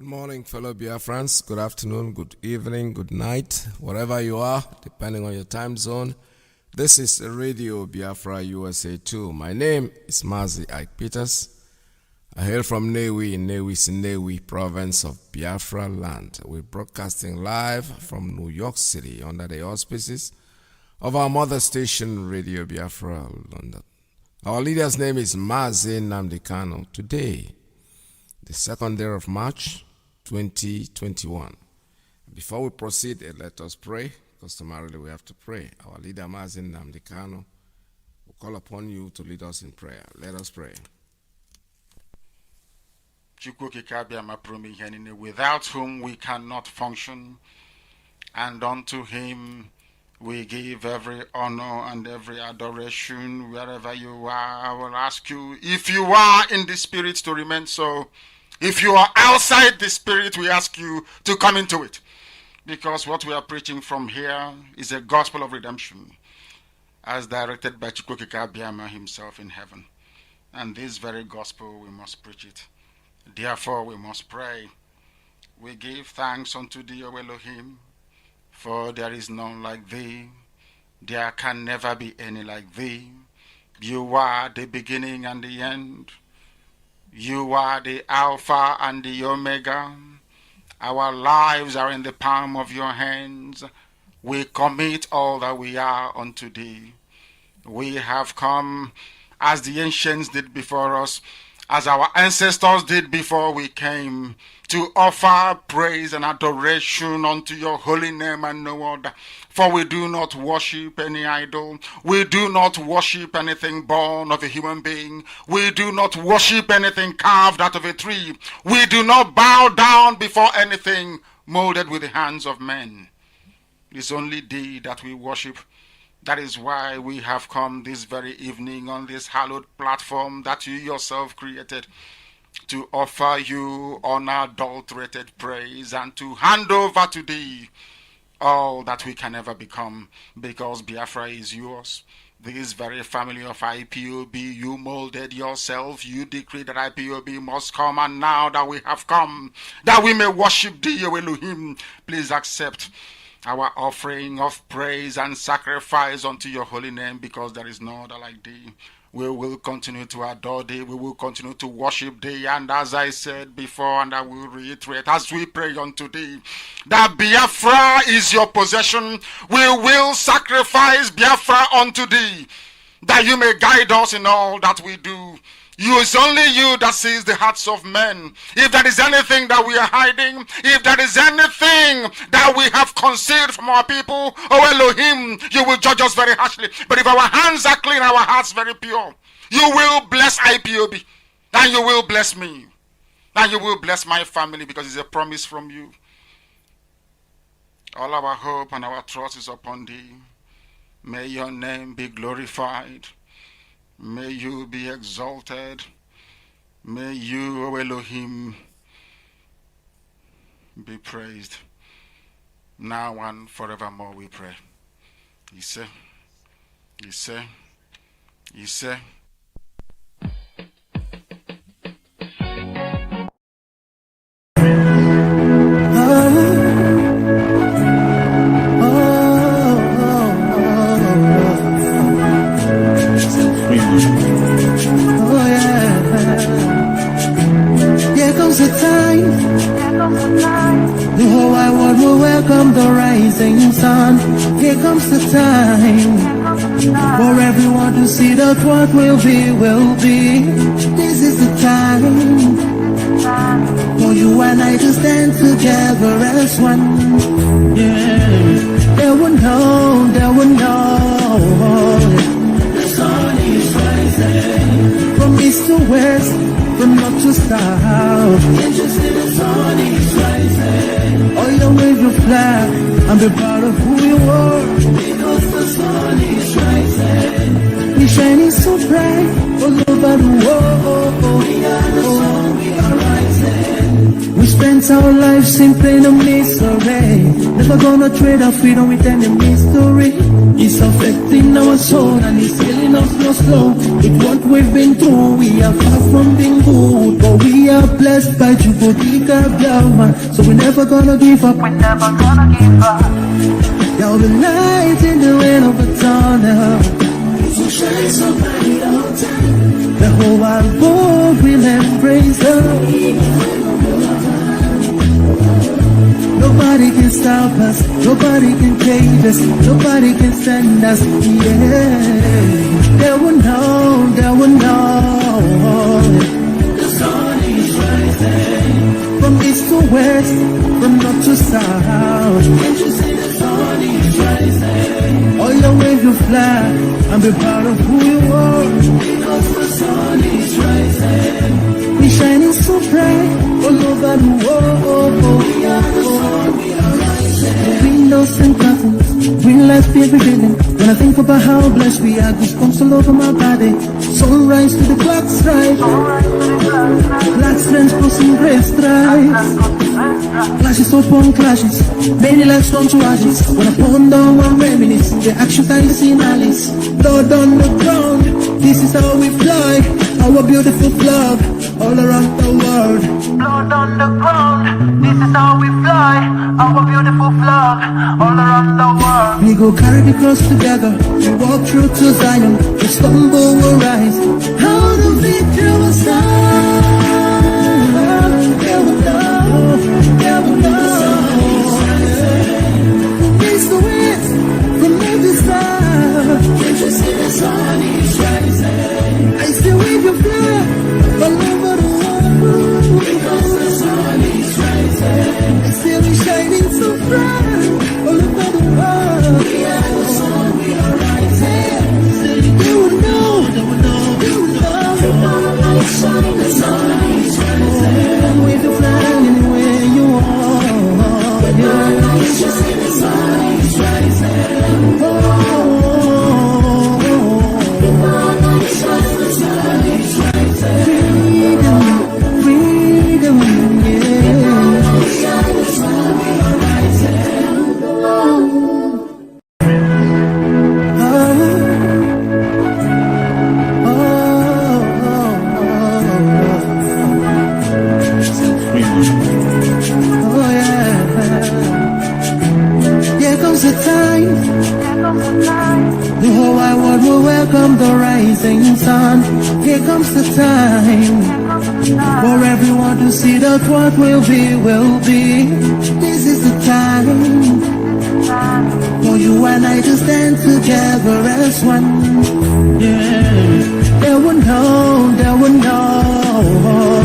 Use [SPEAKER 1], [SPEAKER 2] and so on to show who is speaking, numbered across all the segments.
[SPEAKER 1] Good morning, fellow Biafrans. Good afternoon, good evening, good night, wherever you are, depending on your time zone. This is Radio Biafra USA 2. My name is Mazi Iyke. I hail from Newi province of Biafra land. We're broadcasting live from New York City under the auspices of our mother station, Radio Biafra London. Our leader's name is Mazi Namdekano. Today, the 2nd day of March, 2021. Before we proceed, let us pray. Customarily, we have to pray. Our leader, Mazi Namdekano, will call upon you to lead us in prayer. Let us pray.
[SPEAKER 2] Without whom we cannot function, and unto him we give every honor and every adoration. Wherever you are, I will ask you, if you are in the spirit, to remain so. If you are outside the spirit, we ask you to come into it. Because what we are preaching from here is a gospel of redemption, as directed by Chukwukika Abiyama himself in heaven. And this very gospel, we must preach it. Therefore, we must pray. We give thanks unto thee, O Elohim, for there is none like thee. There can never be any like thee. You are the beginning and the end. You are the Alpha and the Omega. Our lives are in the palm of your hands. We commit all that we are unto thee. We have come as the ancients did before us, as our ancestors did before we came, to offer praise and adoration unto your holy name and no other. For we do not worship any idol. We do not worship anything born of a human being. We do not worship anything carved out of a tree. We do not bow down before anything molded with the hands of men. It's only thee that we worship. That is why we have come this very evening on this hallowed platform that you yourself created, to offer you unadulterated praise and to hand over to thee all that we can ever become, because Biafra is yours. This very family of IPOB, you molded yourself. You decreed that IPOB must come, and now that we have come, that we may worship thee, O Elohim, please accept our offering of praise and sacrifice unto your holy name, because there is no other like thee. We will continue to adore thee. We will continue to worship thee. And as I said before, and I will reiterate, as we pray unto thee, that Biafra is your possession, we will sacrifice Biafra unto thee, that you may guide us in all that we do. It's only you that sees the hearts of men. If there is anything that we are hiding, if there is anything that we have concealed from our people, oh Elohim, you will judge us very harshly. But if our hands are clean, our hearts very pure, you will bless IPOB, and you will bless me, and you will bless my family, because it's a promise from you. All our hope and our trust is upon thee. May your name be glorified. May you be exalted. May you, O Elohim, be praised. Now and forevermore we pray. Iyke, Iyke, Iyke.
[SPEAKER 3] The whole wide world will welcome the rising sun. Here comes the time for everyone to see that what will be, will be. This is the time for you and I to stand together as one. Yeah, they will know, they will know. The sun is rising from east to west, from north to south. Can't you see the sun is rising? Oh, you wave your flag and be proud of who you are, because the sun is rising. It's shining so bright all over the world. We are the sun, we are rising. We spend spent our lives simply in a misery. Never gonna trade our freedom with any mystery. It's affecting our soul and it's killing us slow. With what we've been through, we are far from being good, but we are blessed by Biafra. So we're never gonna give up. We're never gonna give up. There'll be light in the end of the tunnel. So shine so bright all time. The whole wide world will embrace us. Nobody can stop us, nobody can cage us, nobody can stand us, yeah. They will know, they will know. The sun is rising. From east to west, from north to south. Can't you see the sun is rising? All your wave your flag and be proud of who you are. Because the sun is rising. We shining so bright all over the world. We are the sun, we are rising. Windows and curtains, green lights be every feeling. When I think about how blessed we are, goosebumps all over my body. Sunrise to the black stripe, black strands crossing gray stripes. Clashes upon clashes, many lives turn to ashes. When I ponder one reminisce, the action time is in Alice. Blood on the ground, this is how we fly. Our beautiful flag, all around the world. Blood on the ground, this is how we fly. Our beautiful flag, all around the world. We go carry the cross together, we walk through to Zion. We stumble, we'll rise. How the victory will stand. They will know, they will know. East to west, from north to south. Can't you see the sun is rising? I still wave your flag all over the world. Because the sun is rising. I still be shining so bright all over the world. We are the sun, we are rising. They will know, they will know, they will know. The sun is rising. Wave your flag anywhere you are. Yeah. It's just the sun is rising. Oh. The whole wide world will welcome the rising sun. Here comes the time for everyone to see that what will be, will be. This is the time for you and I to stand together as one. Yeah, they will know, they will know.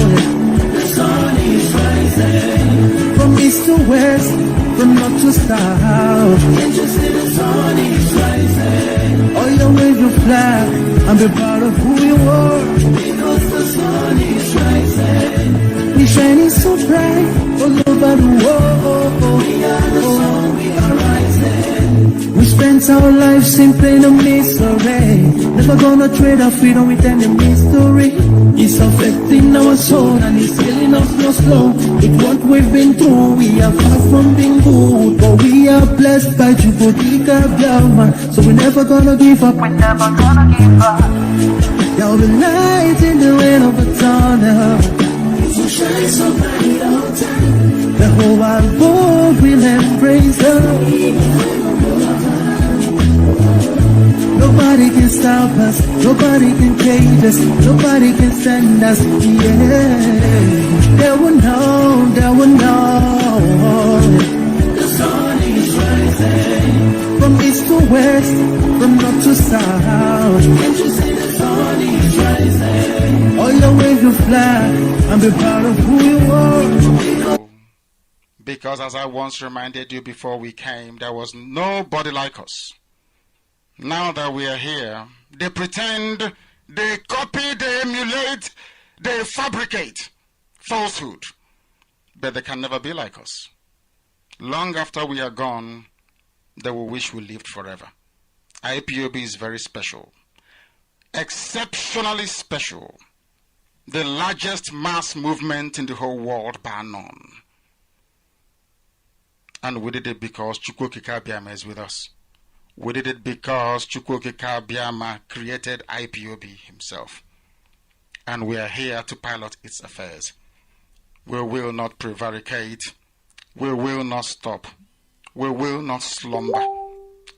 [SPEAKER 3] The sun is rising. From east to west, from north to south. Can't you see the sun is rising? All your wave your flag and be proud of who you are. Because the sun is rising. We shining so bright all over the world. We are the sun, we are rising. We spent our lives simply in a misery. Never gonna trade our freedom with any mystery. It's affecting our soul and it's killing us slow. With what we've been through, we are far from being good, but we are blessed by Biafra. So we're never gonna give up. We're never gonna give up. There'll be light in the end of the tunnel. So shine so bright all time. The whole wide world will embrace us. Nobody can stop us, nobody can cage us, nobody can stand us, yeah. They will know, they will know. The sun is rising. From east to west, from north to south. Can't you see the sun is rising? All your wave your flag and be proud of who you are.
[SPEAKER 2] Because as I once reminded you before we came, there was nobody like us. Now that we are here, they pretend, they copy, they emulate, they fabricate falsehood. But they can never be like us. Long after we are gone, they will wish we lived forever. IPOB is very special. Exceptionally special. The largest mass movement in the whole world, bar none. And we did it because Chukwokika Biama is with us. We did it because Chukwokika Biama created IPOB himself. And we are here to pilot its affairs. We will not prevaricate. We will not stop. We will not slumber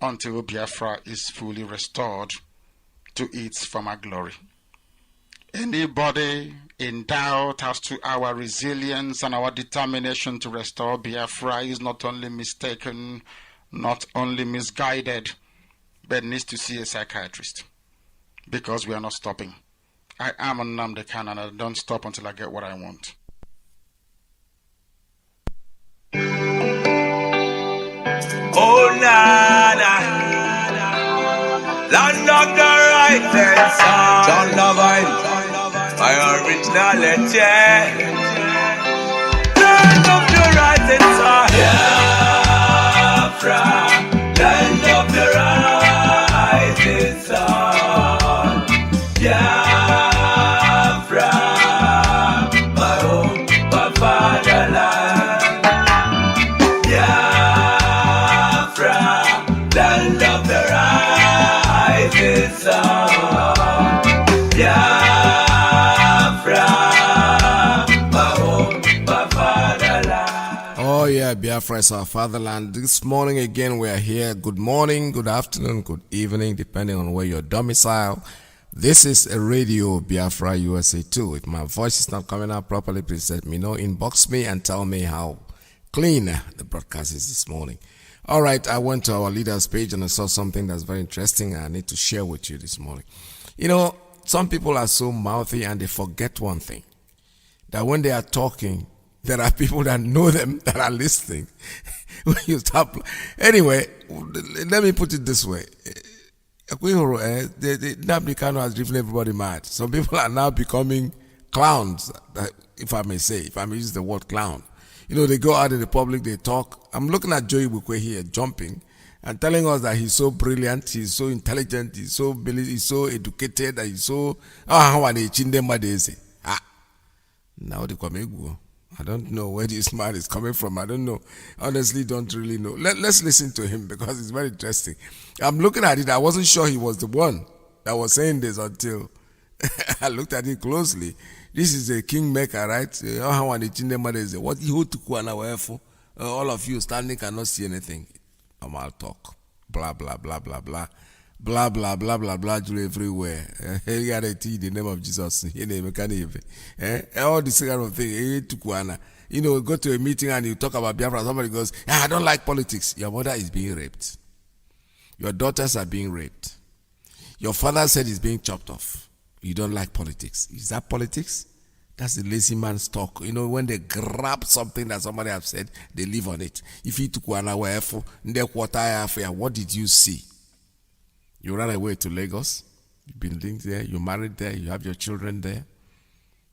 [SPEAKER 2] until Biafra is fully restored to its former glory. Anybody in doubt as to our resilience and our determination to restore Biafra is not only mistaken, not only misguided, but needs to see a psychiatrist. Because we are not stopping. I am a Nnamdi Kanu and I don't stop until I get what I want.
[SPEAKER 4] Oh, nana, land of the rising sun, John Lavine, my originality. Land of the rising sun, Biafra, land of the rising sun, Biafra, my home, my fatherland. Land of the rising sun, Biafra, my home, my fatherland.
[SPEAKER 1] Oh yeah, Biafra is our fatherland. This morning again we are here. Good morning, good afternoon, good evening, depending on where you're domiciled. This is a radio Biafra USA 2. If my voice is not coming out properly, please let me know. Inbox me and tell me how clean the broadcast is this morning. All right, I went to our leaders page and I saw something that's very interesting I need to share with you this morning. You know, some people are so mouthy and they forget one thing. That when they are talking, there are people that know them that are listening. When you stop. Anyway, let me put it this way. Nnamdi Kanu has driven everybody mad. Some people are now becoming clowns, if I may say, if I may use the word clown. You know, they go out in the public, they talk. I'm looking at Joey Bukwe here jumping and telling us that he's so brilliant, he's so intelligent, he's so educated, that he's so... now they come. I don't know where this man is coming from. I don't know. Honestly, don't really know. Let's listen to him because it's very interesting. I'm looking at it. I wasn't sure he was the one that was saying this until I looked at it closely. This is a kingmaker, right? What you took one hour for? All of you standing cannot see anything. I'll talk. Blah, blah, blah, blah, blah. Blah, blah, blah, blah, blah, everywhere. You gotta teach the name of Jesus. All this kind of thing. You know, go to a meeting and you talk about Biafra. Somebody goes, I don't like politics. Your mother is being raped. Your daughters are being raped. Your father said he's being chopped off. You don't like politics. Is that politics? That's the lazy man's talk. You know, when they grab something that somebody has said, they live on it. If you took 1 hour, what did you see? You ran away to Lagos. You've been linked there. You married there. You have your children there.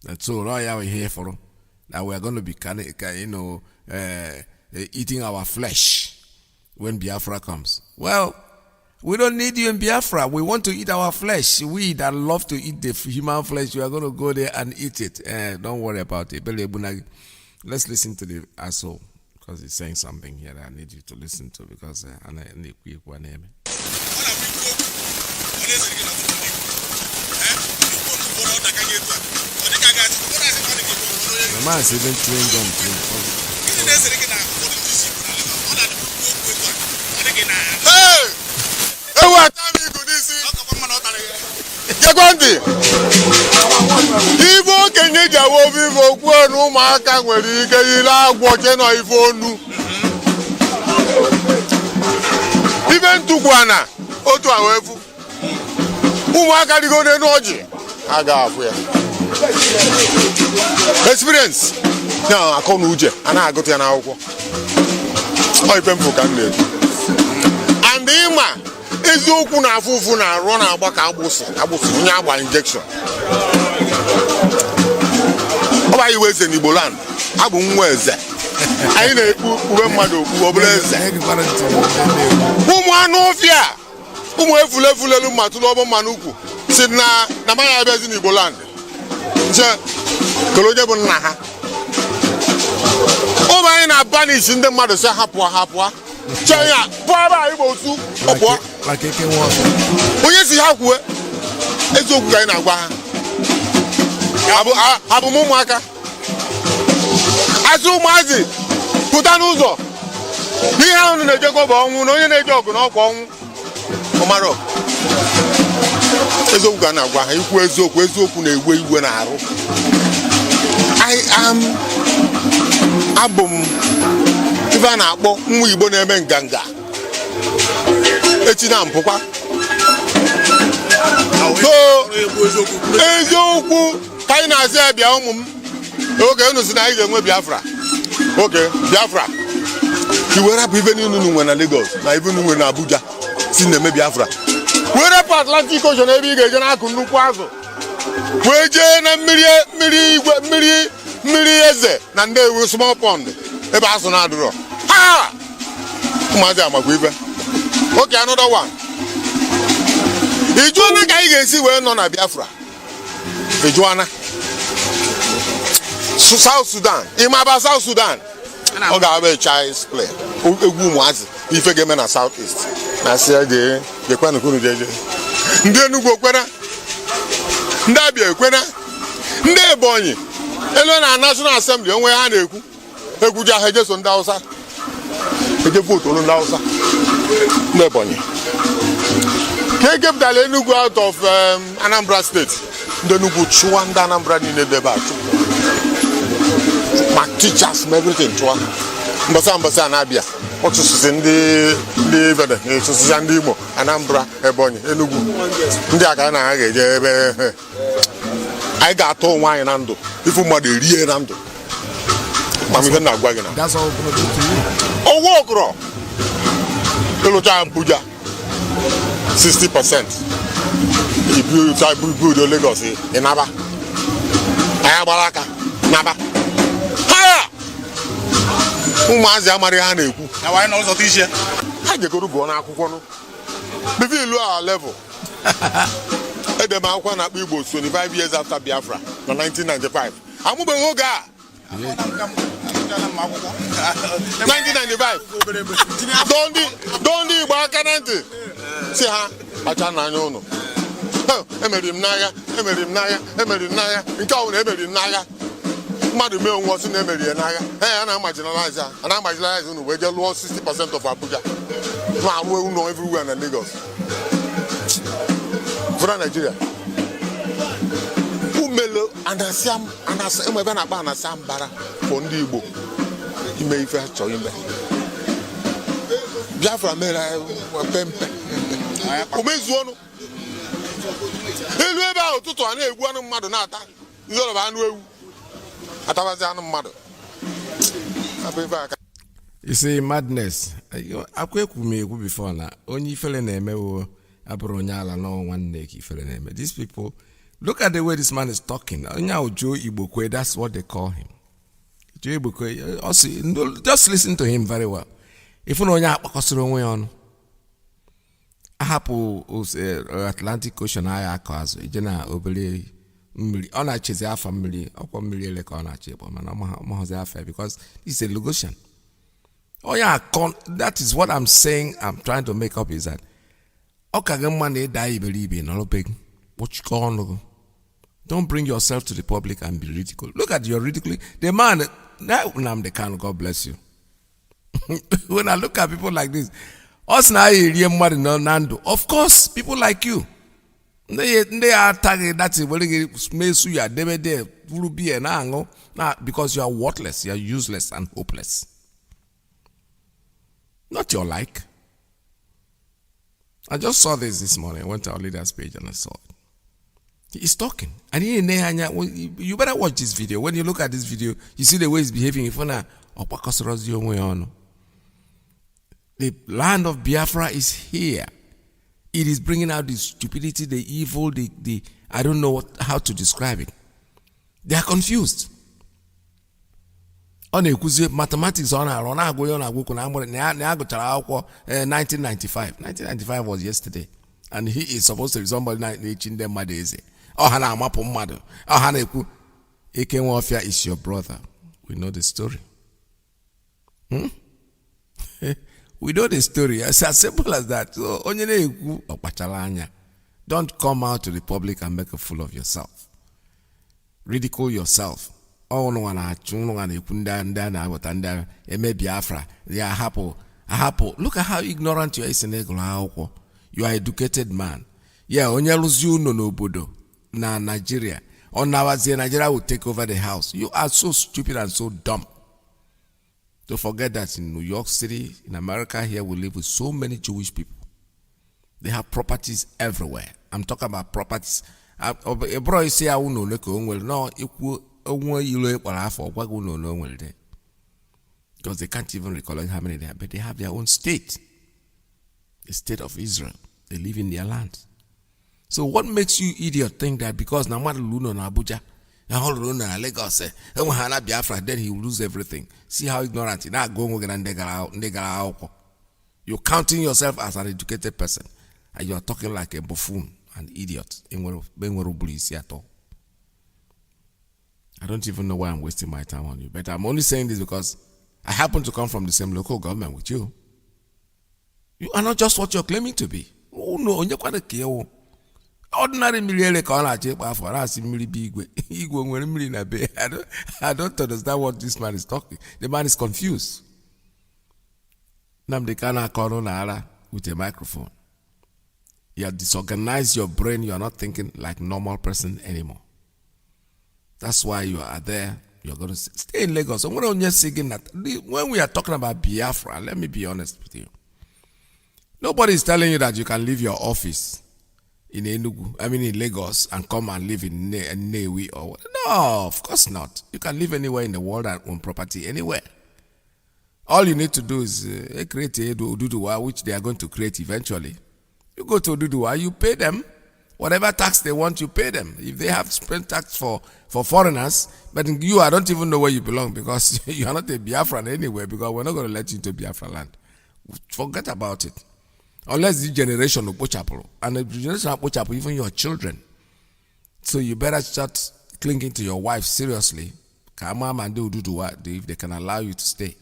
[SPEAKER 1] And so now we're here for now. We're going to be, eating our flesh when Biafra comes. Well, we don't need you in Biafra. We want to eat our flesh. We that love to eat the human flesh, we are going to go there and eat it. Don't worry about it. Let's listen to the asshole because he's saying something here that I need you to listen to because I need a quick one. The man is even chewing gum too.
[SPEAKER 5] Hey! Ivo kenye jawo vivo kwenu maka nwere ike ile agwoche no ife onu. Ibe ntukwana otu awefu. Ụmụaka digo n'enu ọjị aga afụ ya. Experience na akọ na uche ana agụta ya na akwụkwọ. Ọ ife mfu ka nne. And ịma eziokwu na afụfụ na arụ na agba ka agbụsị onye agba injection. Ọ ba iwe eze n'Igbo land abụ nwa eze. Anyị na-ekpu uwe mmadụ okpu ọbụla eze. Ụmụ anụ ọfịa ụmụ efulefulelu matụlụ ọbụ mmanụ ukwu si na manya abịazi n'Igbo land. Nche koloje bụ nna ha. Ụmụ anyị na-aba banish ndị mmadụ sị hapụa chenya pụọ ebe a igbo otu ọpụọ onye si ha kwue eziokwu ka anyị na-agwa ha abụ m ụmụaka asị ụmụazị pụta n'ụzọ ihe ahụ na-ejekwa bụ ọnwụ na onye na-eje ọgụ na ọkwa ọnwụ ọmarọ eziokwu ka a na-agwa ha ikwu eziokwu na-egwe igwe na-arụ abụ m ife a na-akpọ nwa Igbo na-eme nganga echi na mpụkwa eziokwu ka anyị na-asị ya bịa ụmụ m oge unu si na anyị ga-enwe Biafra oge Biafra iwe rapụ ife niile unu nwe na Lagos na ife unu nwe na Abuja si na-eme Biafra wee rapụ Atlantic Ocean ebe ị ga-eje n'akụ nnukwu azụ wee jee na mmiri eze na Nnewi small pond ebe azụ na-adụrọ ha ụmụazị amakwa ife oke another one ijuana ka anyị ga-esi wee nọ na Biafra ijuana South Sudan ịmaba South Sudan ọ ga-abụ child's play egwu ụmụazị ife ga-eme na South East na sịa gekwanukunu jeje ndị Enugu okwena ndị Abịa ekwena ndị Ebonyi elu na National Assembly onwe ha na-ekwu egwu ji ahụ ejeso ndị Hausa eje votu ndị Hausa ndị Ebonyi ka ekepụtara Enugu out of Anambra State ndị Enugu chụwa ndị Anambra niile debe achụ ma teachers ma everything chụwa mbọsị a na-abịa ọ chụsịsị ndị Ibede na-echụsịsị ndị Imo Anambra Ebonyi Enugu ndị aka na ha ga-eje ebe anyị ga-atọ onwe anyị na ndụ ifu mmadụ erie na ndụ ma m ihe na-agwa gị na ọgwụ okoro ịlụcha Abuja 60% ibu Lagos ịnaba anyị gbara aka naba ha ụmụazị amaghị ha na-ekwu ha jekọrọ gụọ n'akwụkwọ nụ bifo ilu a level edem akwụkwọ na-akpọ Igbo 25 years after Biafra na 1995 amụbeghị oge a 1995 dọọ ndị Igbo aka na ntị si ha kpacha n'anya ụnụ emeri m n'agha nke ọbụla emeri m n'agha mmadụ mee onwe ọsị na-emeri ya n'agha a na-amajinalize unu wee jee lụọ 60% of Abuja na-arụ ụlọ everywhere na Lagos fụra Nigeria umelo enwe ebe na-akpa anasa mbara fọ ndị Igbo ime ife chọrọ ime Biafra mere pempe omezuọnụ elu ebe ahụ ụtụtụ a na-egwu anụ mmadụ na-ata nzọrọba anụ ewu atabazi anụ mmadụ.
[SPEAKER 1] You see, madness. Akwa ekwu m egwu before na onye ifele na-emewo abụrụ onye ala na nwanne ka ifele na-eme. These people, look at the way this man is talking. Onye Joe Igbokwe, that's what they call him. Joe Igbokwe, also, just listen to him very well. If you know onye akpakọsịrị onwe ya ọnụ, ahapụ Atlantic Ocean agha akọ azụ ije na obere mmiri ọ na-achịzi afa mmiri ọkwa mmiri ele ka ọ na-achị ịkpọ mana ọmaghọzi afa because this is a Lagosian. Oh yeah, that is what I'm saying. I'm trying to make up is that don't bring yourself to the public and be ridiculed. Look at your ridiculing. The man, the can, God bless you. When I look at people like this, of course, people like you. They are tagging that's because you are worthless, you are useless and hopeless. Not your like. I just saw this morning. I went to our leader's page and I saw it. He's talking. And you better watch this video. When you look at this video, you see the way he's behaving. The land of Biafra is here. It is bringing out the stupidity, the evil, the I don't know how to describe it. They are confused. Mathematics on 1995. 1995 was yesterday. And he is supposed to be somebody in them Madezi. Iyke is your brother. We know the story. We know the story. It's as simple as that. So, don't come out to the public and make a fool of yourself. Ridicule yourself. Oh no one Biafra. Yeah, look at how ignorant you are. You are an educated man. Yeah, no na Nigeria. On Nigeria will take over the house. You are so stupid and so dumb. Don't forget that in New York City, in America here, we live with so many Jewish people. They have properties everywhere. I'm talking about properties. Bro, say I no, because they can't even recollect how many they have, but they have their own state, the state of Israel. They live in their land. So what makes you idiot think that because Namad Luno na Abuja, na Lagos, Biafra, then he will lose everything? See how ignorant. You're counting yourself as an educated person, and you're talking like a buffoon, an idiot. I don't even know why I'm wasting my time on you, but I'm only saying this because I happen to come from the same local government with you. You are not just what you're claiming to be. Oh no, ordinary million I don't understand what this man is talking. The man is confused. With a microphone. You have disorganized your brain. You are not thinking like normal person anymore. That's why you are there. You're going to stay in Lagos. When we are talking about Biafra, let me be honest with you. Nobody is telling you that you can leave your office in Lagos and come and live in Newi or what. No, of course not. You can live anywhere in the world and own property anywhere. All you need to do is create a Ududuwa, which they are going to create eventually. You go to Ududuwa, you pay them. Whatever tax they want, you pay them. If they have spent tax for foreigners, but you, I don't even know where you belong because you are not a Biafran anywhere because we're not going to let you into Biafra land. Forget about it. Unless the generation of Pochapo, and the generation of Pochapo, even your children. So you better start clinging to your wife seriously. And do what if they can allow you to stay.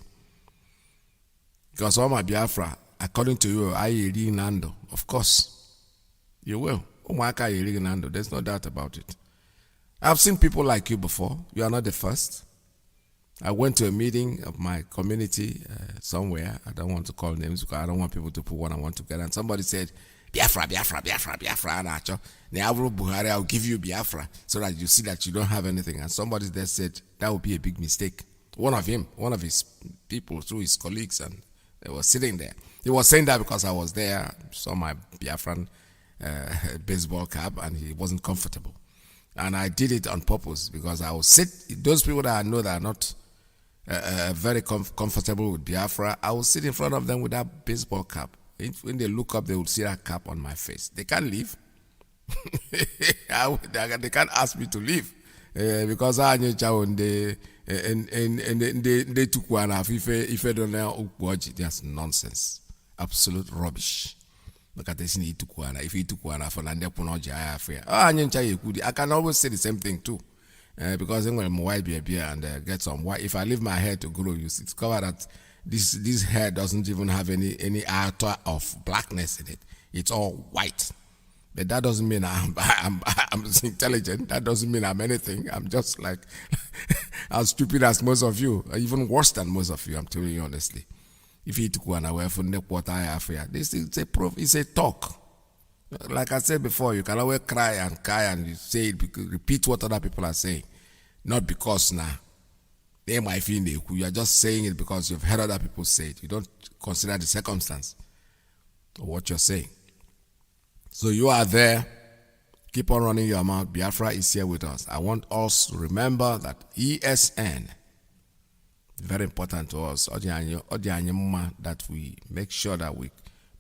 [SPEAKER 1] Because all my Biafra, according to you, I Nando. Of course, you will. There's no doubt about it. I've seen people like you before. You are not the first. I went to a meeting of my community somewhere. I don't want to call names because I don't want people to put what I want together. And somebody said, Biafra, Biafra, Biafra, Biafra. Buhari, I'll give you Biafra so that you see that you don't have anything. And somebody there said, that would be a big mistake. One of his people, through his colleagues, and they were sitting there. He was saying that because I was there, saw my Biafran baseball cap, and he wasn't comfortable. And I did it on purpose because I will sit, those people that I know that are not very comfortable with Biafra, I will sit in front of them with that baseball cap. When they look up, they will see that cap on my face. They can't leave. They can't ask me to leave because I they took one off. If I don't know, that's nonsense, absolute rubbish. Look at this. If he took one off, I can always say the same thing too. Because I'm going to white beer and get some white. If I leave my hair to grow, you discover that this hair doesn't even have any iota of blackness in it. It's all white. But that doesn't mean I'm intelligent. That doesn't mean I'm anything. I'm just like as stupid as most of you, even worse than most of you. I'm telling you honestly. If you took one away from what I have here, this is a proof. It's a talk. Like I said before, you can always cry and you say it because repeat what other people are saying, not because they might feel you are just saying it because you've heard other people say it. You don't consider the circumstance of what you're saying. So you are there. Keep on running your mouth. Biafra is here with us. I want us to remember that ESN, very important to us, that we make sure that we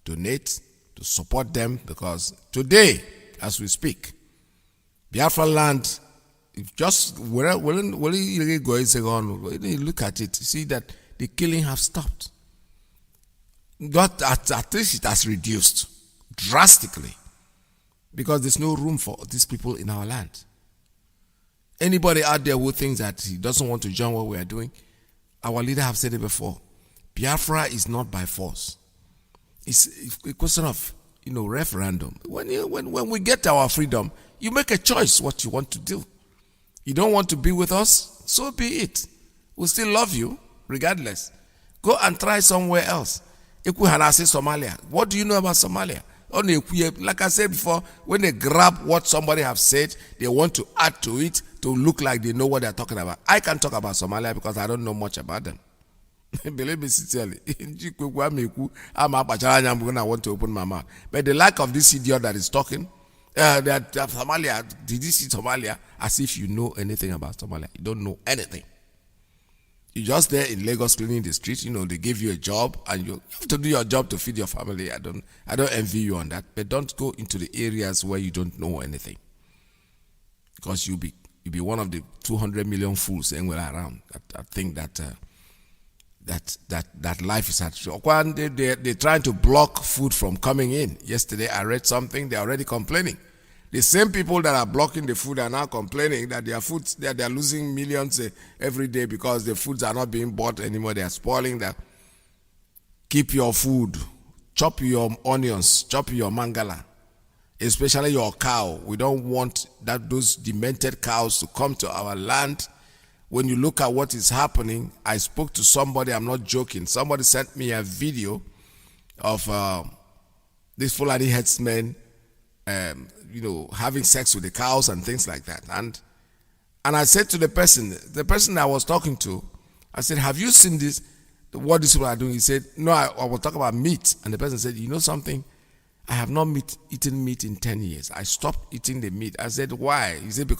[SPEAKER 1] donate to support them, because today, as we speak, Biafra land, if just look at it, see that the killing has stopped. Not at least it has reduced drastically, because there's no room for these people in our land. Anybody out there who thinks that he doesn't want to join what we are doing, our leader have said it before. Biafra is not by force. It's a question of, referendum. When we get our freedom, you make a choice what you want to do. You don't want to be with us, so be it. We still love you, regardless. Go and try somewhere else. Somalia. What do you know about Somalia? Like I said before, when they grab what somebody have said, they want to add to it to look like they know what they're talking about. I can't talk about Somalia because I don't know much about them. Believe me sincerely. I want to open my mouth. But the lack of this idiot that is talking, that Somalia, did you see Somalia? As if you know anything about Somalia. You don't know anything. You're just there in Lagos cleaning the streets. They give you a job and you have to do your job to feed your family. I don't envy you on that. But don't go into the areas where you don't know anything. Because you'll be one of the 200 million fools anywhere around. I think that life is at stake. They're trying to block food from coming in. Yesterday I read something, they're already complaining. The same people that are blocking the food are now complaining that their food, they're losing millions every day because the foods are not being bought anymore. They are spoiling that. Keep your food, chop your onions, chop your mangala, especially your cow. We don't want those demented cows to come to our land. When you look at what is happening, I spoke to somebody, I'm not joking. Somebody sent me a video of this Fulani herdsmen, having sex with the cows and things like that. And I said to the person I was talking to, I said, have you seen this, what these people are doing? He said, no, I will talk about meat. And the person said, you know something? I have not eaten meat in 10 years. I stopped eating the meat. I said, why? He said,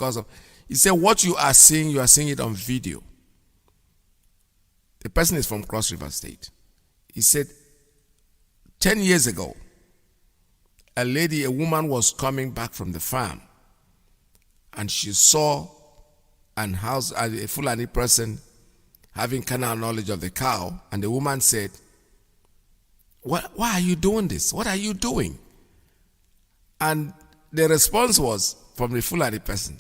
[SPEAKER 1] he said, what you are seeing it on video. The person is from Cross River State. He said, 10 years ago, a woman was coming back from the farm and she saw a Fulani person having carnal knowledge of the cow, and the woman said, why are you doing this? What are you doing? And the response was from the Fulani person,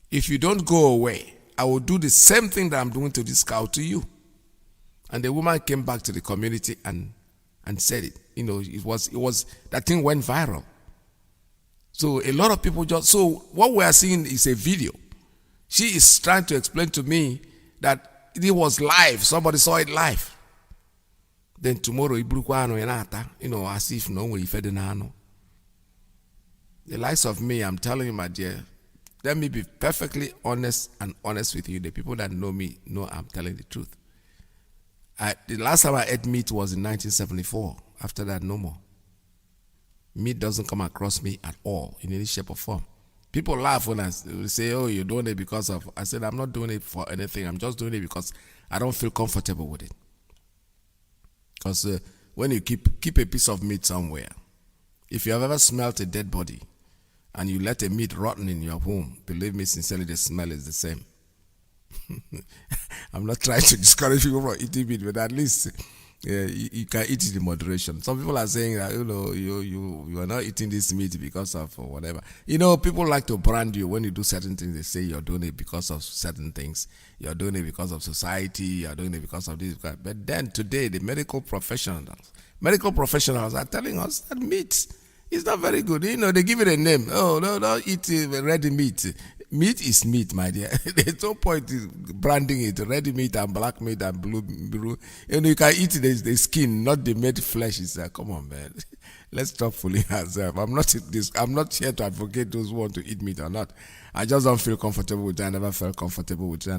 [SPEAKER 1] if you don't go away, I will do the same thing that I'm doing to this cow to you. And the woman came back to the community and said it. It was that thing went viral. So a lot of people so what we are seeing is a video. She is trying to explain to me that it was live. Somebody saw it live. Then tomorrow, as if no one fed the likes of me, I'm telling you, my dear, let me be perfectly honest with you. The people that know me know I'm telling the truth. The last time I ate meat was in 1974. After that, no more. Meat doesn't come across me at all in any shape or form. People laugh when I say, oh, you're doing it because of... I said, I'm not doing it for anything. I'm just doing it because I don't feel comfortable with it. Because when you keep a piece of meat somewhere, if you have ever smelt a dead body and you let a meat rotten in your home, believe me, sincerely, the smell is the same. I'm not trying to discourage people from eating meat, but at least you can eat it in moderation. Some people are saying that you are not eating this meat because of whatever. People like to brand you when you do certain things. They say you're doing it because of certain things. You're doing it because of society. You're doing it because of this. But then today, the medical professionals are telling us that meat is not very good. They give it a name. Oh, no, don't eat red meat. Meat is meat, my dear. There's no point in branding it red meat and black meat and blue. You can eat the skin, not the made flesh. Come on, man. Let's stop fooling ourselves. I'm not here to advocate those who want to eat meat or not. I just don't feel comfortable with it. I never felt comfortable with it.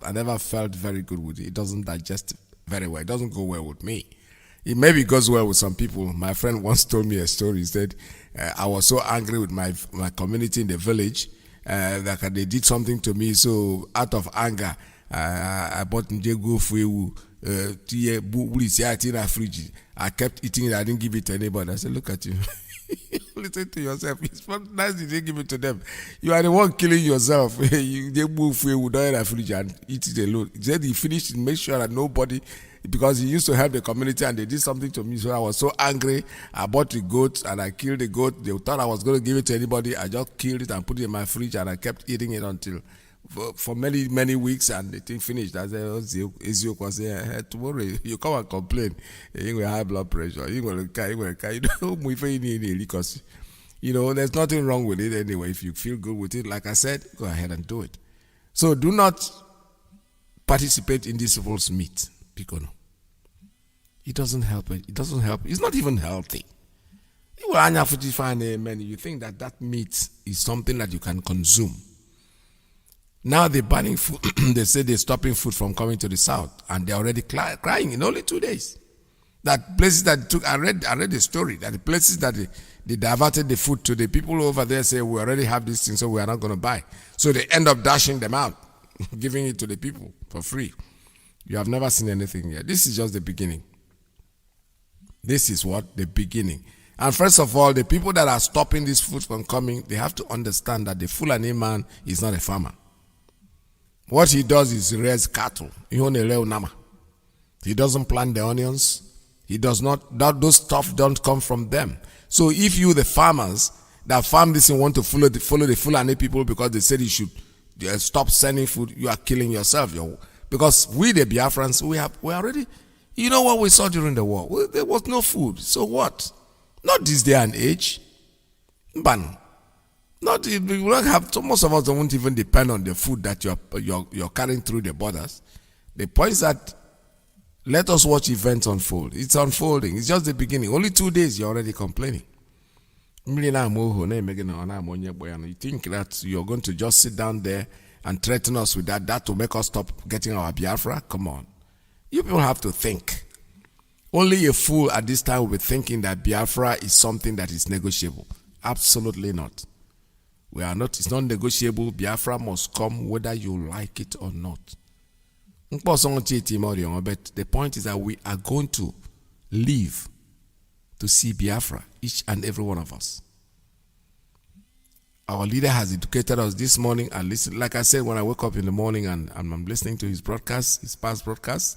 [SPEAKER 1] I never felt very good with it. It doesn't digest very well. It doesn't go well with me. It maybe goes well with some people. My friend once told me a story. He said, I was so angry with my community in the village that they did something to me. So out of anger, I bought Ndego Fuewu, fridge. I kept eating it. I didn't give it to anybody. I said, look at you. Listen to yourself. It's not nice you didn't give it to them. You are the one killing yourself. You move Fuewu down in the fridge and eat it alone. He said he finished it, made sure that nobody, because he used to help the community and they did something to me. So I was so angry. I bought the goat and I killed the goat. They thought I was going to give it to anybody. I just killed it and put it in my fridge and I kept eating it until for many, many weeks, and the thing finished. I said, Ezio was here. Tomorrow you come and complain. You will high blood pressure. You will because there's nothing wrong with it anyway. If you feel good with it, like I said, go ahead and do it. So do not participate in this false meat. It doesn't help. It doesn't help. It's not even healthy. You think that meat is something that you can consume. Now they're banning food. They say they're stopping food from coming to the south, and they're already crying in only 2 days. That places that took, I read the story that the places that they diverted the food to, the people over there say we already have this thing, so we are not going to buy. So they end up dashing them out, giving it to the people for free. You have never seen anything yet. This is just the beginning. This is what the beginning. And first of all, the people that are stopping this food from coming, they have to understand that the Fulani man is not a farmer. What he does is raise cattle. He doesn't plant the onions. He does not, those stuff don't come from them. So if you, the farmers that farm this and want to follow the Fulani people because they said you should stop sending food, you are killing yourself. Because we, the Biafrans, we already, you know what we saw during the war? Well, there was no food. So what? Not this day and age. Ban. Not we don't have. So most of us don't even depend on the food that you're carrying through the borders. The point is that let us watch events unfold. It's unfolding. It's just the beginning. Only 2 days you're already complaining. You think that you're going to just sit down there and threaten us with that to make us stop getting our Biafra? Come on. You people have to think. Only a fool at this time will be thinking that Biafra is something that is negotiable. Absolutely not. We are not. It's not negotiable. Biafra must come whether you like it or not. But the point is that we are going to live to see Biafra, each and every one of us. Our leader has educated us this morning, and listen, like I said, when I wake up in the morning and I'm listening to his broadcast, his past broadcasts,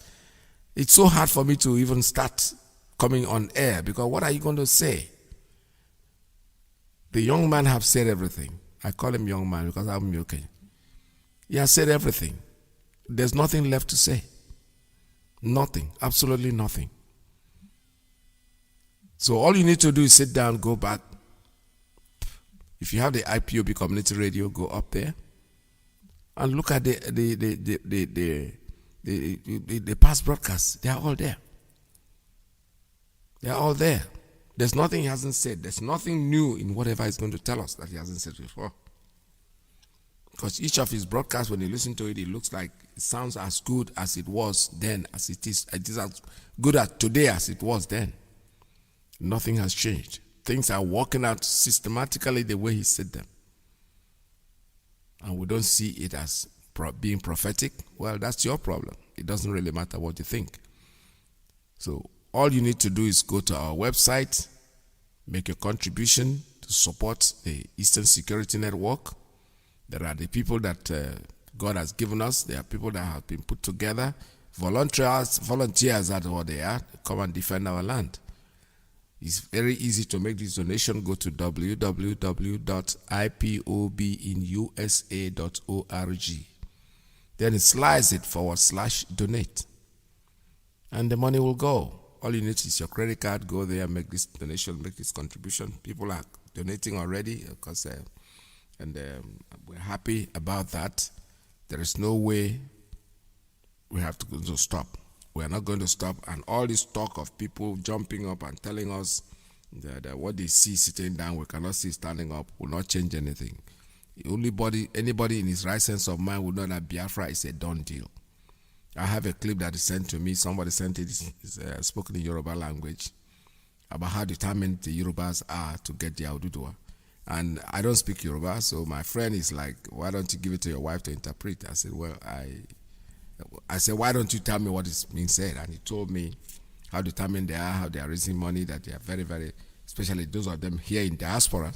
[SPEAKER 1] it's so hard for me to even start coming on air because what are you going to say? The young man have said everything. I call him young man because I'm okay. He has said everything. There's nothing left to say. Nothing. Absolutely nothing. So all you need to do is sit down, go back. If you have the IPOB community radio, go up there and look at the past broadcasts. They are all there. They are all there. There's nothing he hasn't said. There's nothing new in whatever he's going to tell us that he hasn't said before. Because each of his broadcasts, when you listen to it, it looks like it sounds as good as it was then, as it is. It is as good as today as it was then. Nothing has changed. Things are working out systematically the way he said them. And we don't see it as being prophetic. Well, that's your problem. It doesn't really matter what you think. So all you need to do is go to our website, make a contribution to support the Eastern Security Network. There are the people that God has given us. There are people that have been put together. Volunteers that are there, come and defend our land. It's very easy to make this donation. Go to www.ipobinusa.org. Then it slides it /donate. And the money will go. All you need is your credit card. Go there, make this donation, make this contribution. People are donating already because, we're happy about that. There is no way we have to stop. We are not going to stop. And all this talk of people jumping up and telling us that what they see sitting down, we cannot see standing up, will not change anything. Anybody in his right sense of mind would know that Biafra is a done deal. I have a clip that is sent to me. Somebody sent it. It's spoken in Yoruba language about how determined the Yorubas are to get the Aududua. And I don't speak Yoruba, so my friend is like, why don't you give it to your wife to interpret? I said, well, I said, why don't you tell me what is being said? And he told me how determined they are, how they are raising money, that they are very, very, especially those of them here in diaspora,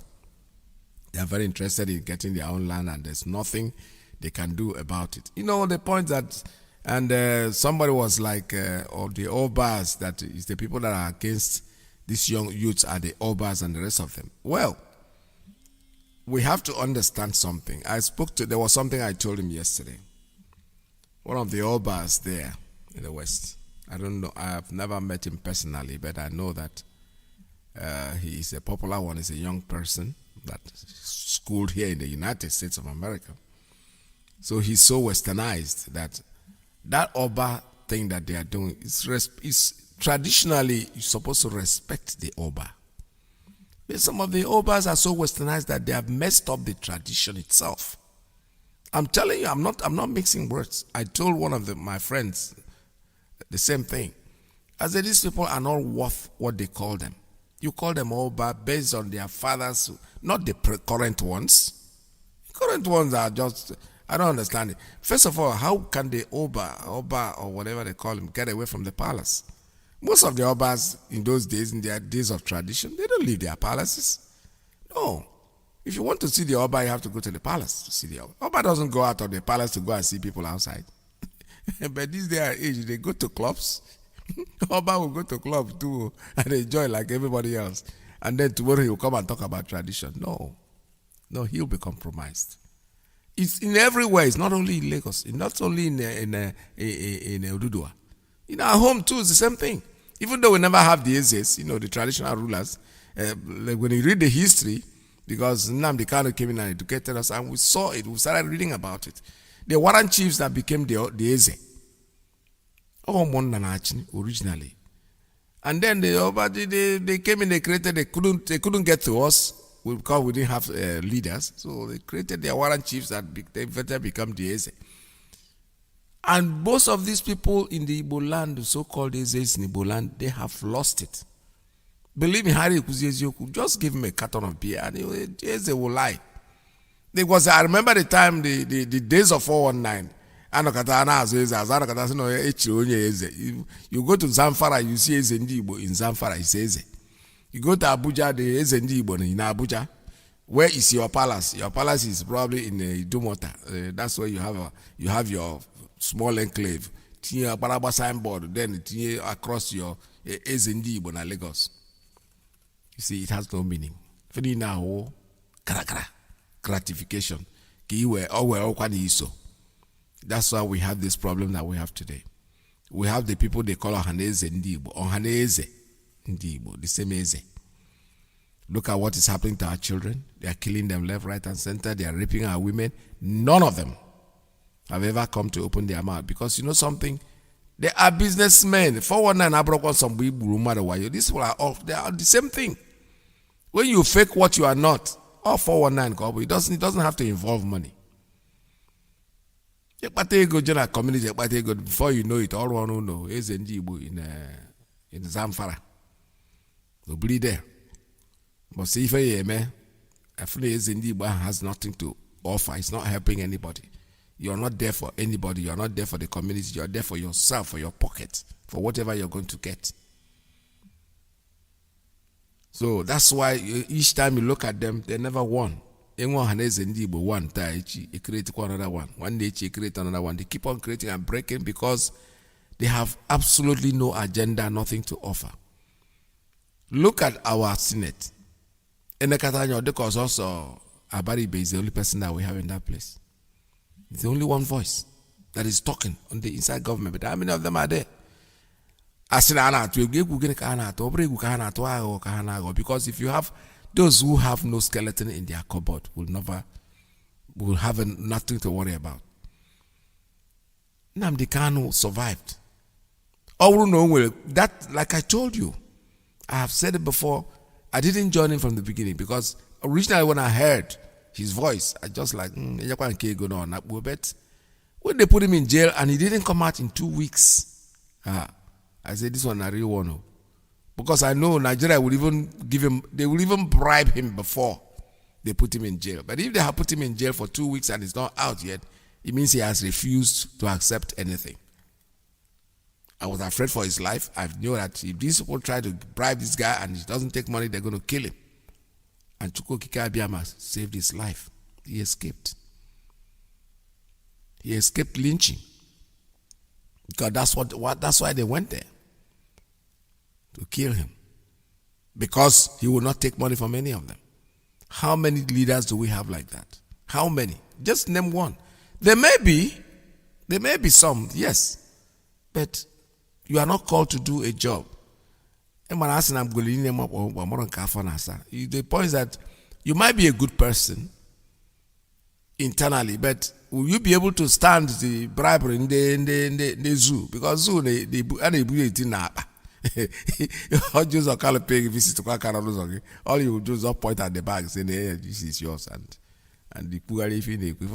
[SPEAKER 1] they are very interested in getting their own land, and there's nothing they can do about it. You know, the point that, and somebody was like, or the Obas, that is the people that are against these young youths are the Obas and the rest of them. Well, we have to understand something. There was something I told him yesterday. One of the Obas there in the West. I don't know, I have never met him personally, but I know that he is a popular one. He's a young person that schooled here in the United States of America. So he's so westernized that Oba thing that they are doing is traditionally you're supposed to respect the Oba. But some of the Obas are so westernized that they have messed up the tradition itself. I'm telling you, I'm not mixing words. I told one of my friends the same thing. I said, these people are not worth what they call them. You call them Oba based on their fathers, not the current ones. The current ones are just, I don't understand it. First of all, how can the Oba or whatever they call him, get away from the palace? Most of the Obas in those days, in their days of tradition, they don't leave their palaces. No. If you want to see the Oba, you have to go to the palace to see the Oba. Oba doesn't go out of the palace to go and see people outside. But these days age, they go to clubs. Oba will go to clubs too and enjoy like everybody else. And then tomorrow he will come and talk about tradition. No, he'll be compromised. It's in every way. It's not only in Lagos. It's not only in Ududua. In our home too, it's the same thing. Even though we never have the Ezes, the traditional rulers, like when you read the history, because Nnamdi Kanu came in and educated us, and we saw it, we started reading about it. The warrant chiefs that became the Eze. Originally. And then they came in, they couldn't get to us because we didn't have leaders. So they created their warrant chiefs that they better become the Eze. And most of these people in the Igbo land, the so-called Ezes in Igbo land, they have lost it. Believe me, Harry Kuzieziyoku, just give him a carton of beer and Eze will lie. Because I remember the time, the days of 419, you go to Zamfara, you see Eze Ndibo in Zamfara, it's Eze. You go to Abuja, the Eze Ndibo in Abuja. Where is your palace? Your palace is probably in Idumota. That's where you have your small enclave. Tinya Baraba signboard, then across your Eze Ndibo na Lagos. You see, it has no meaning. Fini na ho, gratification. That's why we have this problem that we have today. We have the people they call Ohaneze Ndibo. Ohaneze Ndibo, the same Eze. Look at what is happening to our children. They are killing them left, right, and center. They are raping our women. None of them have ever come to open their mouth. Because you know something? They are businessmen. 419 Abrokon some Wibu. These people are all, they are the same thing. When you fake what you are not, all 419, it doesn't have to involve money. General community, before you know it, all one know is in Zamfara. They'll be there. But see if has nothing to offer. It's not helping anybody. You're not there for anybody. You're not there for the community. You're there for yourself, for your pocket, for whatever you're going to get. So that's why each time you look at them, they never won. One time, they create another one. One day, they create another one. They keep on creating and breaking because they have absolutely no agenda, nothing to offer. Look at our Senate. Because also Abaribe is the only person that we have in that place. It's the only one voice that is talking on the inside government. But how many of them are there? Because if you have those who have no skeleton in their cupboard will have nothing to worry about. Nnamdi Kanu survived. That, like I told you, I have said it before, I didn't join him from the beginning because originally when I heard his voice, I just like, but when they put him in jail and he didn't come out in 2 weeks, I said, this one a real one. Because I know Nigeria will even they will even bribe him before they put him in jail. But if they have put him in jail for 2 weeks and he's not out yet, it means he has refused to accept anything. I was afraid for his life. I knew that if these people try to bribe this guy and he doesn't take money, they're going to kill him. And Chukwu Okike Abiyama saved his life. He escaped. He escaped lynching. Because that's why they went there. To kill him. Because he would not take money from any of them. How many leaders do we have like that? How many? Just name one. There may be some, yes, but you are not called to do a job. The point is that you might be a good person internally, but will you be able to stand the bribery in the zoo? Because zoo they all you are kind of paying visit to all you will do is point at the bag saying, hey, this is yours, and the poor if you go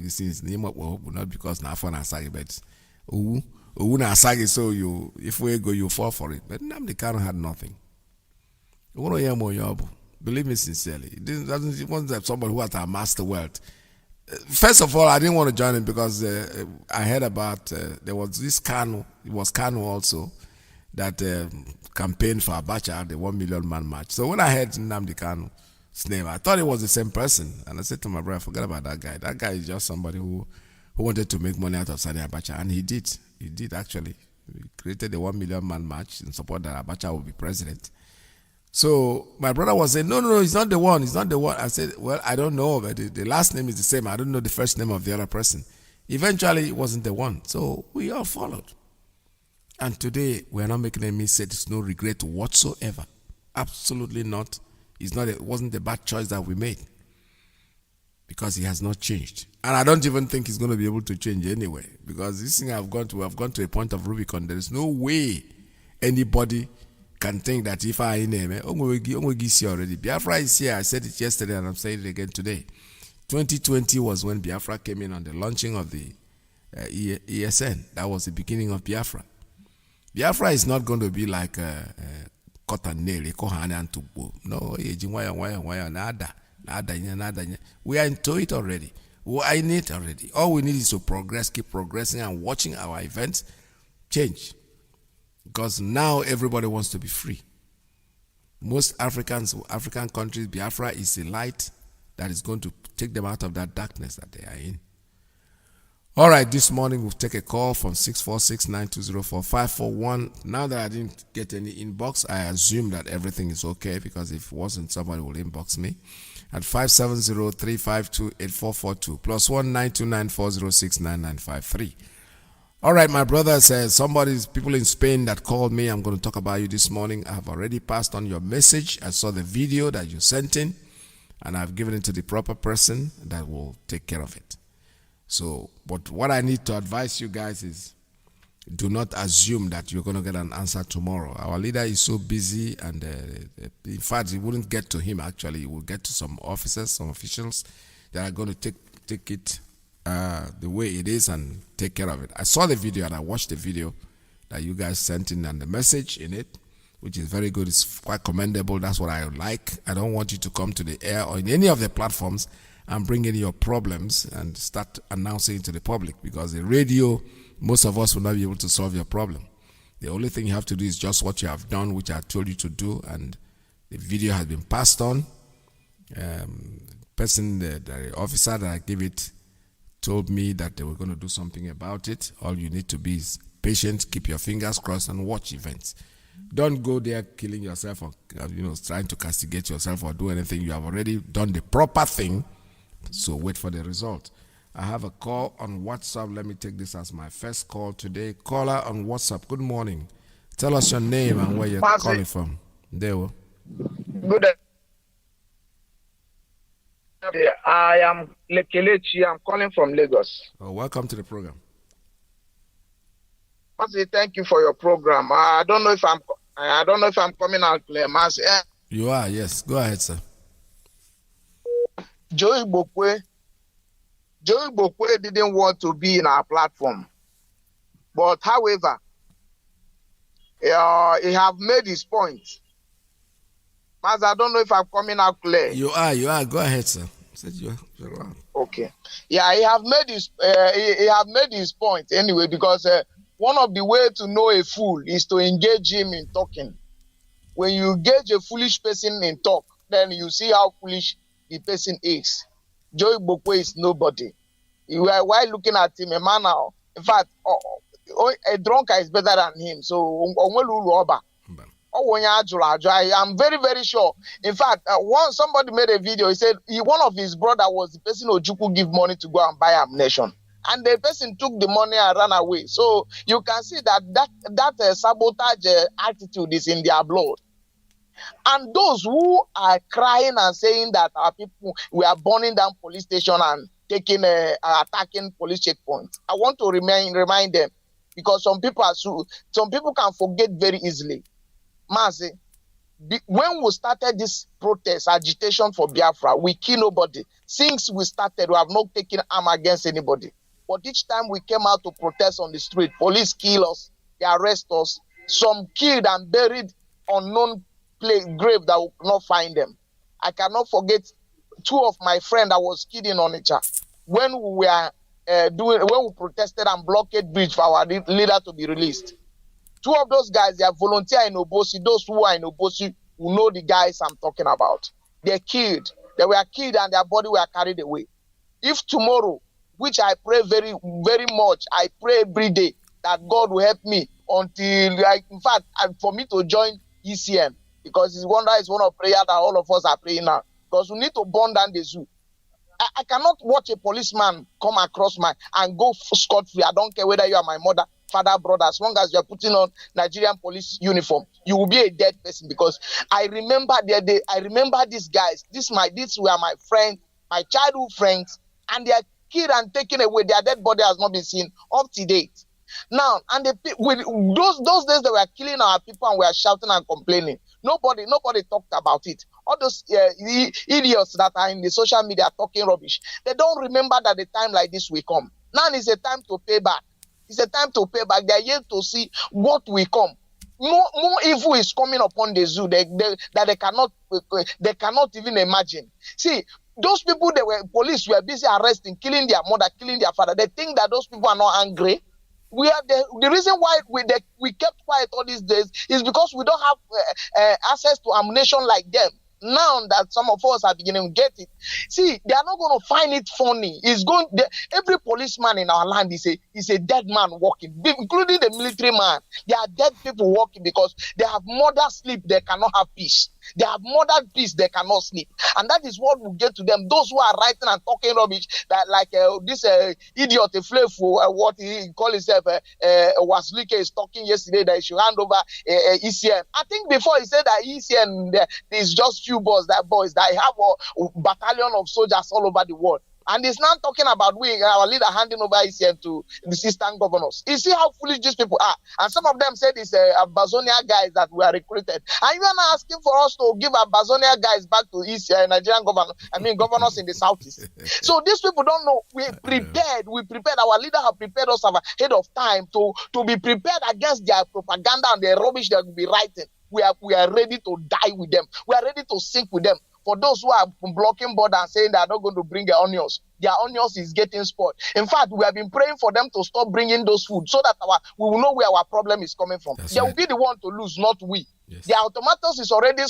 [SPEAKER 1] since not because na fun asagi, but na asagi, so you if we go you fall for it. But Nnamdi Kanu had nothing. Believe me sincerely, it wasn't somebody who had amassed the wealth. First of all, I didn't want to join him because I heard about there was this Kanu. It was Kanu also that campaigned for Abacha, the 1 million man march. So when I heard Nnamdi Kanu's name, I thought it was the same person, and I said to my brother, "Forget about that guy. That guy is just somebody who wanted to make money out of Sani Abacha," and he did. He did actually. He created the 1 million man march in support that Abacha would be president. So my brother was saying, no, he's not the one. He's not the one. I said, well, I don't know, but the last name is the same. I don't know the first name of the other person. Eventually, it wasn't the one. So we all followed. And today, we are not making any mistake. There's no regret whatsoever. Absolutely not. It wasn't a bad choice that we made. Because he has not changed. And I don't even think he's going to be able to change anyway. Because this thing I've gone to a point of Rubicon. There is no way anybody can think that if I name it, already. Biafra is here. I said it yesterday and I'm saying it again today. 2020 was when Biafra came in on the launching of the ESN. That was the beginning of Biafra. Biafra is not going to be like cut and nail, no, we are into it already. We are in it already. All we need is to progress, keep progressing and watching our events change. Because now everybody wants to be free. Most African countries, Biafra is a light that is going to take them out of that darkness that they are in. All right, this morning we'll take a call from 646-9204541. Now that I didn't get any inbox, I assume that everything is okay, because if it wasn't, somebody will inbox me at 570-352-8442 plus 19294069953. All right, my brother says people in Spain that called me. I'm going to talk about you this morning. I have already passed on your message. I saw the video that you sent in, and I've given it to the proper person that will take care of it. So, but what I need to advise you guys is, do not assume that you're going to get an answer tomorrow. Our leader is so busy, and in fact, it wouldn't get to him actually. It will get to some officers, some officials that are going to take it the way it is and take care of it. I saw the video and I watched the video that you guys sent in and the message in it, which is very good. It's quite commendable. That's what I like. I don't want you to come to the air or in any of the platforms and bring in your problems and start announcing it to the public, because the radio, most of us will not be able to solve your problem. The only thing you have to do is just what you have done, which I told you to do, and the video has been passed on. The officer that I gave it told me that they were going to do something about it. All you need to be is patient, keep your fingers crossed, and watch events. Don't go there killing yourself or trying to castigate yourself or do anything. You have already done the proper thing, so wait for the result. I have a call on WhatsApp. Let me take this as my first call today. Caller on WhatsApp. Good morning. Tell us your name and where you're calling from. There we go.
[SPEAKER 6] Good. I am Lekelechi. I'm calling from Lagos.
[SPEAKER 1] Oh, welcome to the program.
[SPEAKER 6] Mazi, thank you for your program. I don't know if I'm coming out clear, Mazi.
[SPEAKER 1] You are, yes. Go ahead, sir.
[SPEAKER 6] Joey Bokwe didn't want to be in our platform, but however, he have made his point. Mazi, I don't know if I'm coming out clear.
[SPEAKER 1] You are. Go ahead, sir. Said you're right.
[SPEAKER 6] Okay. Yeah, he have made his point anyway, because one of the way to know a fool is to engage him in talking. When you engage a foolish person in talk, then you see how foolish the person is. Joey Bokwe is nobody. While looking at him, a man now, in fact, a drunkard is better than him. So, I'm very, very sure. In fact, once somebody made a video, he said one of his brother was the person Ojukwu give money to go and buy ammunition. And the person took the money and ran away. So you can see that sabotage attitude is in their blood. And those who are crying and saying that our people, we are burning down police station and attacking police checkpoints, I want to remind them, because some people can forget very easily. Mazi, when we started this protest, agitation for Biafra, we kill nobody. Since we started, we have not taken arm against anybody. But each time we came out to protest on the street, police kill us, they arrest us. Some killed and buried unknown grave that we could not find them. I cannot forget two of my friends that was killed in Onitsha when we were when we protested and blockade bridge for our leader to be released. Two of those guys, they are volunteer in Obosi. Those who are in Obosi who know the guys I'm talking about. They're killed. They were killed and their body were carried away. If tomorrow, which I pray very, very much, I pray every day that God will help me until, in fact, for me to join ECN, because it's one of prayer that all of us are praying now. Because we need to burn down the zoo. I cannot watch a policeman come across and go scot-free. I don't care whether you are my mother, father, brother. As long as you are putting on Nigerian police uniform, you will be a dead person. Because I remember these guys. These were my friends, my childhood friends, and they are killed and taken away. Their dead body has not been seen up to date. Now, and with those days they were killing our people and we are shouting and complaining. Nobody talked about it. All those idiots that are in the social media talking rubbish, they don't remember that the time like this will come. Now is a time to pay back. It's a time to pay back. They are yet to see what will come. More evil is coming upon the zoo that they cannot even imagine. See, those people, police were busy arresting, killing their mother, killing their father. They think that those people are not angry. We are the reason why we kept quiet all these days is because we don't have access to ammunition like them. Now that some of us are beginning to get it, see, they are not going to find it funny. Every policeman in our land is a dead man walking, including the military man. They are dead people walking because they have murdered sleep. They cannot have peace. They have murdered peace. They cannot sleep, and that is what will get to them. Those who are writing and talking rubbish, that like this idiot, what he called himself, Iyke is talking yesterday that he should hand over ECN. I think before he said that ECN is just few boys that have a battalion of soldiers all over the world. And he's now talking about our leader handing over ECN to the assistant governors. You see how foolish these people are. And some of them said it's Abazonia guys that were recruited. And you are now asking for us to give Abazonia guys back to ECN, Nigerian governors in the southeast. So these people don't know. We prepared. Our leader have prepared us ahead of time to be prepared against their propaganda and their rubbish they will be writing. We are ready to die with them. We are ready to sink with them. For those who are blocking border and saying they are not going to bring their onions is getting spoiled. In fact, we have been praying for them to stop bringing those food so that we will know where our problem is coming from. They will be the one to lose, not we. Yes. Their tomatoes is already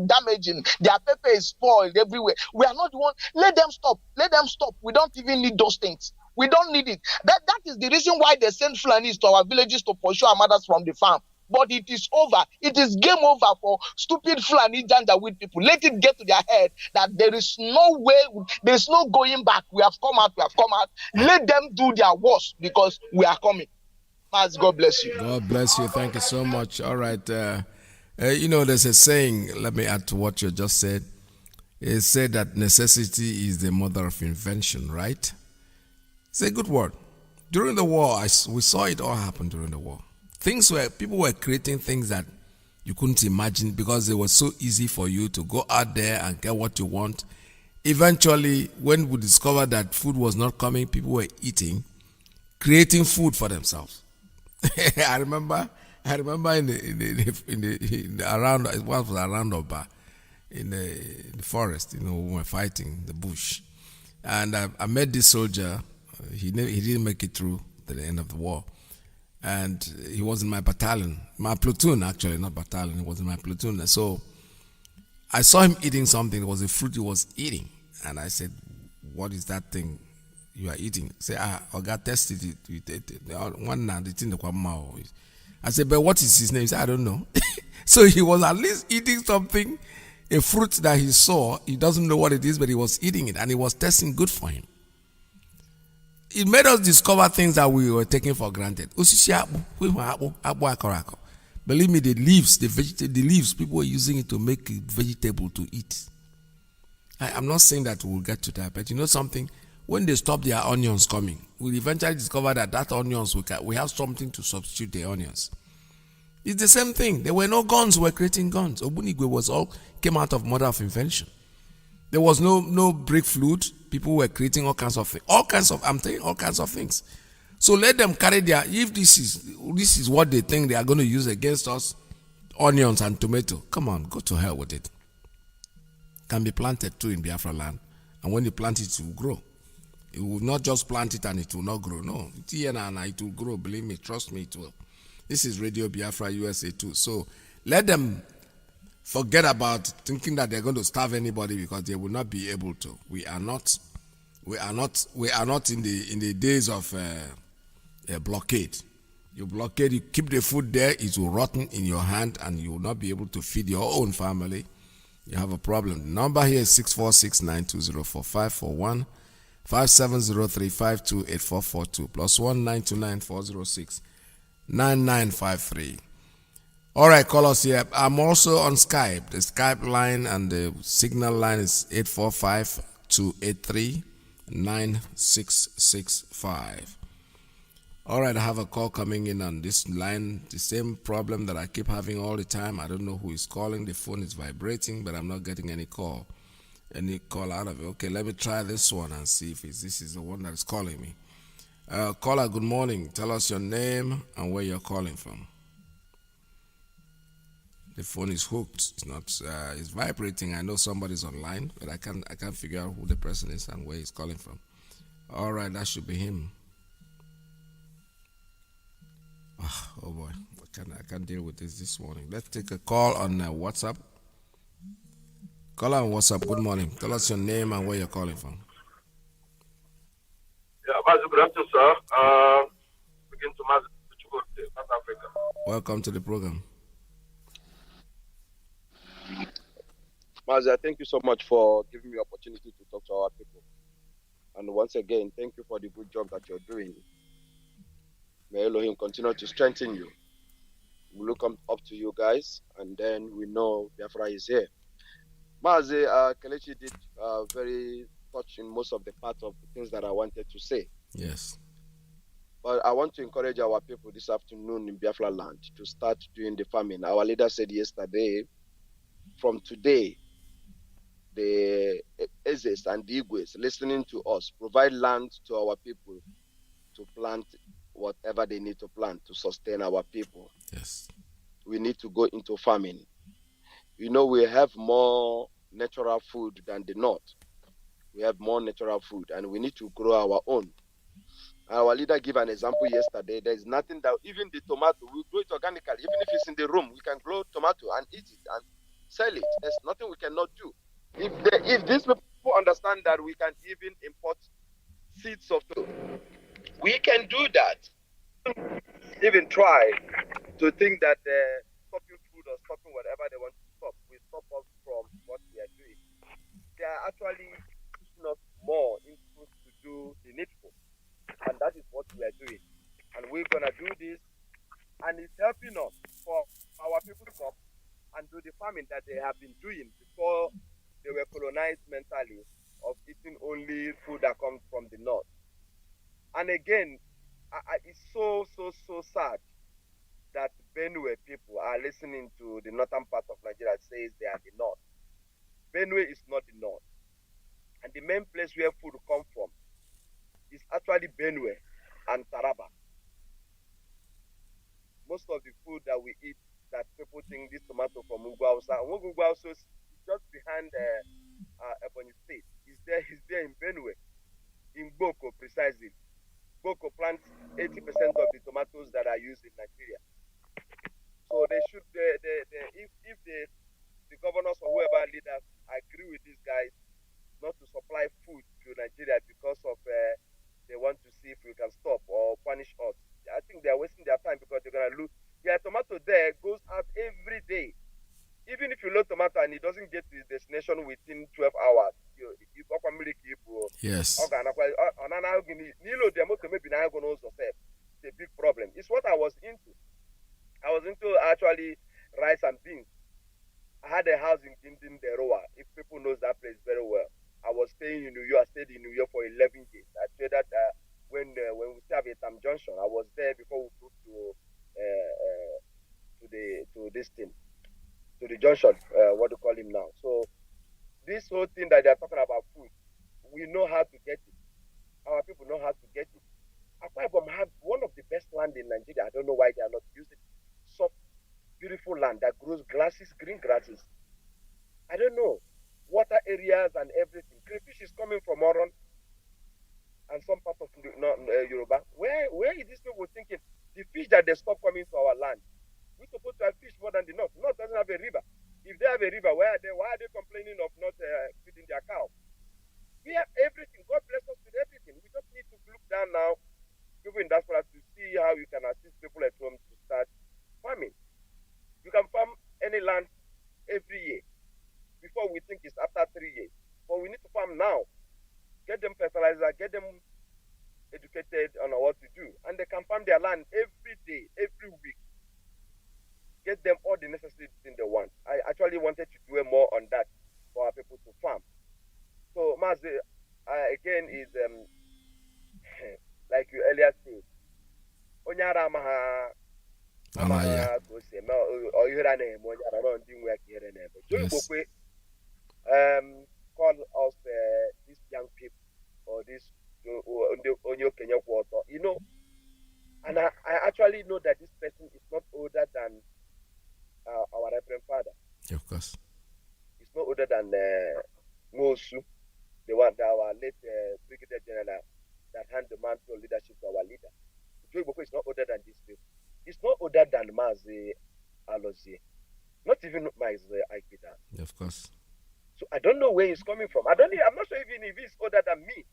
[SPEAKER 6] damaging. Their pepper is spoiled everywhere. We are not the one. Let them stop. Let them stop. We don't even need those things. We don't need it. That is the reason why they send Fulanis to our villages to pursue our mothers from the farm. But it is over. It is game over for stupid Fulani Janjaweed people. Let it get to their head that there is no way, there is no going back. We have come out. Let them do their worst because we are coming. Mazi, God bless you.
[SPEAKER 1] God bless you. Thank you so much. All right. There's a saying, let me add to what you just said. It said that necessity is the mother of invention, right? It's a good word. During the war, we saw it all happen during the war. People were creating things that you couldn't imagine because it was so easy for you to go out there and get what you want. Eventually, when we discovered that food was not coming, people were creating food for themselves. I remember around Oba, in the forest, when we were fighting the bush, and I met this soldier. He didn't make it through to the end of the war. And he was in my battalion, my platoon actually, not battalion, he was in my platoon. So I saw him eating something, it was a fruit he was eating. And I said, what is that thing you are eating? He said, I got tested it. One now, the thing. I said, but what is his name? He said, I don't know. So he was at least eating something, a fruit that he saw. He doesn't know what it is, but he was eating it and it was tasting good for him. It made us discover things that we were taking for granted. Believe me, the leaves, people were using it to make vegetable to eat. I'm not saying that we'll get to that, but you know something? When they stop their onions coming, we'll eventually discover that onions, we have something to substitute the onions. It's the same thing. There were no guns, we were creating guns. Obunigwe came out of mother of invention. There was no brick flute. People were creating all kinds of things. All kinds of things. So let them carry if this is what they think they are going to use against us, onions and tomato. Come on, go to hell with it. Can be planted too in Biafra land. And when you plant it will grow. It will not just plant it and it will not grow. No, it will grow. Believe me, trust me, it will. This is Radio Biafra USA 2. So let them forget about thinking that they're going to starve anybody because they will not be able to. We are not in the days of a blockade. You blockade, you keep the food there, it will rotten in your hand and you will not be able to feed your own family. You have a problem. The number here is 646-920-4541, 5703-528-442, plus 1-929-406-9953. All right, call us here. I'm also on Skype. The Skype line and the signal line is 845-283-9665. All right, I have a call coming in on this line. The same problem that I keep having all the time. I don't know who is calling. The phone is vibrating, but I'm not getting any call out of it. Okay, let me try this one and see if this is the one that is calling me. Caller, good morning. Tell us your name and where you're calling from. The phone is hooked. It's not. It's vibrating. I know somebody's online, but I can't figure out who the person is and where he's calling from. All right, that should be him. Oh boy, I can't deal with this morning. Let's take a call on WhatsApp. Caller on WhatsApp. Good morning. Tell us your name and where you're calling from.
[SPEAKER 7] Yeah, Mazi, good afternoon, sir. Begin to Mazi, South Africa.
[SPEAKER 1] Welcome to the program.
[SPEAKER 7] Mazi, thank you so much for giving me the opportunity to talk to our people. And once again, thank you for the good job that you're doing. May Elohim continue to strengthen you. We look up to you guys, and then we know Biafra is here. Mazi, Kelechi did very touch in most of the parts of the things that I wanted to say.
[SPEAKER 1] Yes.
[SPEAKER 7] But I want to encourage our people this afternoon in Biafra land to start doing the farming. Our leader said yesterday, from today, the Ezes and the Igwes listening to us provide land to our people to plant whatever they need to plant to sustain our people.
[SPEAKER 1] Yes.
[SPEAKER 7] We need to go into farming. You know, we have more natural food than the North. We have more natural food and we need to grow our own. Our leader gave an example yesterday. There's nothing that, even the tomato, we grow it organically. Even if it's in the room, we can grow tomato and eat it and sell it. There's nothing we cannot do. If these people understand that we can even import seeds of tomato, we can do that. Even try to think that stopping food or stopping whatever they want to stop will stop us from what we are doing. They are actually pushing us more into to do the needful. And that is what we are doing. And we're going to do this. And it's helping us for our people to come and do the farming that they have been doing before they were colonized mentally of eating only food that comes from the north. And again, it's so sad that Benue people are listening to the northern part of Nigeria says they are the north. Benue is not the north. And the main place where food comes from is actually Benue and Taraba. Most of the food that we eat that people think this tomato from Ugwausa, and Ugwausa is just behind Ebonyi State. He's there in Benue, in Boko precisely. Boko plants 80% of the tomatoes that are used in Nigeria. So they should, if the governors or whoever leaders agree with these guys not to supply food to Nigeria because of they want to see if we can stop or punish us. I think they are wasting their time because they're going to lose. Their tomato there goes out every day. load tomato and it doesn't get to its destination within 12 hours.
[SPEAKER 1] Yes.
[SPEAKER 7] It's a big problem. It's what I was into. I was into actually rice and beans. I had a house in Gindin, Deroa. If people knows that place very well. I was staying in New York. I stayed in New York for 11 days. I traded when we still have a Tam Junction. I was there before we moved to this thing, to the junction. What do you call him now? So this whole thing that they're talking about food, we know how to get it. Our people know how to get it. Akwa Ibom have one of the best land in Nigeria. I don't know why they are not using it. Soft, beautiful land that grows green grasses. I don't know. Water areas and everything. Crayfish is coming from Oron and some part of Yoruba. Where is these people thinking the fish that they stop coming to our land? We're supposed to have fish more than the North. North doesn't have a river. If they have a river, why are they complaining of not feeding their cow? We have everything. God bless us with everything. We just need to look down now, people in diaspora, to see how you can assist people at home to start farming. You can farm any land every year. Before we think it's after 3 years. But we need to farm now. Get them fertilizer, get them educated on what to do. And they can farm their land every day, every week. Get them all the necessary things they want. I actually wanted to do more on that for our people to farm. So, Mazi, again, is like you earlier said, Onyara Maha. Call us these young people or this Onyo Kenya quarter, you know. And I actually know that this person is not older than our Reverend Father.
[SPEAKER 1] Of course.
[SPEAKER 7] It's not older than Mosu, the one that our late Brigadier General that hand the mantle leadership to our leader. Joy Boko is not older than this people. It's not older than Mazi Alozie. Not even Mazi Iyke.
[SPEAKER 1] Of course.
[SPEAKER 7] So I don't know where he's coming from. I'm not sure even if he's older than me.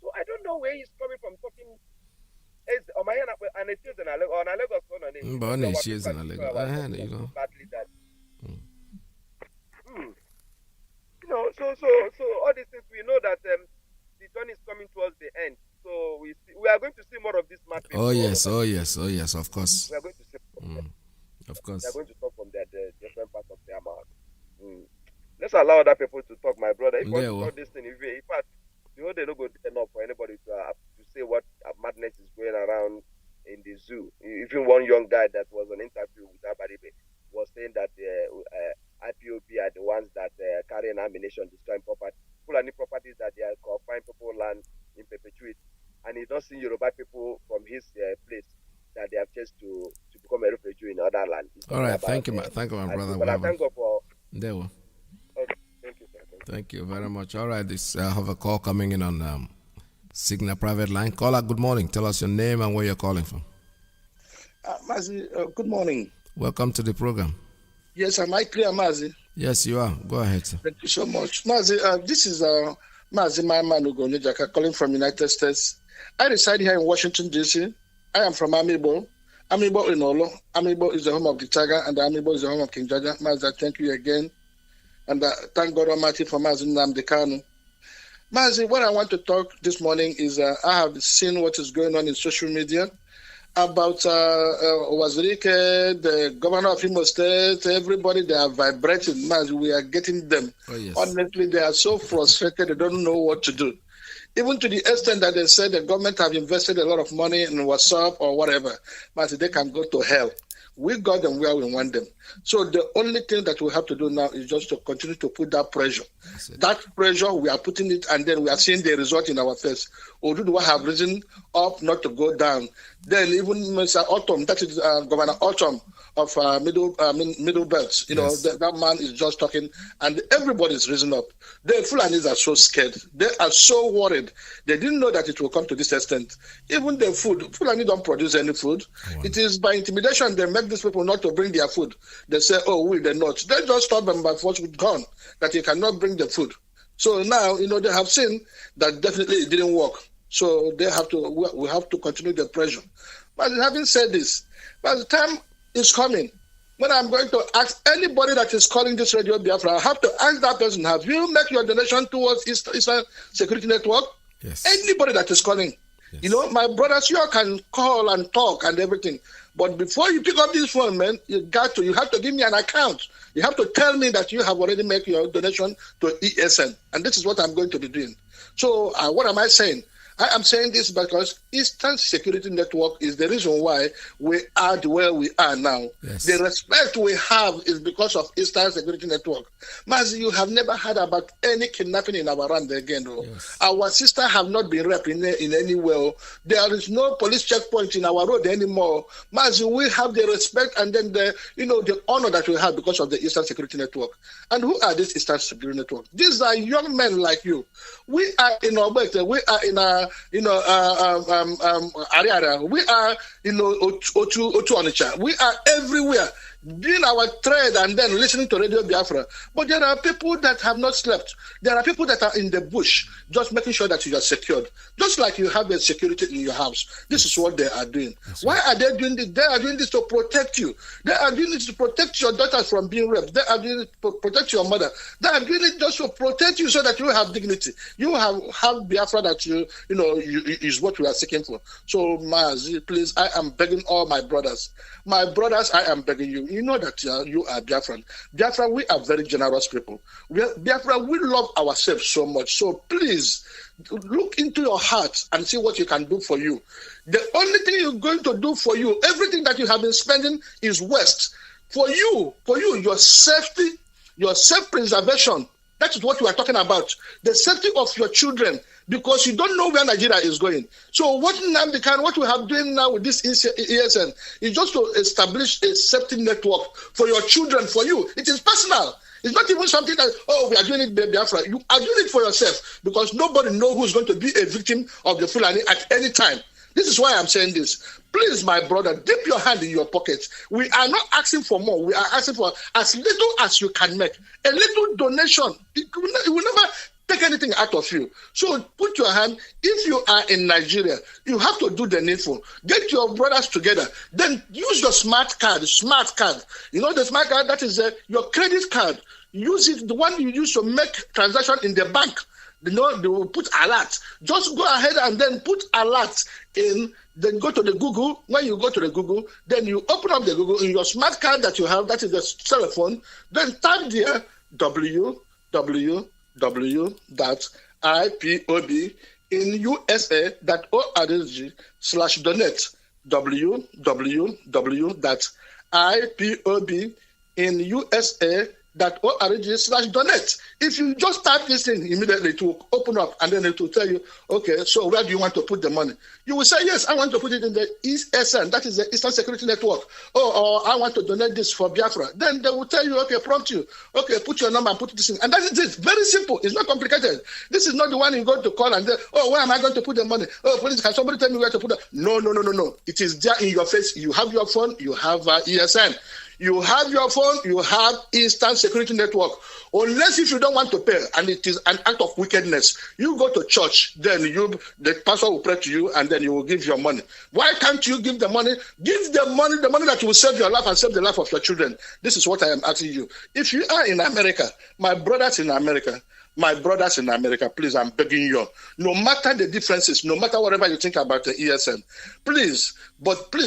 [SPEAKER 7] So I don't know where he's coming from talking. And it is an Lagos on
[SPEAKER 1] Bonnie, she is an Lagos.
[SPEAKER 7] You know, so all these things, we know that the journey is coming towards the end. So we are going to see more of this matter.
[SPEAKER 1] Oh yes, of course.
[SPEAKER 7] We are going to see from them.
[SPEAKER 1] Of course.
[SPEAKER 7] We are going to talk from the different parts of their mouth. Let's allow other people to talk, my brother. If you talk this thing, in fact, the whole day no good enough for anybody to say what madness is going around in the zoo. Even one young guy that was on interview with Abaribe was saying that IPOB are the ones that carrying ammunition, destroying property. People any properties that they are confined people land in perpetuity. And he's not seeing Yoruba people from his place that they have chased to become a refugee in other land.
[SPEAKER 1] All right, thank you, my brother.
[SPEAKER 7] But I thank God for.
[SPEAKER 1] There we.
[SPEAKER 7] Okay, thank you, sir.
[SPEAKER 1] Thank you very much. All right, I have a call coming in on Signal private line. Caller, good morning. Tell us your name and where you're calling from.
[SPEAKER 8] Mazi, good morning.
[SPEAKER 1] Welcome to the program.
[SPEAKER 8] Yes, am I clear, Mazi?
[SPEAKER 1] Yes, you are. Go ahead, sir.
[SPEAKER 8] Thank you so much. Mazi, this is Mazi Maimanu Gonijaka calling from United States. I reside here in Washington, D.C. I am from Amibo. Amibo in Olo. Amibo is the home of the tiger, and Amibo is the home of King Jaja. Mazi, thank you again. And thank God Almighty for Mazi Nnamdi Kanu. Mazi, what I want to talk this morning is I have seen what is going on in social media about Wazirike, the governor of Imo State, everybody, they are vibrating. Mazi, we are getting them.
[SPEAKER 1] Oh, yes.
[SPEAKER 8] Honestly, they are so frustrated, they don't know what to do. Even to the extent that they said the government have invested a lot of money in WhatsApp or whatever. Mazi, they can go to hell. We got them where we want them. So the only thing that we have to do now is just to continue to put that pressure. That pressure, we are putting it, and then we are seeing the result in our face. Oduduwa have risen up, not to go down. Then even Mr. Autumn, that is Governor Autumn of Middle Belt, you know, that man is just talking, and everybody is risen up. The Fulanis are so scared. They are so worried. They didn't know that it will come to this extent. Even the food, Fulani don't produce any food. Wow. It is by intimidation they make these people not to bring their food. They say, oh, will they not? They just stop them by force with gun, that you cannot bring the food. So now, you know, they have seen that definitely it didn't work. So we have to continue the pressure. But having said this, by the time is coming when I'm going to ask anybody that is calling this Radio Biafra, I have to ask that person, have you make your donation towards Eastern Security Network?
[SPEAKER 1] Yes.
[SPEAKER 8] Anybody that is calling.
[SPEAKER 1] Yes.
[SPEAKER 8] You know, my brothers, you all can call and talk and everything. But before you pick up this phone, man, you have to give me an account. You have to tell me that you have already made your donation to ESN. And this is what I'm going to be doing. So what am I saying? I am saying this because Eastern Security Network is the reason why we are where we are now.
[SPEAKER 1] Yes.
[SPEAKER 8] The respect we have is because of Eastern Security Network. Mazi, you have never heard about any kidnapping in our land again.
[SPEAKER 1] Yes.
[SPEAKER 8] Our sisters have not been raped in any way. There is no police checkpoint in our road anymore. Mazi, we have the respect and then the honor that we have because of the Eastern Security Network. And who are these Eastern Security Network? These are young men like you. We are in Obete. We are in Ariara. We are Otu Onitsha. We are everywhere doing our trade and then listening to Radio Biafra. But there are people that have not slept. There are people that are in the bush just making sure that you are secured. Just like you have a security in your house. This is what they are doing. Why are they doing this? They are doing this to protect you. They are doing this to protect your daughters from being raped. They are doing it to protect your mother. They are doing it just to protect you so that you have dignity. You have Biafra that is what we are seeking for. So, Mazi, please, I am begging all my brothers. My brothers, I am begging you. You know that you are Biafran. Biafra, we are very generous people. Biafra, we love ourselves so much. So please, look into your heart and see what you can do for you. The only thing you're going to do for you, everything that you have been spending is waste. For you, your safety, your self-preservation, that is what we are talking about. The safety of your children, because you don't know where Nigeria is going. So what we have doing now with this ESN is just to establish a safety network for your children, for you. It is personal. It's not even something that, we are doing it, Biafra. You are doing it for yourself because nobody knows who's going to be a victim of the Fulani at any time. This is why I'm saying this. Please, my brother, dip your hand in your pocket. We are not asking for more. We are asking for as little as you can make. A little donation. It will never take anything out of you. So put your hand. If you are in Nigeria, you have to do the needful. Get your brothers together. Then use your smart card. You know the smart card, that is your credit card. Use it, the one you use to make transaction in the bank. They will put alert. Just go ahead and then put alert in. Then go to the Google. When you go to the Google, then you open up the Google in your smart card that you have, that is the telephone. Then type there www.ipobinusa.org/donate. www.ipobinusa.org/donate. If you just type this thing immediately, it will open up and then it will tell you, okay, so where do you want to put the money? You will say, yes, I want to put it in the ESN, that is the Eastern Security Network. Or I want to donate this for Biafra. Then they will tell you, okay, prompt you, okay, put your number and put this in. And that is it. Very simple. It's not complicated. This is not the one you're going to call and then, where am I going to put the money? Please, can somebody tell me where to put it? No. It is there in your face. You have your phone, you have ESN. You have your phone, you have Eastern Security Network. Unless if you don't want to pay, and it is an act of wickedness, you go to church, then the pastor will pray to you, and then you will give your money. Why can't you give the money? Give the money that will save your life and save the life of your children. This is what I am asking you. If you are in America, my brothers in America, please, I'm begging you, no matter the differences, no matter whatever you think about the ESN, please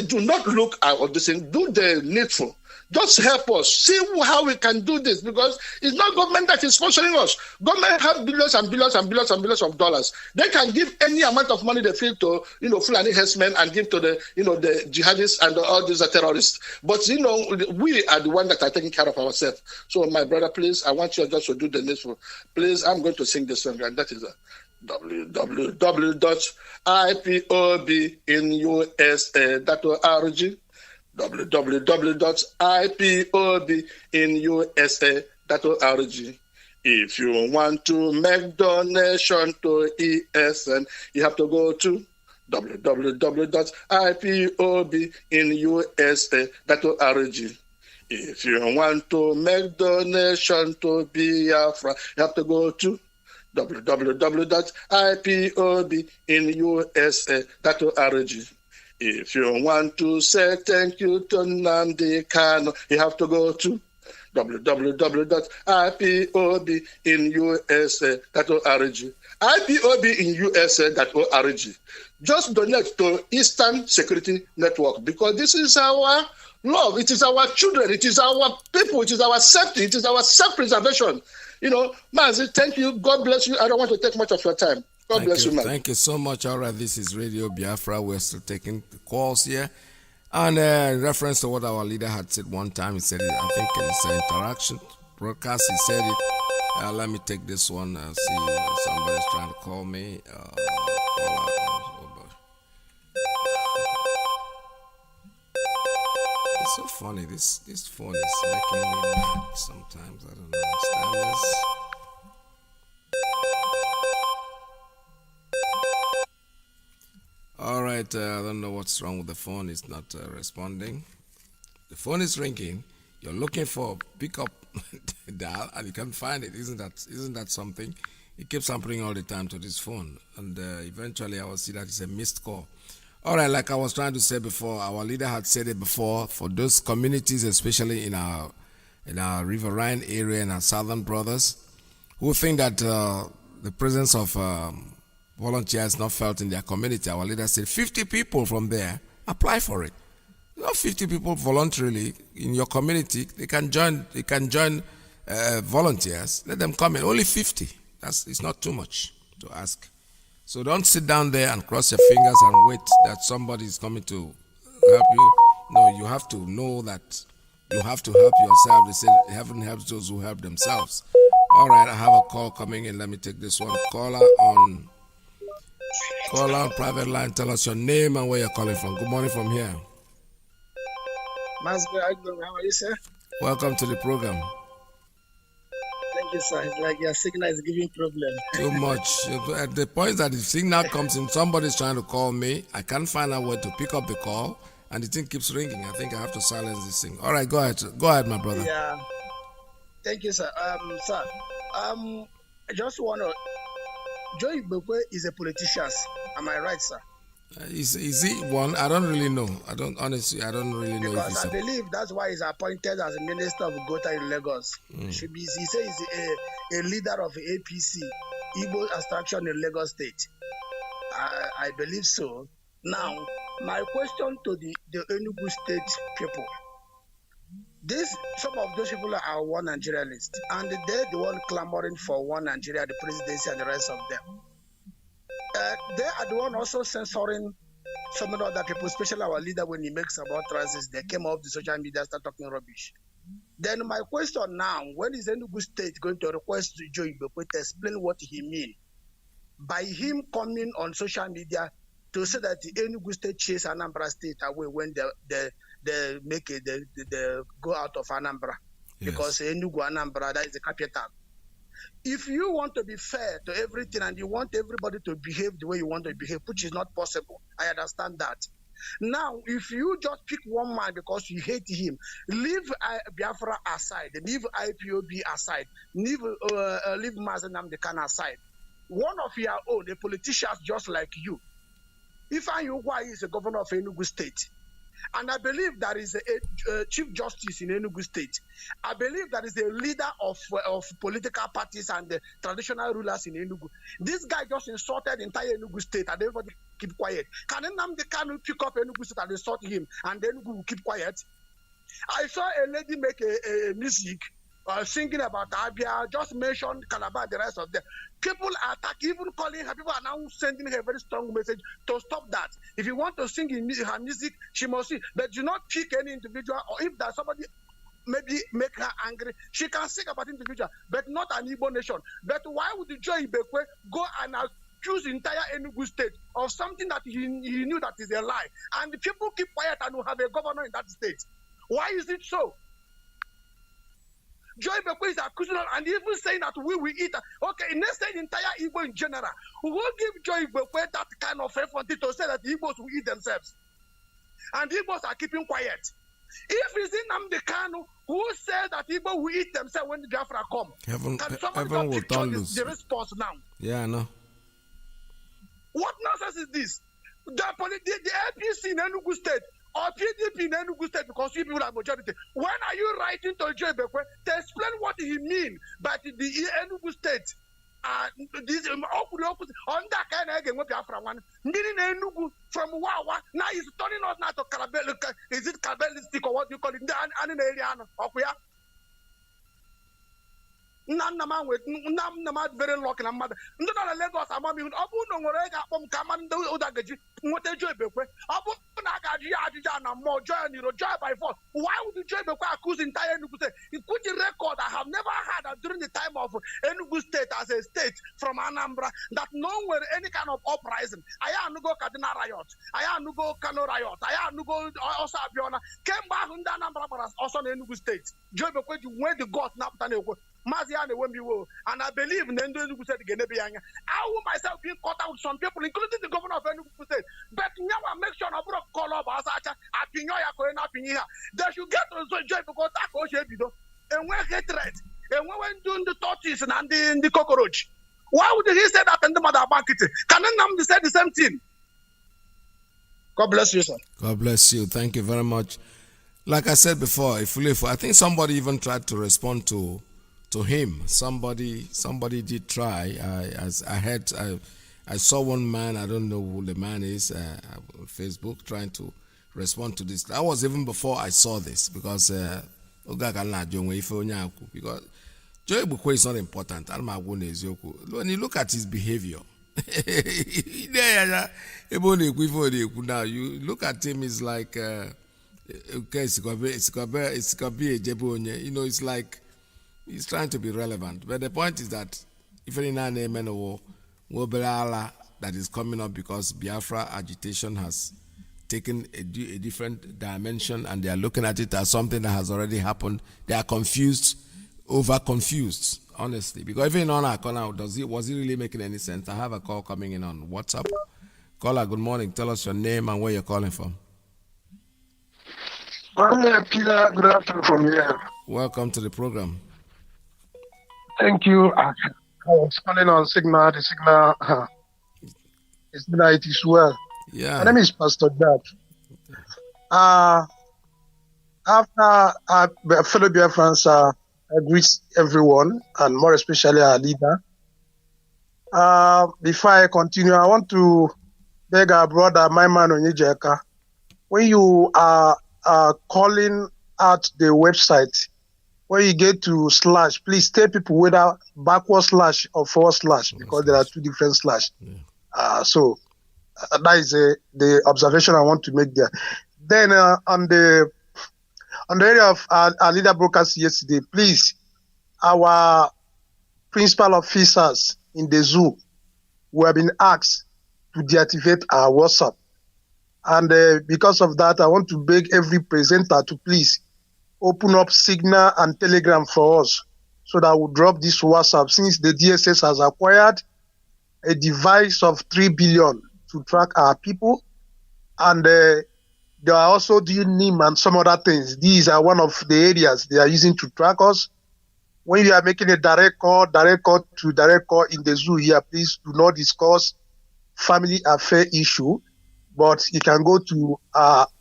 [SPEAKER 8] do not look at this thing, do the needful. Just help us. See how we can do this, because it's not government that is sponsoring us. Government have billions and billions and billions and billions of dollars. They can give any amount of money they feel to, Fulani herdsmen and give to the, the jihadists and all these terrorists. But, we are the ones that are taking care of ourselves. So, my brother, please, I want you just to do the needful. Please, I'm going to sing this song, and that is www.ipobinusa.org. www.ipobinusa.org. If you want to make donation to ESN, you have to go to www.ipobinusa.org. If you want to make donation to Biafra, you have to go to www.ipobinusa.org. If you want to say thank you to Nnamdi Kanu, you have to go to www.ipobinUSA.org. ipobinUSA.org. Just donate to Eastern Security Network because this is our love. It is our children. It is our people. It is our safety. It is our self-preservation. Mazi, thank you. God bless you. I don't want to take much of your time. God bless you, man.
[SPEAKER 1] Thank you so much. All right, this is Radio Biafra. We're still taking the calls here. And in reference to what our leader had said one time, he said it, I think it's an interaction broadcast. He said it. Let me take this one and see. Somebody's trying to call me. It's so funny. This phone is making me mad sometimes. I don't understand this. All right, I don't know what's wrong with the phone. It's not responding. The phone is ringing. You're looking for pick up dial and you can't find it. Isn't that something? It keeps happening all the time to this phone, and eventually I will see that it's a missed call. All right, like I was trying to say before, our leader had said it before. For those communities, especially in our riverine area and our southern brothers, who think that the presence of volunteers not felt in their community, our leader said 50 people from there apply for it. Not 50 people voluntarily in your community. They can join volunteers. Let them come in. Only 50. It's not too much to ask. So don't sit down there and cross your fingers and wait that somebody is coming to help you. No, you have to know that you have to help yourself. They say heaven helps those who help themselves. All right, I have a call coming in. Let me take this one. Caller on private line. Tell us your name and where you're calling from. Good morning from here.
[SPEAKER 9] Mazi, how are you, sir?
[SPEAKER 1] Welcome to the program.
[SPEAKER 9] Thank you, sir. It's like your signal is giving problem.
[SPEAKER 1] Too much. At the point that the signal comes in, somebody's trying to call me. I can't find out where to pick up the call, and the thing keeps ringing. I think I have to silence this thing. All right, go ahead. Go ahead, my brother.
[SPEAKER 9] Yeah. Thank you, sir. Sir, I just want to... Joe Ipob is a politician. Am I right, sir?
[SPEAKER 1] Is he one? I don't really know. I don't really know.
[SPEAKER 9] Because I believe that's why he's appointed as a minister of Gota in Lagos. He says he's a leader of APC, Igbo Abstraction in Lagos State. I believe so. Now, my question to the Enugu State people. Some of those people are one Nigerianists, and they're the one clamoring for one Nigeria, the presidency, and the rest of them. They are the one also censoring some other people, especially our leader when he makes about transits. They came off the social media, start talking rubbish. Then my question now, when is Enugu State going to request Joe Ipob to explain what he means by him coming on social media to say that the Enugu State chase Anambra State away when they go out of Anambra? Yes. Because Enugu, Anambra, that is the capital. If you want to be fair to everything and you want everybody to behave the way you want to behave, which is not possible, I understand that. Now, if you just pick one man because you hate him, leave Biafra aside, leave IPOB aside, leave Mazi Nnamdi Kanu aside. One of your own, a politician just like you, Ifeanyi Ugwuanyi is the governor of Enugu State. And I believe there is a chief justice in Enugu State. I believe there is a leader of political parties and the traditional rulers in Enugu. This guy just insulted the entire Enugu State and everybody keep quiet. Can Nnamdi Kanu pick up Enugu State and insult him and Enugu will keep quiet? I saw a lady make a music singing about Abia, just mentioned Calabar, the rest of them. People are attacking, even calling her. People are now sending her a very strong message to stop that. If you want to sing in her music, she must sing. But do not pick any individual, or if there's somebody maybe make her angry, she can sing about individual, but not an Igbo nation. But why would Joe Ipob go and accuse the entire Enugu State of something that he knew that is a lie? And the people keep quiet and will have a governor in that state. Why is it so? Joe Ipob is accusing us and even saying that we will eat. Okay, let's say the entire Igbo in general. Who will give Joe Ipob that kind of effort to say that the Igbos will eat themselves? And the Igbos are keeping quiet. If it's Nnamdi Kanu who says that Igbo will eat themselves when the Biafra come, can somebody picture the response now?
[SPEAKER 1] Yeah, I know.
[SPEAKER 9] What nonsense is this? The APC in Enugu State or PDP in Enugu State, because you people are majority. When are you writing to Joe Bekwe to explain what he means by the Enugu State? This on that kind of again, Biafra one meaning Enugu from Wawa now he's turning us now to Carabel. Is it Carabellistic or what you call it? An area of where? Nama with Nama very lucky and mother. Not a Lagos, I'm on Abu no Rega from Kaman Udagaji, what a joy Bekwe. Abu Nagaji, more joy and you joy by force. Why would you joy Bekwe accuse entire Enugu State? You put the record I have never had during the time of Enugu State as a state from Anambra that nowhere any kind of uprising. I am no go Kaduna riot. I am no go Kano riot. I am no go also Abiona. Came back in Anambra also in Enugu State. Joy Bekwe went the God Naptane. Mazi and I believe Nendo said again. I will myself be caught out with some people, including the governor of Enugu State. But now I make sure I put a call up as they should get to joy because that goes and when hatred and when doing the tortoise and the cockroach. Why would he say that in the mother market? Can they say the same thing? God bless you, sir.
[SPEAKER 1] God bless you. Thank you very much. Like I said before, I think somebody even tried to respond to him. Somebody did try. I saw one man, I don't know who the man is, on Facebook trying to respond to this. That was even before I saw this because because Joe Bukwe is not important. When you look at his behavior, now you look at him, it's like it's like he's trying to be relevant. But the point is that if any name that is coming up because Biafra agitation has taken a different dimension and they are looking at it as something that has already happened. They are confused, over confused, honestly. Because even on our call now, was it really making any sense? I have a call coming in on WhatsApp. Caller, good morning. Tell us your name and where you're calling from.
[SPEAKER 10] Peter, good afternoon from here.
[SPEAKER 1] Welcome to the program.
[SPEAKER 10] Thank you. I was calling on Signal. The Signal is night as well.
[SPEAKER 1] Yeah.
[SPEAKER 10] My name is Pastor Dad. After fellow Biafrans, I greet everyone and more especially our leader. Before I continue, I want to beg our brother, my man Onyejeka, when you are calling out the website, when you get to slash, please tell people whether backward slash or forward slash, because there are two different slash. Yeah. So that is the observation I want to make there. Then on the area of our leader broadcast yesterday, please, our principal officers in the zoo who have been asked to deactivate our WhatsApp. And because of that, I want to beg every presenter to please open up Signal and Telegram for us so that we'll drop this WhatsApp, since the DSS has acquired a device of 3 billion to track our people. And they are also doing NIM and some other things. These are one of the areas they are using to track us. When you are making a direct call in the zoo here, please do not discuss family affair issue, but you can go to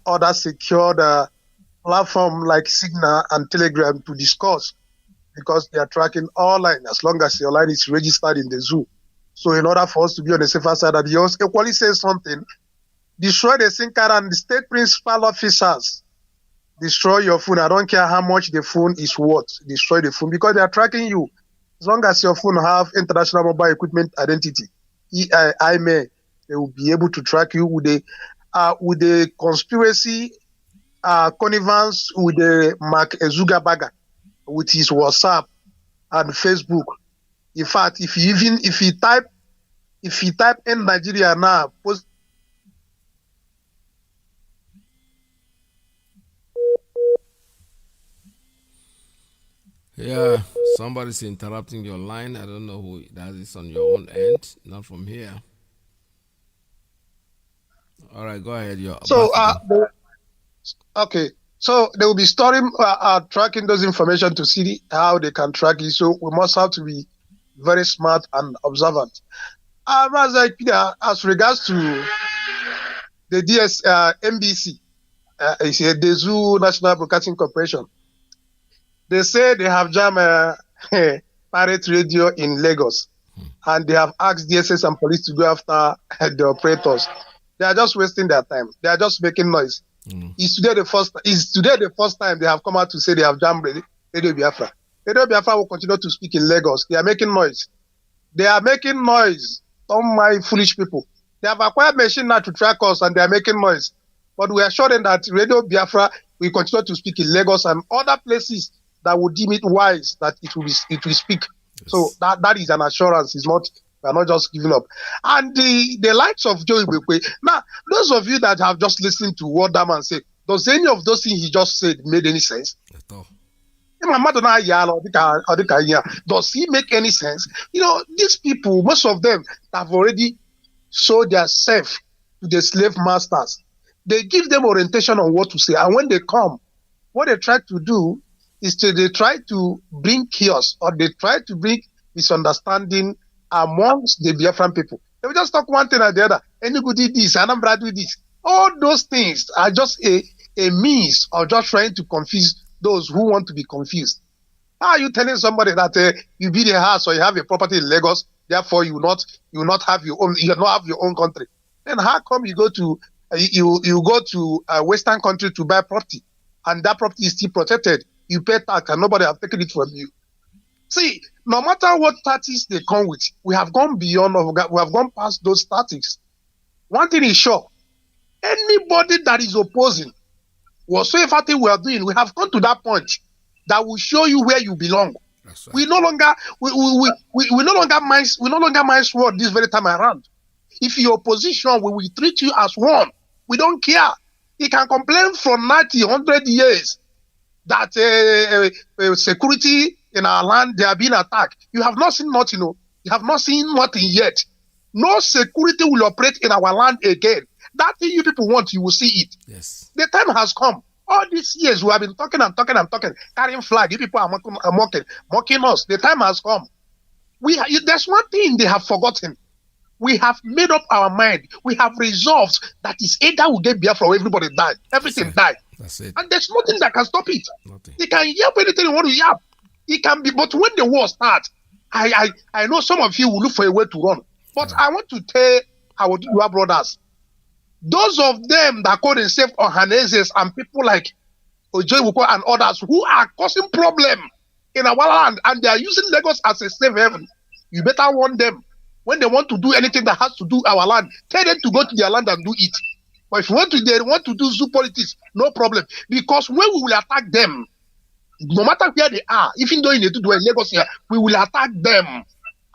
[SPEAKER 10] other secured platform like Signal and Telegram to discuss, because they are tracking all line as long as your line is registered in the zoo. So in order for us to be on the safer side, that he also equally says something, destroy the SIM card and the state principal officers. Destroy your phone. I don't care how much the phone is worth. Destroy the phone, because they are tracking you. As long as your phone have International Mobile Equipment Identity, IRM, they will be able to track you with the conspiracy connivance with the Mark Zuckerberg, with his WhatsApp and Facebook. In fact, if you type in Nigeria now, post.
[SPEAKER 1] Yeah, somebody's interrupting your line. I don't know who that is on your own end, not from here. All right, go ahead.
[SPEAKER 10] Okay. So they will be storing, tracking those information to see how they can track it. So we must have to be very smart and observant. As regards to the NBC, the Zoo National Broadcasting Corporation. They say they have jammed pirate radio in Lagos, and they have asked DSS and police to go after the operators. They are just wasting their time. They are just making noise. It's today the first time they have come out to say they have jammed Radio Biafra. Radio Biafra will continue to speak in Lagos. They are making noise. They are making noise. Some my foolish people. They have acquired machine now to track us, and they are making noise. But we are sure that Radio Biafra will continue to speak in Lagos and other places that would deem it wise that it will speak. Yes. So that is an assurance. We are not just giving up. And the likes of Joe Ibekwe. Now, those of you that have just listened to what that man said, does any of those things he just said made any sense? At all. Does he make any sense? You know, these people, most of them have already sold their self to the slave masters. They give them orientation on what to say. And when they come, what they try to do is they try to bring chaos, or they try to bring misunderstanding amongst the Biafran people. They will just talk one thing or the other. Enugu did this, Anambra did this. All those things are just a means of just trying to confuse those who want to be confused. How are you telling somebody that you build a house or you have a property in Lagos, therefore you will not have your own country? Then how come you go to a Western country to buy property, and that property is still protected? You pay tax and nobody has taken it from you. See, no matter what tactics they come with, we have gone beyond, we have gone past those tactics. One thing is sure, anybody that is opposing whatsoever thing we are doing, we have come to that point that will show you where you belong. That's right. We no longer mind sword this very time around. If your opposition, we will treat you as one. We don't care. He can complain for 90, 100 years that security in our land, they are being attacked. You have not seen nothing. You have not seen nothing yet. No security will operate in our land again. That thing you people want, you will see it. Yes. The time has come. All these years we have been talking, carrying flag. You people are mocking us. The time has come. There's one thing they have forgotten. We have made up our mind. We have resolved that it's either we get Biafra or everybody die. Everything die. That's it. And there's nothing that can stop it. Nothing. They can yap anything they want to yap. It can be, but when the war starts, I know some of you will look for a way to run. But I want to tell our brothers, those of them that call themselves Ohanezes and people like Ojoy Wuko and others who are causing problem in our land, and they are using Lagos as a safe haven, you better warn them. When they want to do anything that has to do our land, tell them to go to their land and do it. But if they want to do zoo politics, no problem. Because when we will attack them, no matter where they are, even though in Lagos here, we will attack them,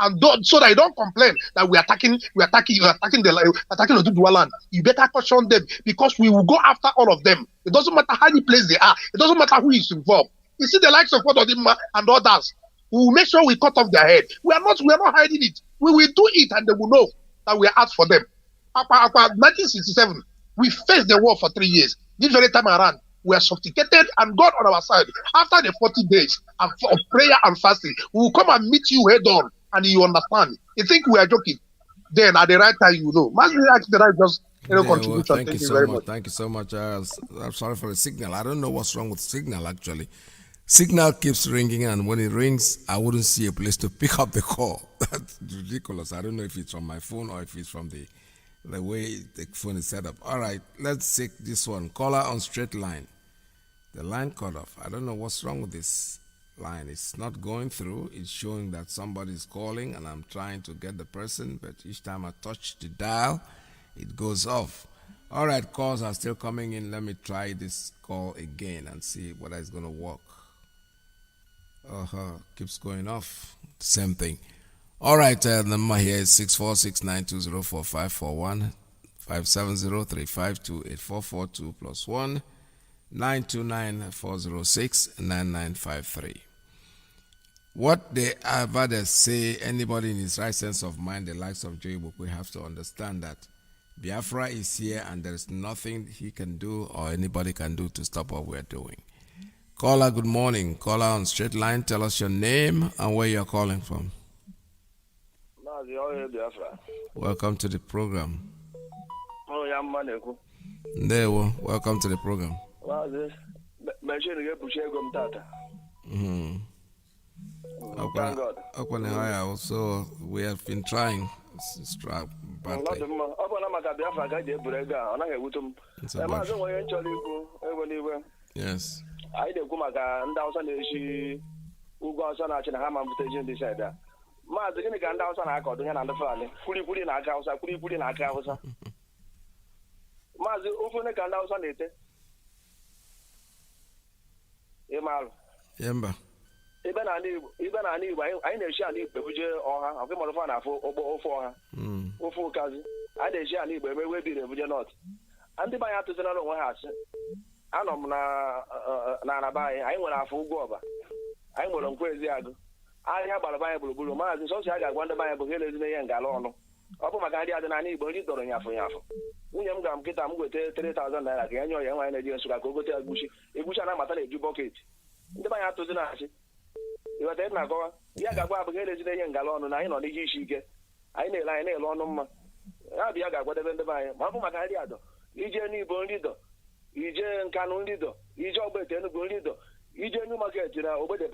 [SPEAKER 10] and so that you don't complain that we're attacking the Oduduwa land. You better caution them, because we will go after all of them. It doesn't matter how many places they are. It doesn't matter who is involved. You see the likes of Ododima and others. We will make sure we cut off their head. We are not hiding it. We will do it, and they will know that we are out for them. 1967, we faced the war for 3 years. This very time around, we are sophisticated and God on our side. After the 40 days of prayer and fasting, we will come and meet you head on, and you understand. You think we are joking? Then at the right time, you know. Mazi, contribution.
[SPEAKER 1] Thank you so much. Thank you so much. I'm sorry for the signal. I don't know what's wrong with signal, actually. Signal keeps ringing, and when it rings, I wouldn't see a place to pick up the call. That's ridiculous. I don't know if it's from my phone or if it's from the way the phone is set up. All right, let's take this one. Caller on straight line. The line cut off. I don't know what's wrong with this line. It's not going through. It's showing that somebody is calling, and I'm trying to get the person, but each time I touch the dial, it goes off. All right, calls are still coming in. Let me try this call again and see whether it's going to work. Keeps going off. Same thing. All right, the number here is 646-920-4541, 570-352-8442 plus 1-929-406-9953. What the others say, anybody in his right sense of mind, the likes of Joe Book, we have to understand that Biafra is here, and there is nothing he can do or anybody can do to stop what we're doing. Caller, good morning. Caller on straight line. Tell us your name and where you're calling from.
[SPEAKER 11] Mazi,
[SPEAKER 1] Welcome to the program. Ndewo, welcome to the program.
[SPEAKER 9] Thank God.
[SPEAKER 1] So we have been trying. It's badly. It's a bad. Yes.
[SPEAKER 11] Mazi gịnị ka ndị Hausa na-akọdụ ya na ndị Fulani kwurikwuri na aka Hausa kwurikwuri na aka Hausa Mazi ofe one ka ndị Hausa na-ete ịmalụ
[SPEAKER 1] Yemba.
[SPEAKER 11] ibe na ala Igbo anyị na-eshi ala Igbo ebuje ọha ọkụ mọrụfa na afọ ofe ọha ofe ụkazi anyị na-eshi ala Igbo emewe biri ebuje nọt ndị be anyị atụzinara onwe ha asị anọ m na araba anyị nwere afọ ugwu ọba anyị nwere nkwa Eziagụ ahịa gbara banya gburugburu maazị nsọsọ ya ga-agwa ndị banya bụ ha elezina ihe ngala ọnụ ọ bụ maka nri adị n'ala Igbo nri dọrọ nyafụ nwunye m gara m nkịta m weta 3,000 naira ka ya nye ọya nwaanyị na-eji Nsụka ka o gote egbuchi a na-amata na-eju bọket ndị banya atụzi na-achị ịghọta na akọwa ya ga-agwa abụ ha elezina ihe ngala ọnụ na anyị nọ n'ije isi ike anyị na-ele ọnụ mma ya bụ ya ga-agwadebe ndị banya ma ọ bụ maka nri adọ ije n'Igbo nri dọ ije Nkanụ nri dọ ije Ọgbete Enugu nri dọ ije New Market na Odebe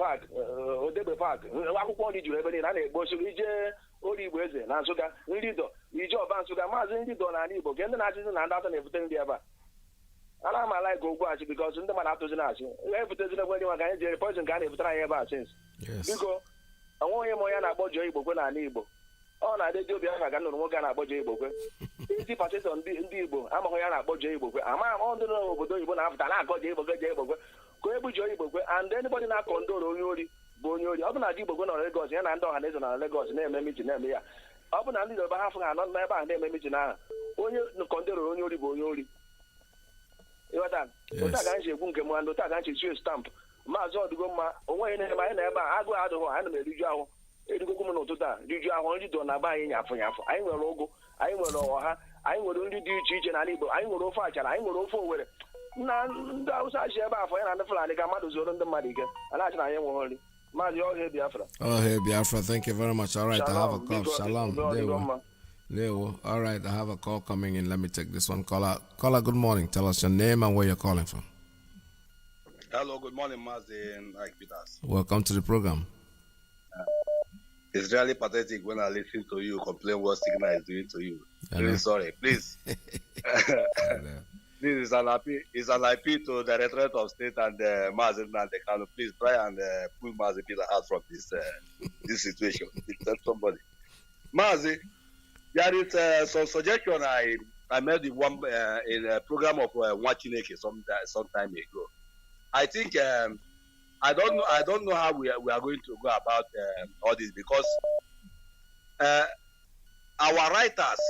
[SPEAKER 11] Park akwụkwọ nri juru ebe niile a na-egbochiri ije Ori Igbo Eze na Nsụka nri dọ ije Ọba Nsụka maazị nri dọ n'ala Igbo nke ndị na-achịzi na ndị atọ na-ebute nri ebe a ana m ala ego okwu achị bikọs ndị mmadụ atụzi na-achị ebutezina ekwe ndị maka anyị jere poizin ka a na-ebutere anyị ebe a sins biko onweghị m onye na-akpọ Joe Igbo kwe n'ala Igbo ọ na-adị dị obi aka ka nnụrụ nwoke a na-akpọ Joe Igbo kwe 80% ndị Igbo amaghị ya na-akpọ Joe Igbo kwe amaghị m ndị n'obodo oyibo na-apụta na-akọ Joe Igbo kwe Joe Igbo kwe ka ebu Joe Igbo kwe and anybody na-akọ ndoro onye ori bụ onye ori ọ bụ na Joe Igbo kwe nọ na Lagos ya na ndị ọha na eze nọ na Lagos na-eme mitin na-eme ya ọ bụ na ndị Yoruba ha fụ ha nọ n'ebe ahụ na-eme mitin ahụ onye kọndoro onye ori bụ onye ori ịghọta otu a ka anyị si egwu nke m and otu a ka anyị si sie stampụ maazị ọdụgo mma onweghị na-eme anyị na ebe a agụụ adịghị anyị na m eriju ahụ erigokwu m n'ụtụtụ a rijuo ahụ nri dọ na be anyị nyafụ anyị nwere ụgụ anyị nwere ọha anyị nwere nri dị iche iche n'ala Igbo anyị nwere ofe achara anyị nwere ofe Owere na ndị Hausa ji ebe afọ ya na ndị Fulani ka mmadụ zoro ndị mmadụ ike a na-achị na anyị enweghị nri maazị Ọhịa Biafra.
[SPEAKER 1] Ọhịa Biafra, thank you very much. All right, I have a call. Shalom. All right, I have a call coming in. Let me take this one. Caller, good morning. Tell us your name and where you're calling from.
[SPEAKER 12] Hello, good morning, Mazi and Iyke Peters.
[SPEAKER 1] Welcome to the program.
[SPEAKER 12] It's really pathetic when I listen to you complain what Signal is doing to you. Really sorry, please. This is an appeal to the Directorate of State and Mazi and the Kano. Please try and pull Mazi Peter out from this situation. Tell somebody. Mazi, there is some suggestion I made in a program of Wachineke some time ago. I think I don't know how we are going to go about all this because our writers,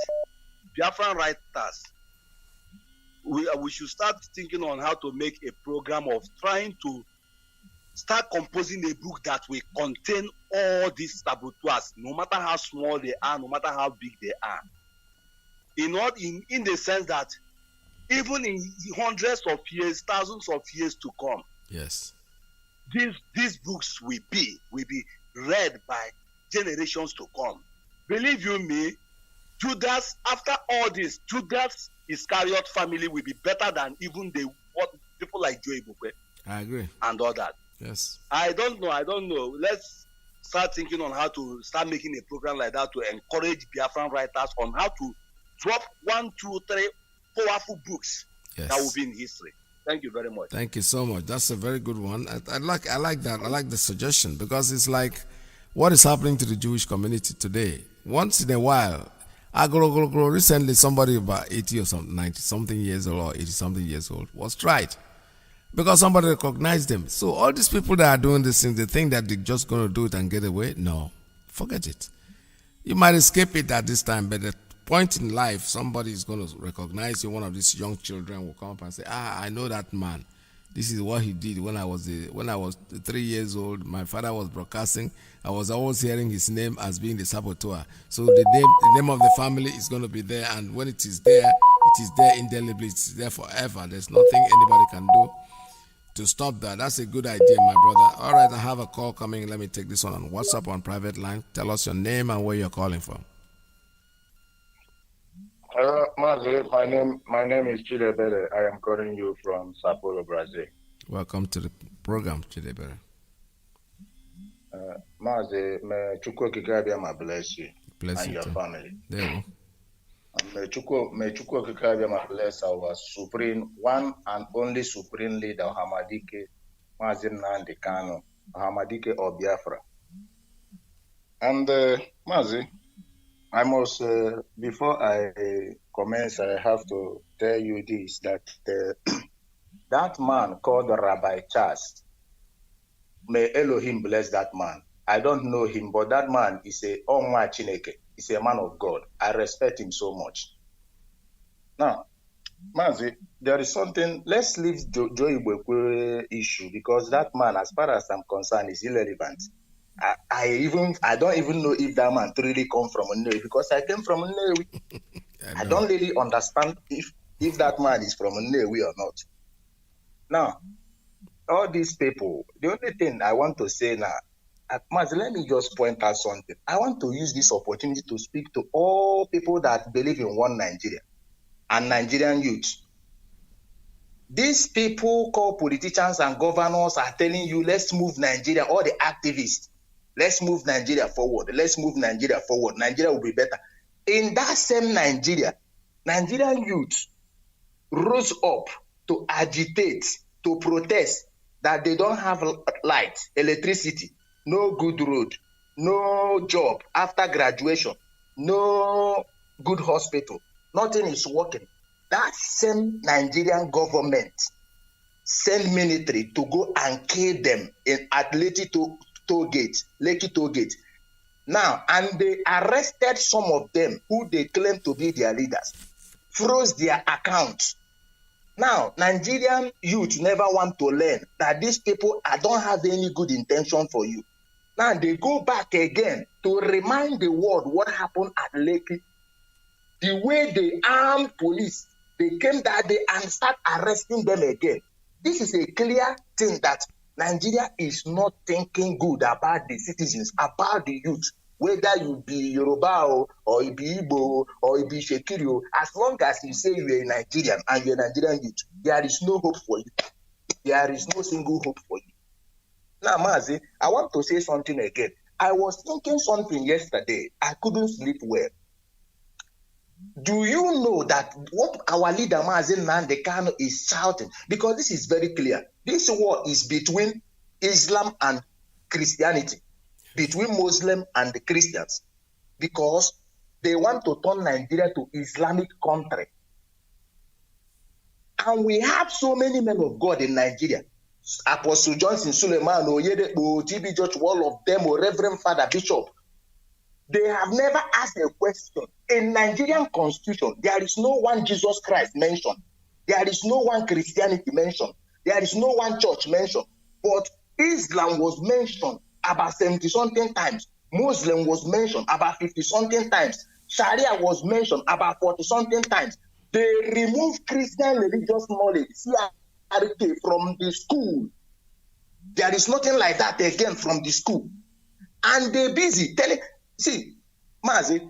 [SPEAKER 12] Biafran writers, we should start thinking on how to make a program of trying to start composing a book that will contain all these saboteurs, no matter how small they are, no matter how big they are. In the sense that even in hundreds of years, thousands of years to come,
[SPEAKER 1] yes,
[SPEAKER 12] these books will be read by generations to come. Believe you me, Judas, after all this, Judas Iscariot family will be better than even what people like Joe Ibukwe.
[SPEAKER 1] I agree.
[SPEAKER 12] And all that.
[SPEAKER 1] Yes.
[SPEAKER 12] I don't know. Let's start thinking on how to start making a program like that to encourage Biafran writers on how to drop 1, 2, 3 powerful books that will be in history. Thank you very much.
[SPEAKER 1] Thank you so much. That's a very good one. I like that. I like the suggestion because it's like what is happening to the Jewish community today. Once in a while, recently somebody about 80 or something, 90 something years old or 80 something years old was tried because somebody recognized them. So all these people that are doing this thing, they think that they're just going to do it and get away. No, forget it. You might escape it at this time, but the point in life, somebody is going to recognize you. One of these young children will come up and say, I know that man. This is what he did when I was 3 years old. My father was broadcasting. I was always hearing his name as being the saboteur. So the name of the family is going to be there, and when it is there indelibly. It's there forever. There's nothing anybody can do to stop that. That's a good idea, my brother. All right, I have a call coming. Let me take this one on WhatsApp on private line. Tell us your name and where you're calling from.
[SPEAKER 13] Hello, Mazi, my name is Chidebere. I am calling you from Sao Paulo, Brazil.
[SPEAKER 1] Welcome to the program, Chidebere.
[SPEAKER 13] Mazi, may Chukwu Kikabiyama bless you
[SPEAKER 1] Bless
[SPEAKER 13] and
[SPEAKER 1] you
[SPEAKER 13] your
[SPEAKER 1] too.
[SPEAKER 13] family.
[SPEAKER 1] There you
[SPEAKER 13] May Chukwu Kikabiyama bless our supreme, one and only supreme leader, Hamadike Mazi Nnamdi Kanu, Hamadike of Biafra. And Mazi, I must, before I commence, I have to tell you this, that that man called Rabbi Charles, may Elohim bless that man. I don't know him, but that man is a Onwa Chineke. He's a man of God. I respect him so much. Now, Mazi, there is something, let's leave Joe Ibekwe issue, because that man, as far as I'm concerned, is irrelevant. I don't even know if that man truly come from Nnewi, because I came from Nnewi. I don't really understand if that man is from Nnewi or not. Now, all these people, the only thing I want to say now, Mazi, let me just point out something. I want to use this opportunity to speak to all people that believe in one Nigeria and Nigerian youth. These people called politicians and governors are telling you, let's move Nigeria, all the activists. Let's move Nigeria forward. Let's move Nigeria forward. Nigeria will be better. In that same Nigeria, Nigerian youth rose up to agitate, to protest that they don't have light, electricity, no good road, no job after graduation, no good hospital. Nothing is working. That same Nigerian government send military to go and kill them at Lekki toll gate. Now, and they arrested some of them who they claim to be their leaders, froze their accounts. Now, Nigerian youth never want to learn that these people don't have any good intention for you. Now, they go back again to remind the world what happened at Lekki. The way they armed police, they came that day and start arresting them again. This is a clear thing that Nigeria is not thinking good about the citizens, about the youth, whether you be Yoruba or you be Igbo or you be Shekiri. As long as you say you're a Nigerian and you're a Nigerian youth, there is no hope for you. There is no single hope for you. Now, Mazi, I want to say something again. I was thinking something yesterday. I couldn't sleep well. Do you know that what our leader Mazi Nnamdi Kanu is shouting? Because this is very clear. This war is between Islam and Christianity, between Muslim and the Christians, because they want to turn Nigeria to Islamic country. And we have so many men of God in Nigeria. Apostle Johnson, Suleiman, Oyedepo, TB George, all of them, or Reverend Father Bishop. They have never asked a question. In Nigerian constitution, there is no one Jesus Christ mentioned. There is no one Christianity mentioned. There is no one church mentioned. But Islam was mentioned about 70-something times. Muslim was mentioned about 50-something times. Sharia was mentioned about 40-something times. They removed Christian religious knowledge, CRK, from the school. There is nothing like that again from the school. And they're busy telling... See, Mazi,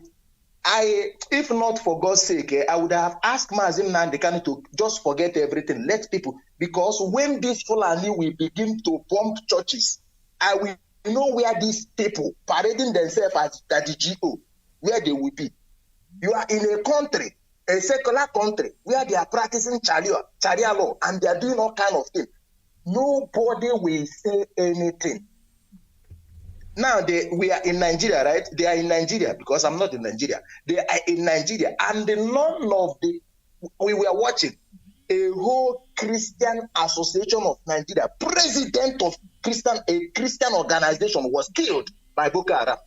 [SPEAKER 13] if not for God's sake, I would have asked Mazi Nnamdi Kanu to just forget everything, let people, because when this Fulani will begin to bomb churches, I will know where these people parading themselves as the GO, where they will be. You are in a country, a secular country, where they are practicing Sharia law, and they are doing all kind of things. Nobody will say anything. Now, we are in Nigeria, right? They are in Nigeria because I'm not in Nigeria. They are in Nigeria. And we were watching a whole Christian Association of Nigeria, president of a Christian organization was killed by Boko Haram.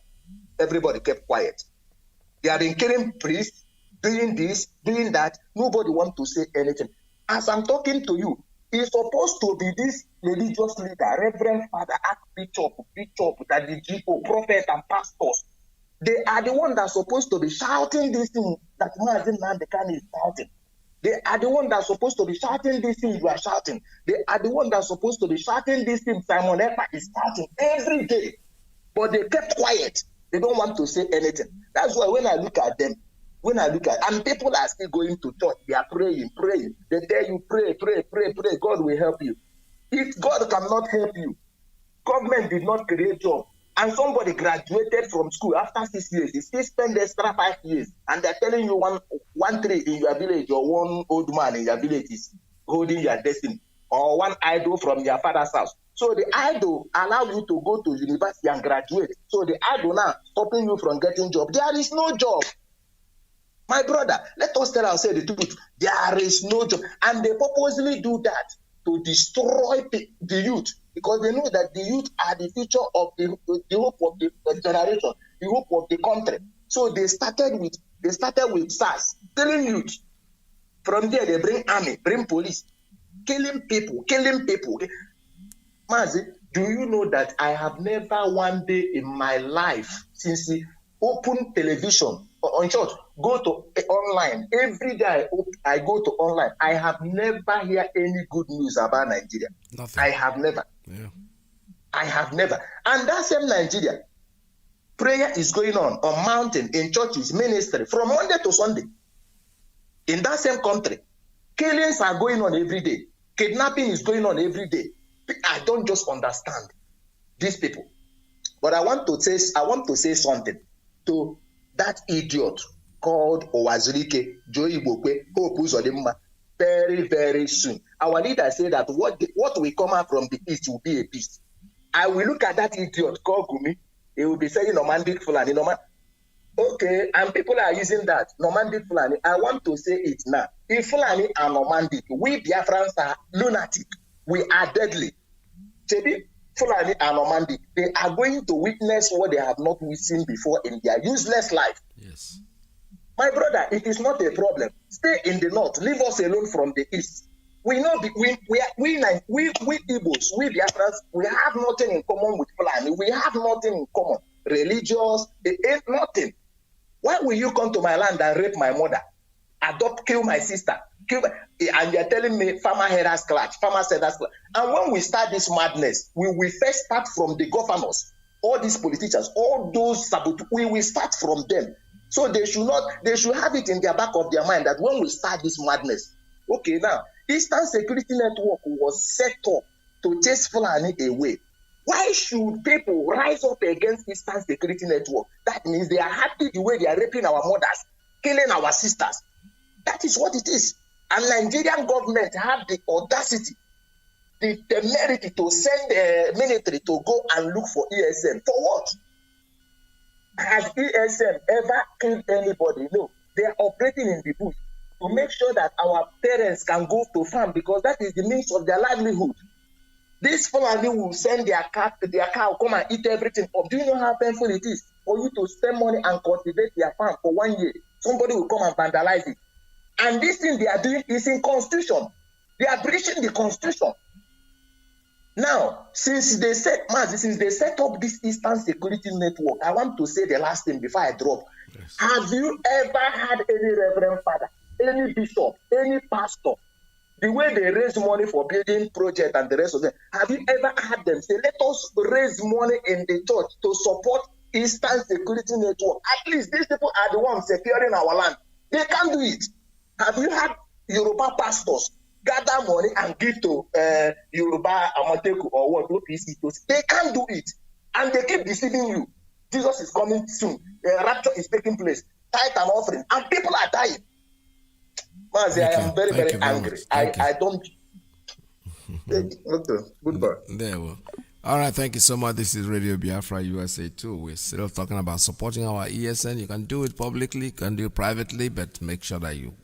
[SPEAKER 13] Everybody kept quiet. They have been killing priests, doing this, doing that. Nobody wants to say anything. As I'm talking to you, it's supposed to be this religious leader, Reverend Father, Archbishop, that the GO, prophet and pastors. They are the ones that are supposed to be shouting this thing that Mazi Nnamdi Kanu is shouting. They are the ones that are supposed to be shouting this thing you are shouting. They are the ones that are supposed to be shouting this thing Simon Ekpa is shouting every day. But they kept quiet. They don't want to say anything. That's why when I look at them,
[SPEAKER 14] When I look at, and people are still going to church, they are praying. They tell you, pray. God will help you. If God cannot help you, government did not create job, and somebody graduated from school after 6 years, he still spend extra 5 years, and they're telling you one tree in your village or one old man in your village is holding your destiny, or one idol from your father's house. So the idol allow you to go to university and graduate. So the idol now stopping you from getting job. There is no job. My brother, let us tell ourselves the truth. There is no job. And they purposely do that to destroy the youth, because they know that the youth are the future of the hope of the generation, the hope of the country. So they started with SARS, killing youth. From there, they bring army, bring police, killing people. Mazi, do you know that I have never one day in my life since the open television, on short, go to online. Every day I go to online. I have never heard any good news about Nigeria.
[SPEAKER 1] Nothing.
[SPEAKER 14] I have never.
[SPEAKER 1] Yeah.
[SPEAKER 14] I have never. And that same Nigeria, prayer is going on mountain, in churches, ministry, from Monday to Sunday. In that same country, killings are going on every day. Kidnapping is going on every day. I don't just understand these people. But I want to say something to that idiot called Owazirike, Joe Igbokwe, Hope Uzodimma, very, very soon. Our leader said that what will come out from the east will be a peace. I will look at that idiot called Gumi. He will be saying Normandic Fulani. Okay, and people are using that, Normandic Fulani. I want to say it now. If Fulani are Normandic, we Biafrans are lunatic. We are deadly. Chebi, Fulani and Normandic, they are going to witness what they have not seen before in their useless life.
[SPEAKER 1] Yes.
[SPEAKER 14] My brother, it is not a problem. Stay in the north. Leave us alone from the east. We know we Igbos, we Biafrans, we have nothing in common with Fulani. We have nothing in common. Religious, it ain't nothing. Why will you come to my land and rape my mother? Kill my sister? And you're telling me farmer headers clutch, farmer sellers clutch. And when we start this madness, we will first start from the governors, all these politicians, all those saboteurs. We will start from them. So they should have it in their back of their mind that when we start this madness, okay, now, Eastern Security Network was set up to chase Fulani away. Why should people rise up against Eastern Security Network? That means they are happy the way they are raping our mothers, killing our sisters. That is what it is. And Nigerian government have the audacity, the temerity to send the military to go and look for ESN. For what? Has ESN ever killed anybody? No. They are operating in the bush to make sure that our parents can go to farm, because that is the means of their livelihood. This family will send their cow come and eat everything up. Do you know how painful it is for you to spend money and cultivate their farm for 1 year? Somebody will come and vandalize it. And this thing they are doing is in constitution. They are breaching the constitution. Now, since they set up this Eastern Security Network, I want to say the last thing before I drop. Yes. Have you ever had any reverend father, any bishop, any pastor, the way they raise money for building project and the rest of them, have you ever had them say, let us raise money in the church to support Eastern Security Network? At least these people are the ones securing our land. They can't do it. Have you had Yoruba pastors gather money and give to Yoruba Amateku or what? They can't do it. And they keep deceiving you. Jesus is coming soon. Rapture is taking place. Tithe and offering. And people are dying. Mazi, I am very, very angry. I don't. Okay, goodbye.
[SPEAKER 1] There we go. All right, thank you so much. This is Radio Biafra USA 2. We're still talking about supporting our ESN. You can do it publicly, you can do it privately, but make sure that you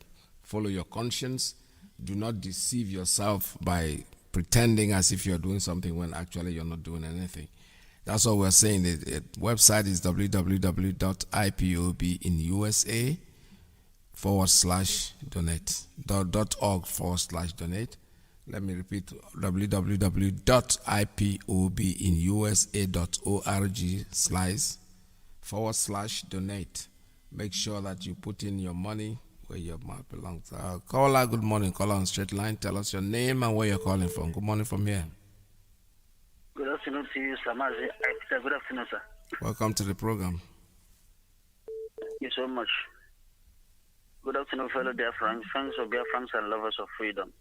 [SPEAKER 1] follow your conscience. Do not deceive yourself by pretending as if you're doing something when actually you're not doing anything. That's what we're saying. The website is www.ipobinUSA.org/donate. Let me repeat, www.ipobinUSA.org/donate. Make sure that you put in your money where your mouth belongs. Caller, good morning. Caller on straight line. Tell us your name and where you're calling from. Good morning from here.
[SPEAKER 15] Good afternoon to you, sir. Mazi. Good afternoon, sir.
[SPEAKER 1] Welcome to the program.
[SPEAKER 15] Thank you so much. Good afternoon, fellow dear friends of dear friends and lovers of freedom.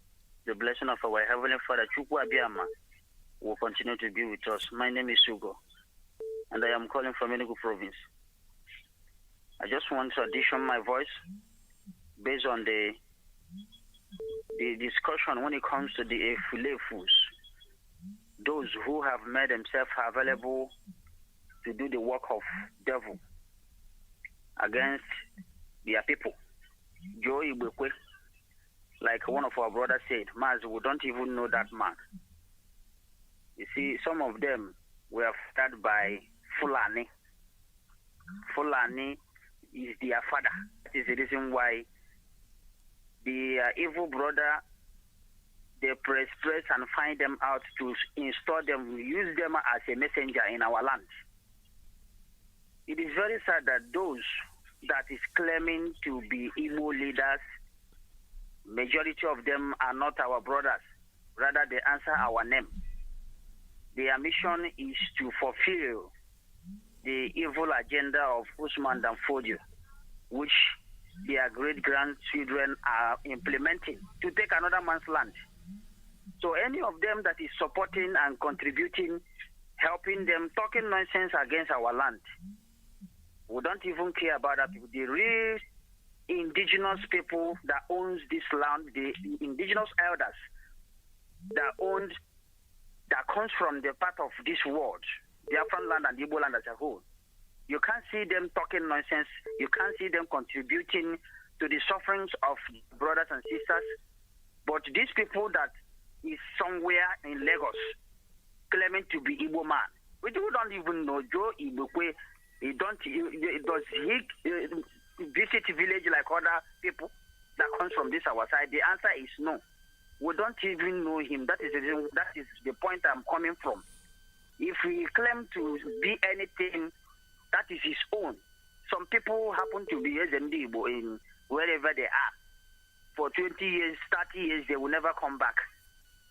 [SPEAKER 15] The blessing of our Heavenly Father, Chukwu Abiyama, will continue to be with us. My name is Ugo, and I am calling from Enugu province. I just want to addition my voice based on the discussion when it comes to the Efulefus, those who have made themselves available to do the work of devil against their people. Joe Ibekwe, like one of our brothers said, Mazi, we don't even know that man. You see, some of them were started by Fulani. Fulani is their father. That is the reason why the evil brother, they press and find them out to install them, use them as a messenger in our land. It is very sad that those that is claiming to be Igbo leaders, majority of them are not our brothers. Rather, they answer our name. Their mission is to fulfill the evil agenda of Usman Danfodio, which their great-grandchildren are implementing to take another man's land. So any of them that is supporting and contributing, helping them, talking nonsense against our land, we don't even care about that people. The real indigenous people that owns this land, the indigenous elders that comes from the part of this world, Biafran land and Igbo land as a whole. You can't see them talking nonsense. You can't see them contributing to the sufferings of brothers and sisters. But these people that is somewhere in Lagos claiming to be Igbo man, we don't even know Joe Ibekwe. Does he visit village like other people that comes from this our side? The answer is no. We don't even know him. That is the point I'm coming from. If he claims to be anything, that is his own. Some people happen to be SMD in wherever they are. For 20 years, 30 years, they will never come back.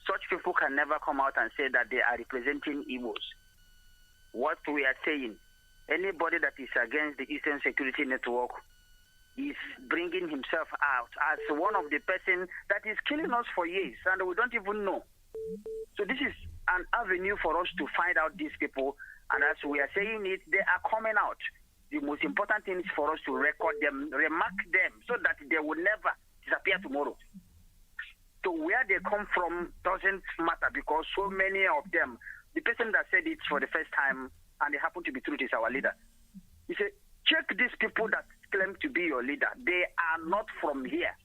[SPEAKER 15] Such people can never come out and say that they are representing Igbos. What we are saying, anybody that is against the Eastern Security Network is bringing himself out as one of the person that is killing us for years, and we don't even know. So this is an avenue for us to find out these people, and as we are saying it, they are coming out. The most important thing is for us to record them, remark them, so that they will never disappear tomorrow. So where they come from doesn't matter, because so many of them, the person that said it for the first time, and they happen to be true, is our leader. He said, check these people that claim to be your leader. They are not from here.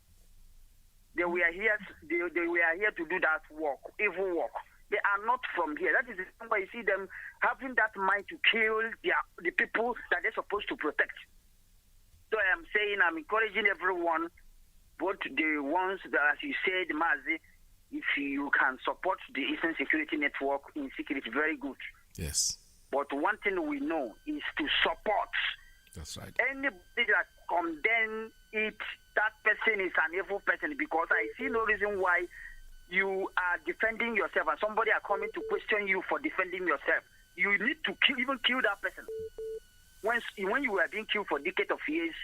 [SPEAKER 15] They were here to do that work, evil work. They are not from here. That is the reason why you see them having that mind to kill the people that they're supposed to protect. So I'm saying, I'm encouraging everyone, both the ones that, as you said, Mazi, if you can support the Eastern Security Network in secret, very good.
[SPEAKER 1] Yes.
[SPEAKER 15] But one thing we know is to support.
[SPEAKER 1] That's right.
[SPEAKER 15] Anybody that condemn it, that person is an evil person, because I see no reason why you are defending yourself and somebody are coming to question you for defending yourself. You need to even kill that person. When you were being killed for decades of years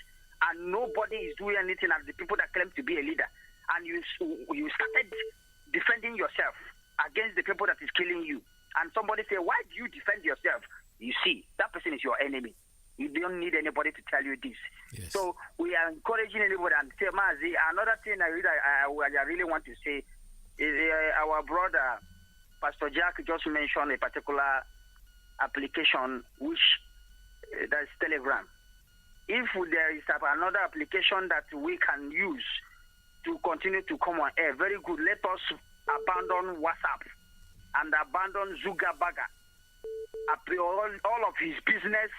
[SPEAKER 15] and nobody is doing anything as the people that claim to be a leader, and you started defending yourself against the people that is killing you, and somebody say, why do you defend yourself? You see, that person is your enemy. You don't need anybody to tell you this. Yes. So we are encouraging anybody, and say, Mazi, another thing I really want to say is our brother, Pastor Jack, just mentioned a particular application, which that's Telegram. If there is another application that we can use to continue to come on air, very good. Let us abandon WhatsApp and abandon Zugabaga. All of his business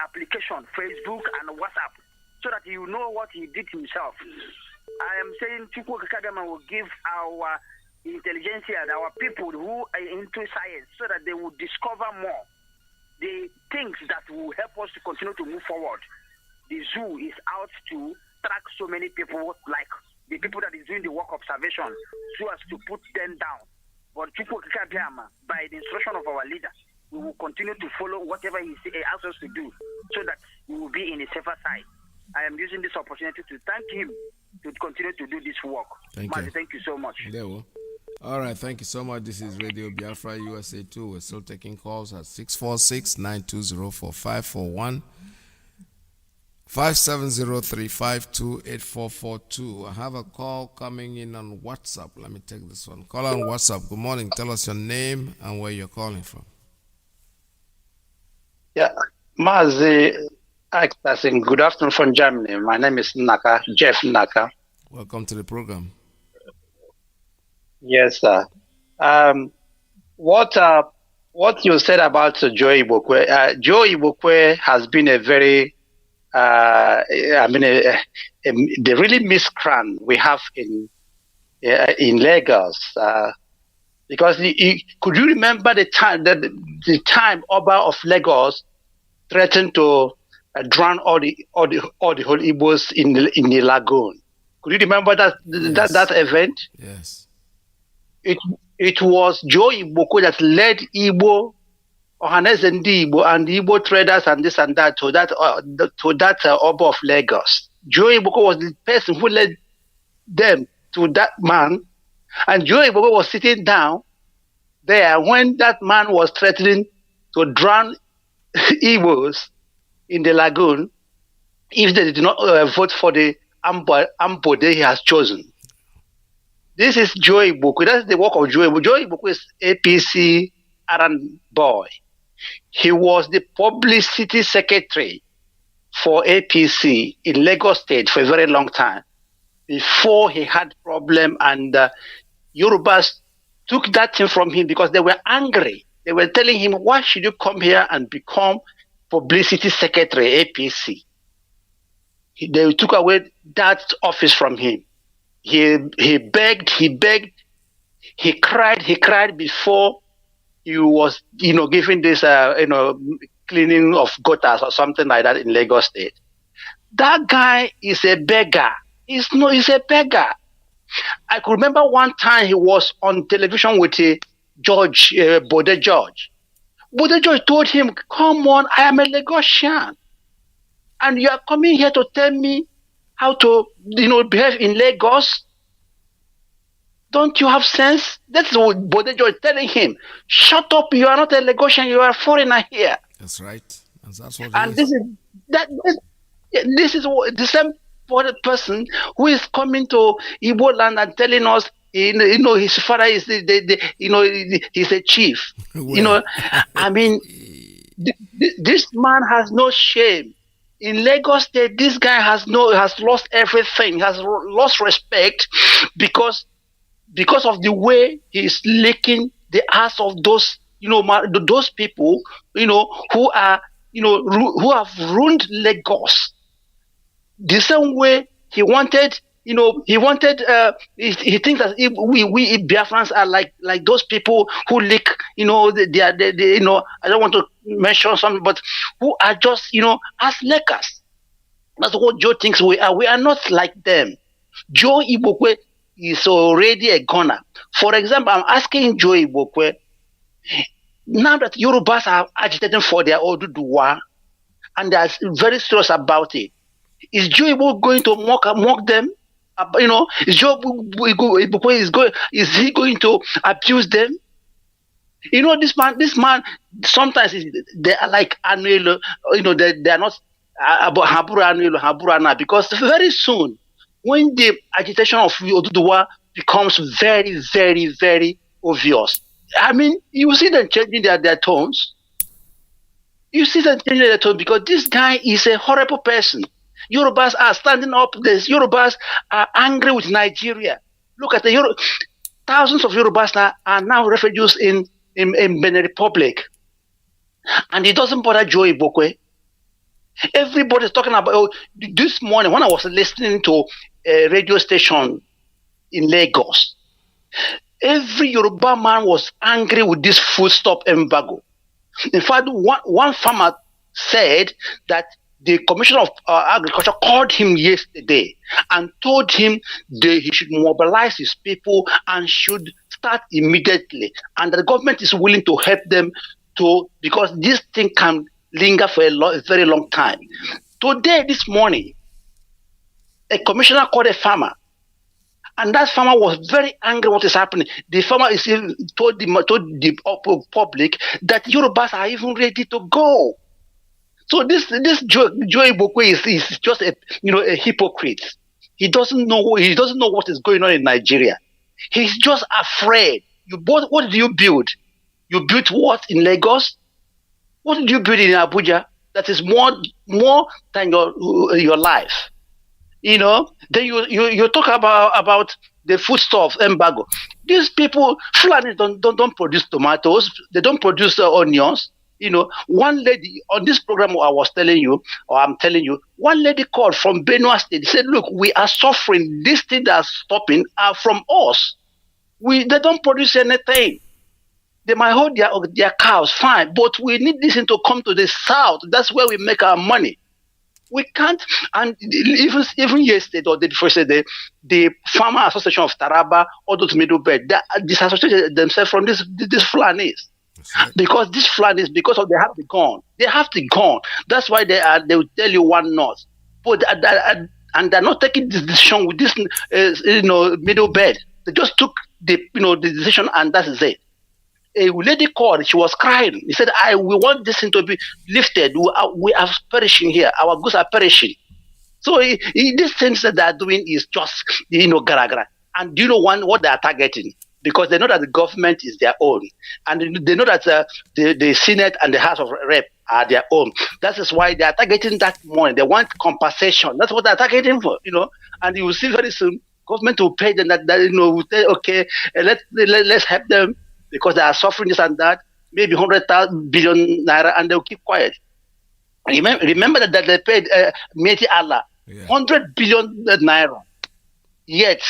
[SPEAKER 15] application, Facebook and WhatsApp, so that you know what he did himself. I am saying Chukwu Academy will give our intelligentsia, our people who are into science, so that they will discover more the things that will help us to continue to move forward. The zoo is out to track so many people, like the people that is doing the work of salvation, so as to put them down. But Chukwu Academy, by the instruction of our leader, we will continue to follow whatever he asks us to do, so that we will be in a safer side. I am using this opportunity to thank him to continue to do this work. Mazi, thank you so much.
[SPEAKER 1] There we go. All right, thank you so much. This is Radio Biafra USA 2. We're still taking calls at 646-920-4541, 570-352-8442. I have a call coming in on WhatsApp. Let me take this one. Call on WhatsApp. Good morning. Tell us your name and where you're calling from.
[SPEAKER 16] Yeah, Mazi, good afternoon from Germany. My name is Naka, Jeff Naka.
[SPEAKER 1] Welcome to the program.
[SPEAKER 16] Yes, sir. What you said about Joe Ibokwe, Joe Ibokwe has been a very, the really miscreant we have in Lagos. Because could you remember the time that the time Oba of Lagos threatened to drown all the whole Igbos in the lagoon? Could you remember that that event?
[SPEAKER 1] Yes.
[SPEAKER 16] It was Joe Iboko that led Igbo, Ohanes and Igbo and Igbo traders and this and that to that Oba of Lagos. Joe Iboko was the person who led them to that man, and Joe Iboko was sitting down there when that man was threatening to drown Igbos in the lagoon if they did not vote for the Ambo he has chosen. This is Joe Iboko. That's the work of Joe Iboko. Joe Iboko is APC errand boy. He was the publicity secretary for APC in Lagos State for a very long time before he had problem, and Yorubas took that thing from him because they were angry. They were telling him, why should you come here and become publicity secretary, APC? They took away that office from him. He begged, he cried before he was, giving this, cleaning of gutters or something like that in Lagos State. That guy is a beggar. He's a beggar. I could remember one time he was on television with George, Bode George. Bode George told him, come on, I am a Lagosian. And you are coming here to tell me how to, behave in Lagos? Don't you have sense? That's what Bode George telling him. Shut up, you are not a Lagosian, you are a foreigner here.
[SPEAKER 1] That's right. And that's what
[SPEAKER 16] this is the same person who is coming to Igbo land and telling us, his father is he's a chief. This man has no shame. In Lagos State, this guy has lost everything, has lost respect because of the way he's licking the ass of those, those people, who are, who have ruined Lagos. The same way he wanted, he thinks that we Biafrans are like those people who lick, I don't want to mention something, but who are just, as lickers. That's what Joe thinks we are. We are not like them. Joe Ibokwe is already a goner. For example, I'm asking Joe Ibokwe, now that Yorubas are agitating for their Oduduwa, and they are very serious about it, is Joe Ibokwe going to mock them? Is Joe Ibokwe is he going to abuse them? This man, sometimes they are like Anuelo, they are not about Habura, because very soon, when the agitation of Oduduwa becomes very, very, very obvious, you see them changing their tones. You see them changing their tones because this guy is a horrible person. Yorubas are standing up. Yorubas are angry with Nigeria. Look at thousands of Yorubas are now refugees in Benin Republic. And it doesn't bother Joe Ibokwe. Everybody's talking about this morning when I was listening to a radio station in Lagos. Every Yoruba man was angry with this food stop embargo. In fact, one farmer said that the Commissioner of Agriculture called him yesterday and told him he should mobilize his people and should start immediately. And the government is willing to help them because this thing can linger for a very long time. Today, this morning, A commissioner called a farmer. And that farmer was very angry what is happening. The farmer is even told the public that Yorubas are even ready to go. So this Joe Ibokwe is just a hypocrite. He doesn't know what is going on in Nigeria. He's just afraid. What did you build? You built what in Lagos? What did you build in Abuja? That is more than your life. Then you talk about the foodstuff embargo. These people, Fulani don't produce tomatoes. They don't produce onions. One lady on this program I'm telling you, one lady called from Benue State. Said, "Look, we are suffering. These things that are stopping are from us. They don't produce anything. They might hold their cows, fine, but we need this thing to come to the south. That's where we make our money. We can't." And even yesterday or the before yesterday, the Farmer Association of Taraba, all those middle belt, they disassociated themselves from these Fulanis. Because these Fulanis, because of they have to gone. They have to gone. That's why they will tell you one north. But and they're not taking this decision with this middle belt. They just took the decision, and that is it. A lady called, she was crying. He said, we want this thing to be lifted. We are perishing here. Our goods are perishing. So these things that they are doing is just, gara. And do you know what they are targeting? Because they know that the government is their own. And they know that the Senate and the House of Rep are their own. That is why they are targeting that money. They want compensation. That's what they are targeting for, And you will see very soon, government will pay them that will say, okay, let's help them, because they are suffering this and that, maybe 100 billion naira, and they'll keep quiet. Remember that they paid Mieti Allah 100 billion naira. Yet,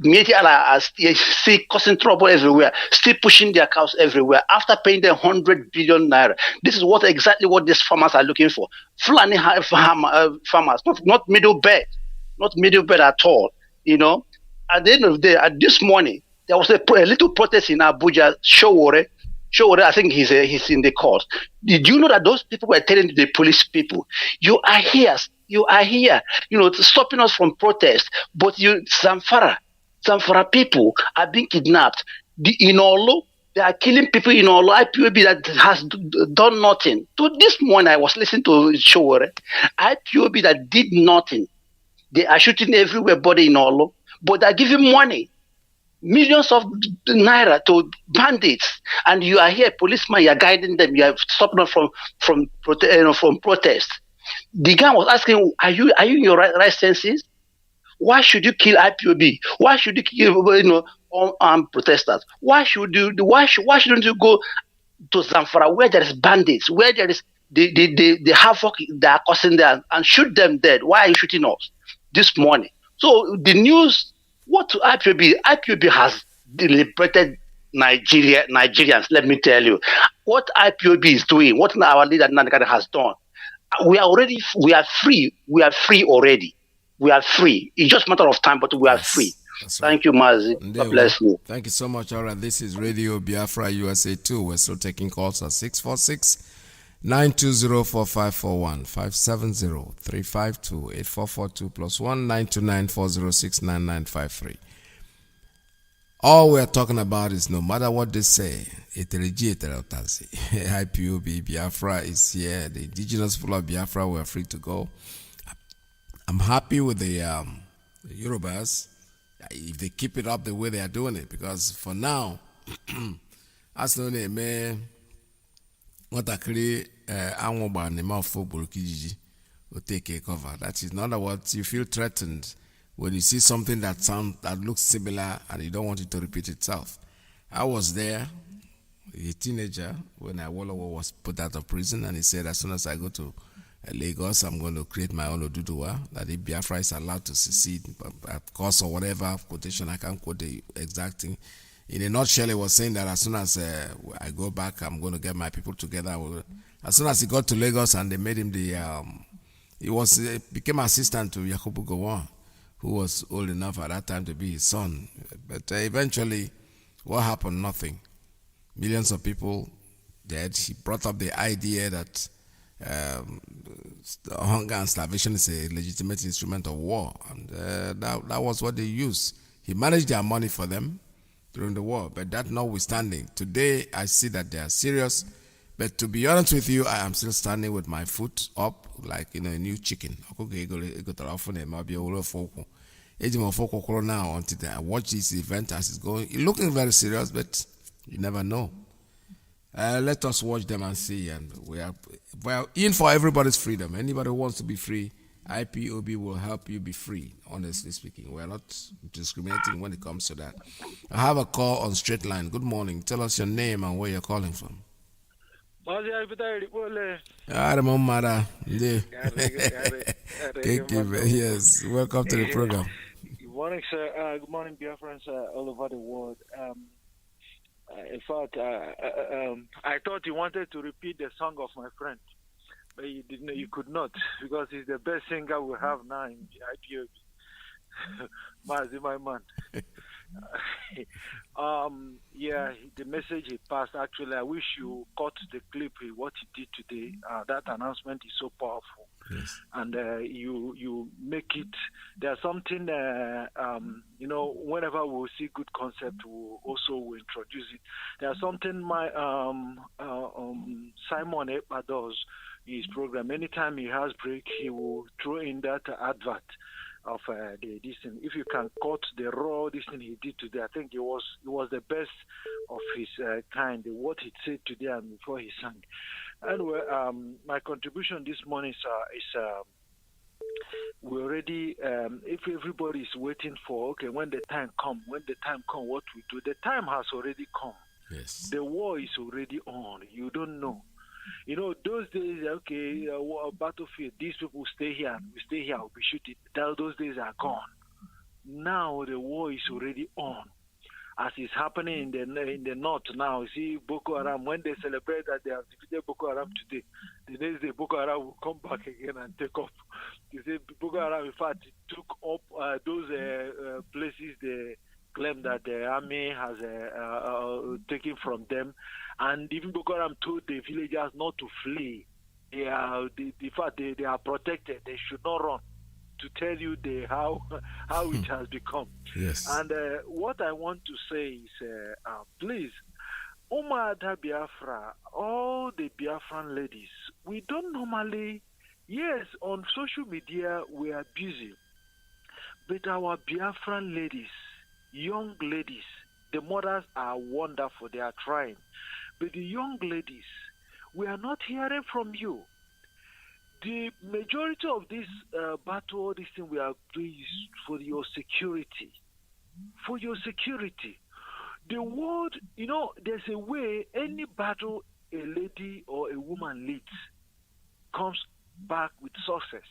[SPEAKER 16] Mieti Allah are still causing trouble everywhere, still pushing their cows everywhere after paying them 100 billion naira. This is exactly what these farmers are looking for. Fulani farmers, not middle belt, at all. At the end of the day, this morning, there was a little protest in Abuja. Showore, I think he's in the court. Did you know that those people were telling the police people, you are here, stopping us from protest, but Zamfara people are being kidnapped. In Olo, they are killing people in Olo. IPOB that has done nothing. So this morning I was listening to Showore. IPOB that did nothing. They are shooting everybody in Olo, but they're giving money. Millions of naira to bandits, and you are here, policeman. You are guiding them. You are stopping them from protest. The guy was asking, "Are you in your right senses? Why should you kill IPOB? Why should you kill armed protesters? Why shouldn't you go to Zamfara where there is bandits, where there is the havoc they are causing there, and shoot them dead? Why are you shooting us this morning?" So the news. What to IPOB? IPOB has liberated Nigerians. Let me tell you, what IPOB is doing, what our leader Nandekade has done. We are free. We are free already. We are free. It's just a matter of time, but we are free. Thank you, Mazi. God bless you.
[SPEAKER 1] Thank you so much. All right, this is Radio Biafra USA 2. We're still taking calls at 646-920-4541, 570-352-8442 +1 929-406-9953. All we're talking about is no matter what they say, IPOB Biafra is here. The indigenous people of Biafra were free to go. I'm happy with the Yorubas if they keep it up the way they are doing it, because for now, as no name. What actually will take a cover. That is, in other words, you feel threatened when you see something that looks similar and you don't want it to repeat itself. I was there, a teenager, when Awolowo was put out of prison, and he said, as soon as I go to Lagos, I'm going to create my own Oduduwa, that if Biafra is allowed to secede, of course, or whatever quotation, I can't quote the exact thing. In a nutshell, he was saying that as soon as I go back, I'm going to get my people together. As soon as he got to Lagos and they made him he became assistant to Yakubu Gowon, who was old enough at that time to be his son. But eventually, what happened? Nothing. Millions of people dead. He brought up the idea that hunger and starvation is a legitimate instrument of war, and that was what they used. He managed their money for them during the war, but that notwithstanding, today I see that they are serious. But to be honest with you, I am still standing with my foot up, like a new chicken. Now until I watch this event as it's going. It's looking very serious, but you never know. Let us watch them and see. And we are in for everybody's freedom. Anybody who wants to be free, IPOB will help you be free, honestly speaking. We are not discriminating when it comes to that. I have a call on straight line. Good morning. Tell us your name and where you're calling from. Yes, welcome to the program.
[SPEAKER 17] Good morning, sir. Good morning, Biafrans all over the world. In fact, I thought you wanted to repeat the song of my friend, but you didn't. You could not, because he's the best singer we have now in the IPOB. Mazi, my man. Yeah, the message he passed. Actually, I wish you caught the clip what he did today. That announcement is so powerful.
[SPEAKER 1] Yes.
[SPEAKER 17] And you make it. There's something. Whenever we see good concept, we also will introduce it. There's something my Simon Ekpa does in his program. Anytime he has break, he will throw in that advert of this thing. If you can cut the raw this thing he did today, I think it was the best of his kind. What he said today and before he sang. Anyway, my contribution this morning is we already if everybody is waiting for when the time come, what we do. The time has already come.
[SPEAKER 1] Yes.
[SPEAKER 17] The war is already on. You don't know. Those days, battlefield, these people stay here, we stay here, we'll be shooting. Those days are gone. Now the war is already on. As is happening in the north now, see Boko Haram, when they celebrate that they have defeated Boko Haram today, the next day Boko Haram will come back again and take off. You see, Boko Haram, in fact, took up those places they claim that the army has taken from them. And even Boko Haram told the villagers not to flee. They are protected. They should not run. To tell you how it has become.
[SPEAKER 1] Yes.
[SPEAKER 17] And what I want to say is, please, Umada Biafra, all the Biafran ladies, we don't normally, yes, on social media we are busy, but our Biafran ladies, young ladies, the mothers are wonderful, they are trying. But the young ladies, we are not hearing from you. The majority of this battle, this thing we are doing is for your security. For your security. The world, there's a way any battle a lady or a woman leads comes back with success.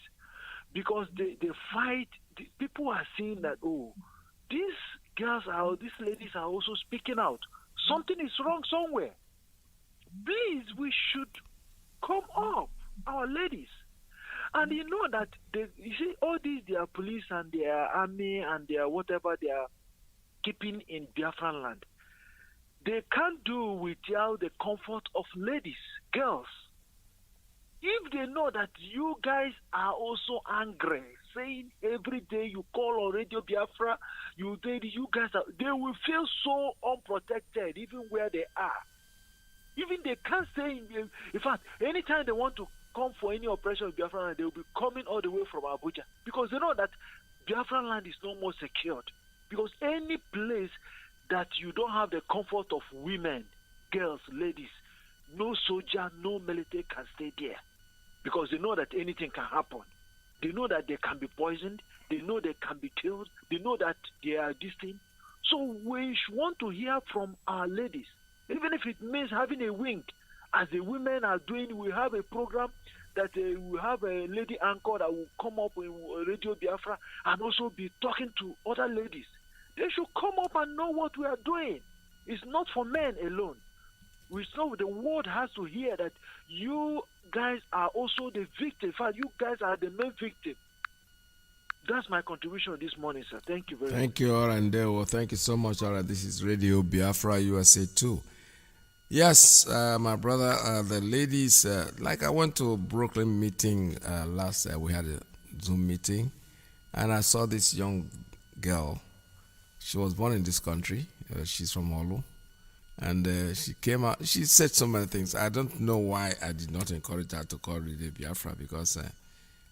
[SPEAKER 17] Because they fight, people are seeing that, these ladies are also speaking out. Something is wrong somewhere. Please, we should come up, our ladies. And you know that, you see, all these, their police and their army and their whatever they are keeping in Biafran land, they can't do without the comfort of ladies, girls. If they know that you guys are also angry, saying every day you call on Radio Biafra, you guys are, they will feel so unprotected even where they are. Even they can't say, in fact, anytime they want to come for any operation in Biafran land, they will be coming all the way from Abuja, because they know that Biafran land is no more secured. Because any place that you don't have the comfort of women, girls, ladies, no soldier, no military can stay there. Because they know that anything can happen. They know that they can be poisoned. They know they can be killed. They know that they are distant. So we want to hear from our ladies, even if it means having a wing. As the women are doing, we have a program that we have a lady anchor that will come up in Radio Biafra and also be talking to other ladies. They should come up and know what we are doing. It's not for men alone. We know the world has to hear that you guys are also the victim. In fact, you guys are the main victim. That's my contribution this morning, sir. Thank you very much.
[SPEAKER 1] Thank you, Orandeo. Thank you so much, Ora. This is Radio Biafra USA 2. Yes, my brother, the ladies, like I went to Brooklyn meeting last, we had a Zoom meeting, and I saw this young girl. She was born in this country. She's from Olu. And she came out, she said so many things. I don't know why I did not encourage her to call Radio Biafra, because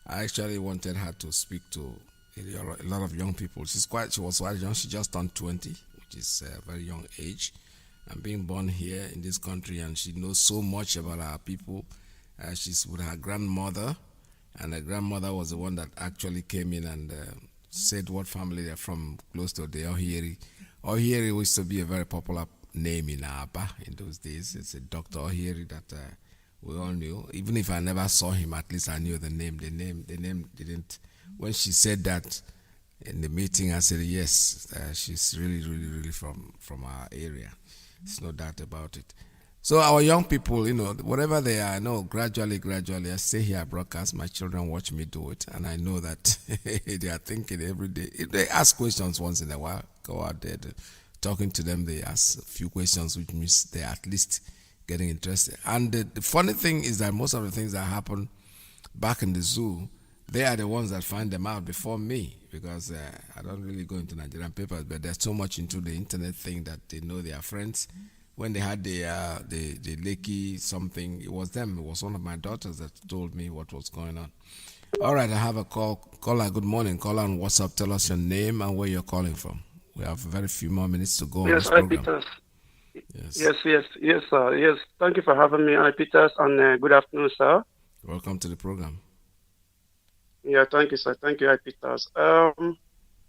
[SPEAKER 1] I actually wanted her to speak to a lot of young people. She was quite young. She just turned 20, which is a very young age. And being born here in this country, and she knows so much about our people. She's with her grandmother, and her grandmother was the one that actually came in and said what family they're from, close to the Ohieri. Ohieri used to be a very popular name in Aba in those days. It's a Dr. Ohieri that we all knew. Even if I never saw him, at least I knew the name. The name didn't. When she said that in the meeting, I said yes, she's really from our area. There's no doubt about it. So our young people, whatever they are, I know gradually, I stay here, I broadcast, my children watch me do it, and I know that they are thinking every day. If they ask questions once in a while, go out there, talking to them, they ask a few questions, which means they're at least getting interested. And the funny thing is that most of the things that happen back in the zoo, they are the ones that find them out before me, because I don't really go into Nigerian papers, but they're so much into the internet thing that they know their friends. When they had the Lakey something, it was them. It was one of my daughters that told me what was going on. All right, I have a caller. Good morning. Caller on WhatsApp. Tell us your name and where you're calling from. We have very few more minutes to go on this program.
[SPEAKER 18] Peters. Yes, sir. Yes, thank you for having me. Hi, Peters, and good afternoon, sir.
[SPEAKER 1] Welcome to the program.
[SPEAKER 18] Yeah, thank you, sir. Thank you, Hi, Peters.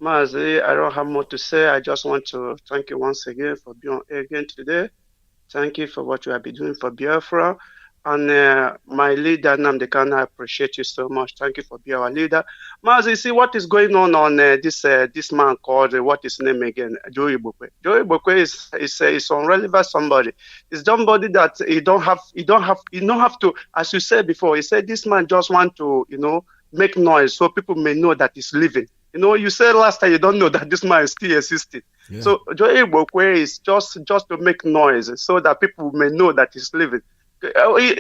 [SPEAKER 18] Mazi, I don't have more to say. I just want to thank you once again for being on air again today. Thank you for what you have been doing for Biafra. And my leader, Nnamdi Kanu, I appreciate you so much. Thank you for being our leader. Mazi, see what is going on this man called, what is his name again? Joe Ibokwe. Joe Ibokwe is unrelevant somebody. It's somebody that he don't have to, as you said before, he said this man just want to, make noise so people may know that he's living. You said last time you don't know that this man is still existing. Yeah. So Joe Ibokwe is just to make noise so that people may know that he's living.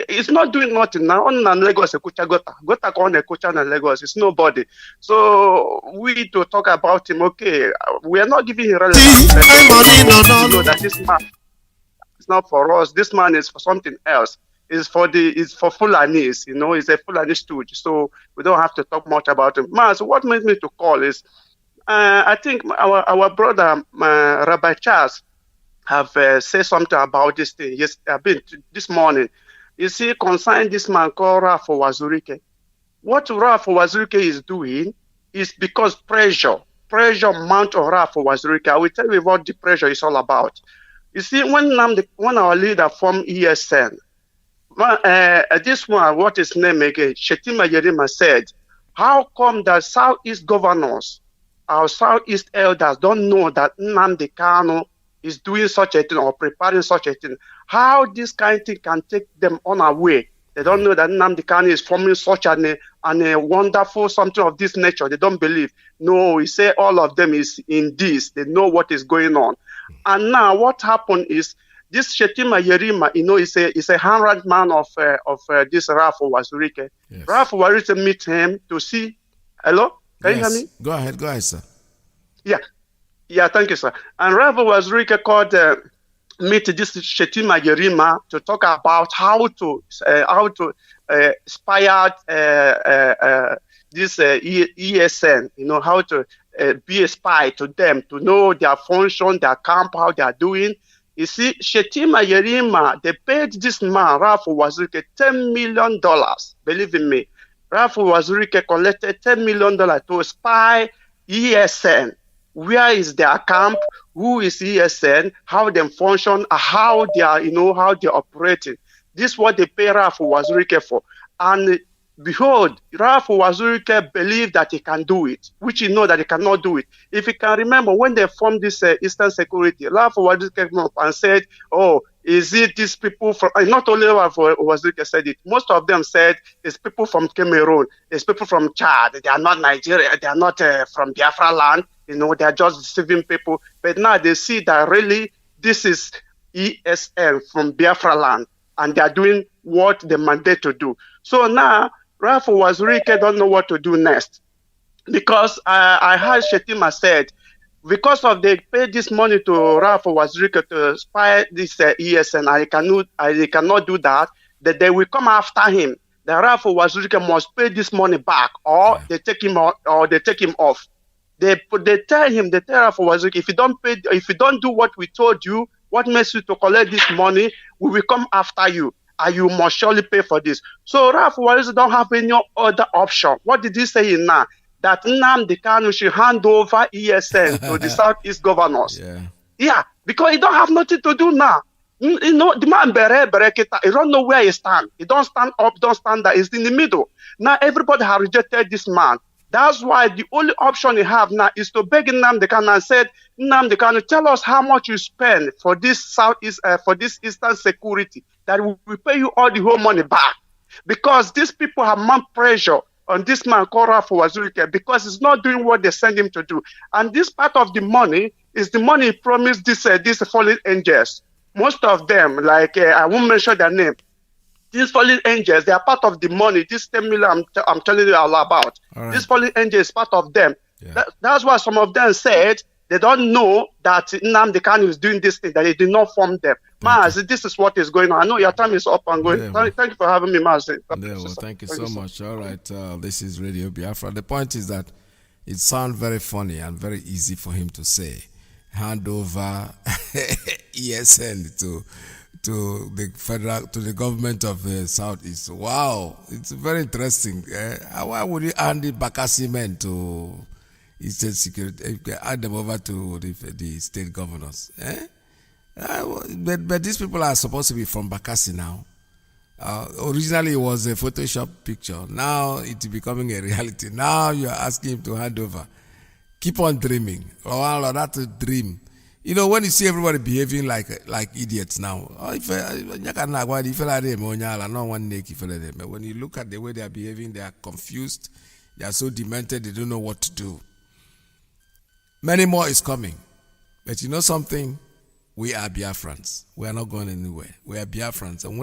[SPEAKER 18] He's not doing nothing now. On Lagos, Gota on a Lagos. It's nobody. So we to talk about him. Okay, we are not giving him relevance. Know that this man is not for us. This man is for something else. It's for Fulanis. He's a Fulani stooge. So we don't have to talk much about him. So what made me to call is, I think our brother Rabbi Charles have said something about this thing. Yes, this morning. You see, concerning this man called Rafo Wazurike. What Rafo Wazurike is doing is because pressure mount on Rafo Wazurike. I will tell you what the pressure is all about. You see, when our leader from ESN, this one, what is his name again? Shetima Yerima said, how come the Southeast governors, our Southeast elders don't know that Nnamdi Kanu is doing such a thing or preparing such a thing? How this kind of thing can take them on our way? They don't know that Nnamdi Kanu is forming such a wonderful something of this nature. They don't believe. No, he say all of them is in this. They know what is going on. And now what happened is, this Shetima Yerima, is a hand man of this Rafo Wazurike. Yes. Rafo Wazurike meet him to see. Hello? Can you hear me?
[SPEAKER 1] Go ahead, sir.
[SPEAKER 18] Yeah, thank you, sir. And Rafo Wazurike called meet this Shetima Yerima to talk about how to inspire this ESN. How to be a spy to them, to know their function, their camp, how they are doing. You see, Shetima Yerima, they paid this man, Rafo Wazurike, $10 million. Believe in me. Rafo Wazurike collected $10 million to spy ESN. Where is their camp? Who is ESN? How they function? How they are, how they are operating. This is what they pay Rafo Wazurike for. And behold, Rafo Wazurike believed that he can do it, which he know that he cannot do it. If you can remember, when they formed this Eastern Security, Rafo Wazurike came up and said, oh, is it these people from, not only Rafo Wazurike said it, most of them said it's people from Cameroon, it's people from Chad, they are not Nigeria, they are not from Biafra land, they are just deceiving people. But now they see that really this is ESN from Biafra land, and they are doing what they mandate to do. So now, Ralph Wazirike don't know what to do next. Because I heard Shetima said, because of they pay this money to Ralph Wazirike to spy this ESN, and they cannot do that, that they will come after him. The Ralph Wazirike must pay this money back, or they take him off. They tell Ralph Wazirike, if you don't do what we told you, what makes you to collect this money, we will come after you, and you must surely pay for this. So Ralph Wazirike don't have any other option. What did he say now? That Nnamdi Kanu should hand over ESN to the Southeast governors. Yeah, because he don't have nothing to do now. You know, the man he don't know where he stand. He don't stand up, don't stand down. He's in the middle. Now everybody has rejected this man. That's why the only option he have now is to beg Nnamdi Kanu and said, Nnamdi Kanu, tell us how much you spend for this Southeast, for this Eastern security, that we will pay you all the whole money back. Because these people have man pressure on this man called Ralph Wazirike, because he's not doing what they send him to do. And this part of the money is the money he promised these fallen angels. Most of them, like I won't mention their name, these fallen angels, they are part of the money. This 10 million I'm telling you all about. Right. This fallen angel is part of them. Yeah. That's why some of them said they don't know that Nnamdi Kanu is doing this thing, that he did not form them. Mazi, this is what is going on. I know your time is up and going. Yeah, thank you for having me, Mazi.
[SPEAKER 1] Thank you so much. All right, this is Radio Biafra. The point is that it sounds very funny and very easy for him to say, hand over ESN to the government of the Southeast. Wow, it's very interesting. Why would you hand the Bakassi men to Eastern Security, hand them over to the state governors? But these people are supposed to be from Bakassi now. Originally, it was a Photoshop picture. Now it's becoming a reality. Now you're asking him to hand over. Keep on dreaming. Oh, that's a dream. You know, when you see everybody behaving like idiots now, when you look at the way they are behaving, they are confused, they are so demented, they don't know what to do. Many more is coming. But you know something? We are Biafrans. We are not going anywhere. We are Biafrans. And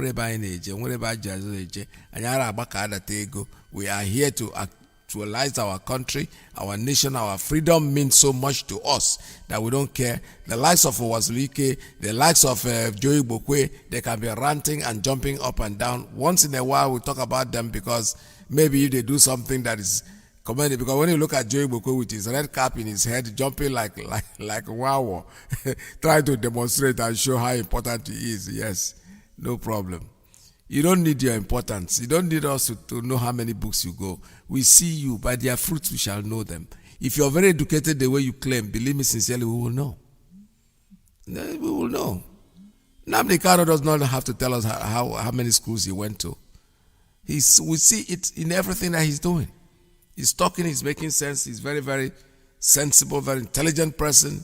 [SPEAKER 1] we are here to actualize our country, our nation, our freedom means so much to us that we don't care. The likes of Wazirike, the likes of Joey Bokwe, they can be ranting and jumping up and down. Once in a while, we talk about them because maybe if they do something that is commended. Because when you look at Joey Bokwe with his red cap in his head, jumping like wow, trying to demonstrate and show how important he is, yes, no problem. You don't need your importance. You don't need us to know how many books you go. We see you. By their fruits we shall know them. If you're very educated the way you claim, believe me sincerely, we will know. We will know. Nnamdi Kanu does not have to tell us how many schools he went to. We see it in everything that he's doing. He's talking, he's making sense. He's very, very sensible, very intelligent person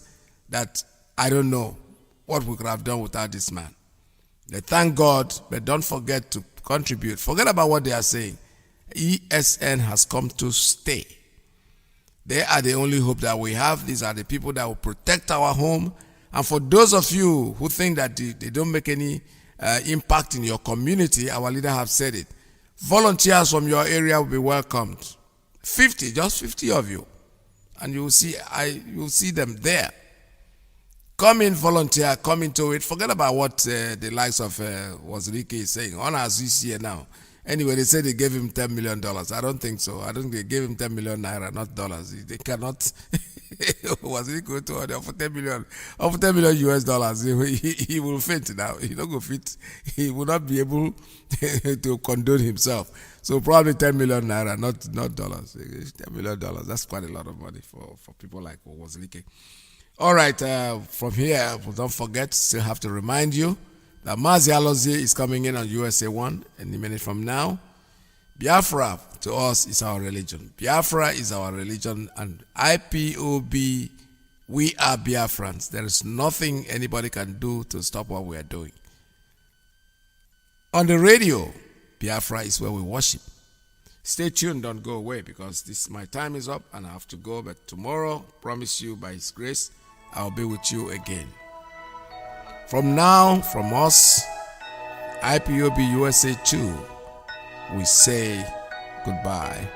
[SPEAKER 1] that I don't know what we could have done without this man. They thank God, but don't forget to contribute. Forget about what they are saying. ESN has come to stay. They are the only hope that we have. These are the people that will protect our home. And for those of you who think that they don't make any impact in your community, our leader have said it. Volunteers from your area will be welcomed. 50, just 50 of you. And you'll see them there. Come in, volunteer, come into it. Forget about what the likes of Wazirike is saying. On as you see here now. Anyway, they said they gave him $10 million. I don't think so. I don't think they gave him 10 million naira, not dollars. They cannot. Wazirike to order for 10 million US dollars. He will faint now. He don't go fit. He will not be able to condone himself. So probably 10 million naira, not dollars. $10 million. That's quite a lot of money for people like Wazirike. All right, from here, don't forget, still have to remind you that Mazi Alozie is coming in on USA 1 any minute from now. Biafra, to us, is our religion. Biafra is our religion, and IPOB, we are Biafrans. There is nothing anybody can do to stop what we are doing. On the radio, Biafra is where we worship. Stay tuned, don't go away, because my time is up and I have to go. But tomorrow, promise you by His grace, I'll be with you again. From now, from us, IPOB USA 2, we say goodbye.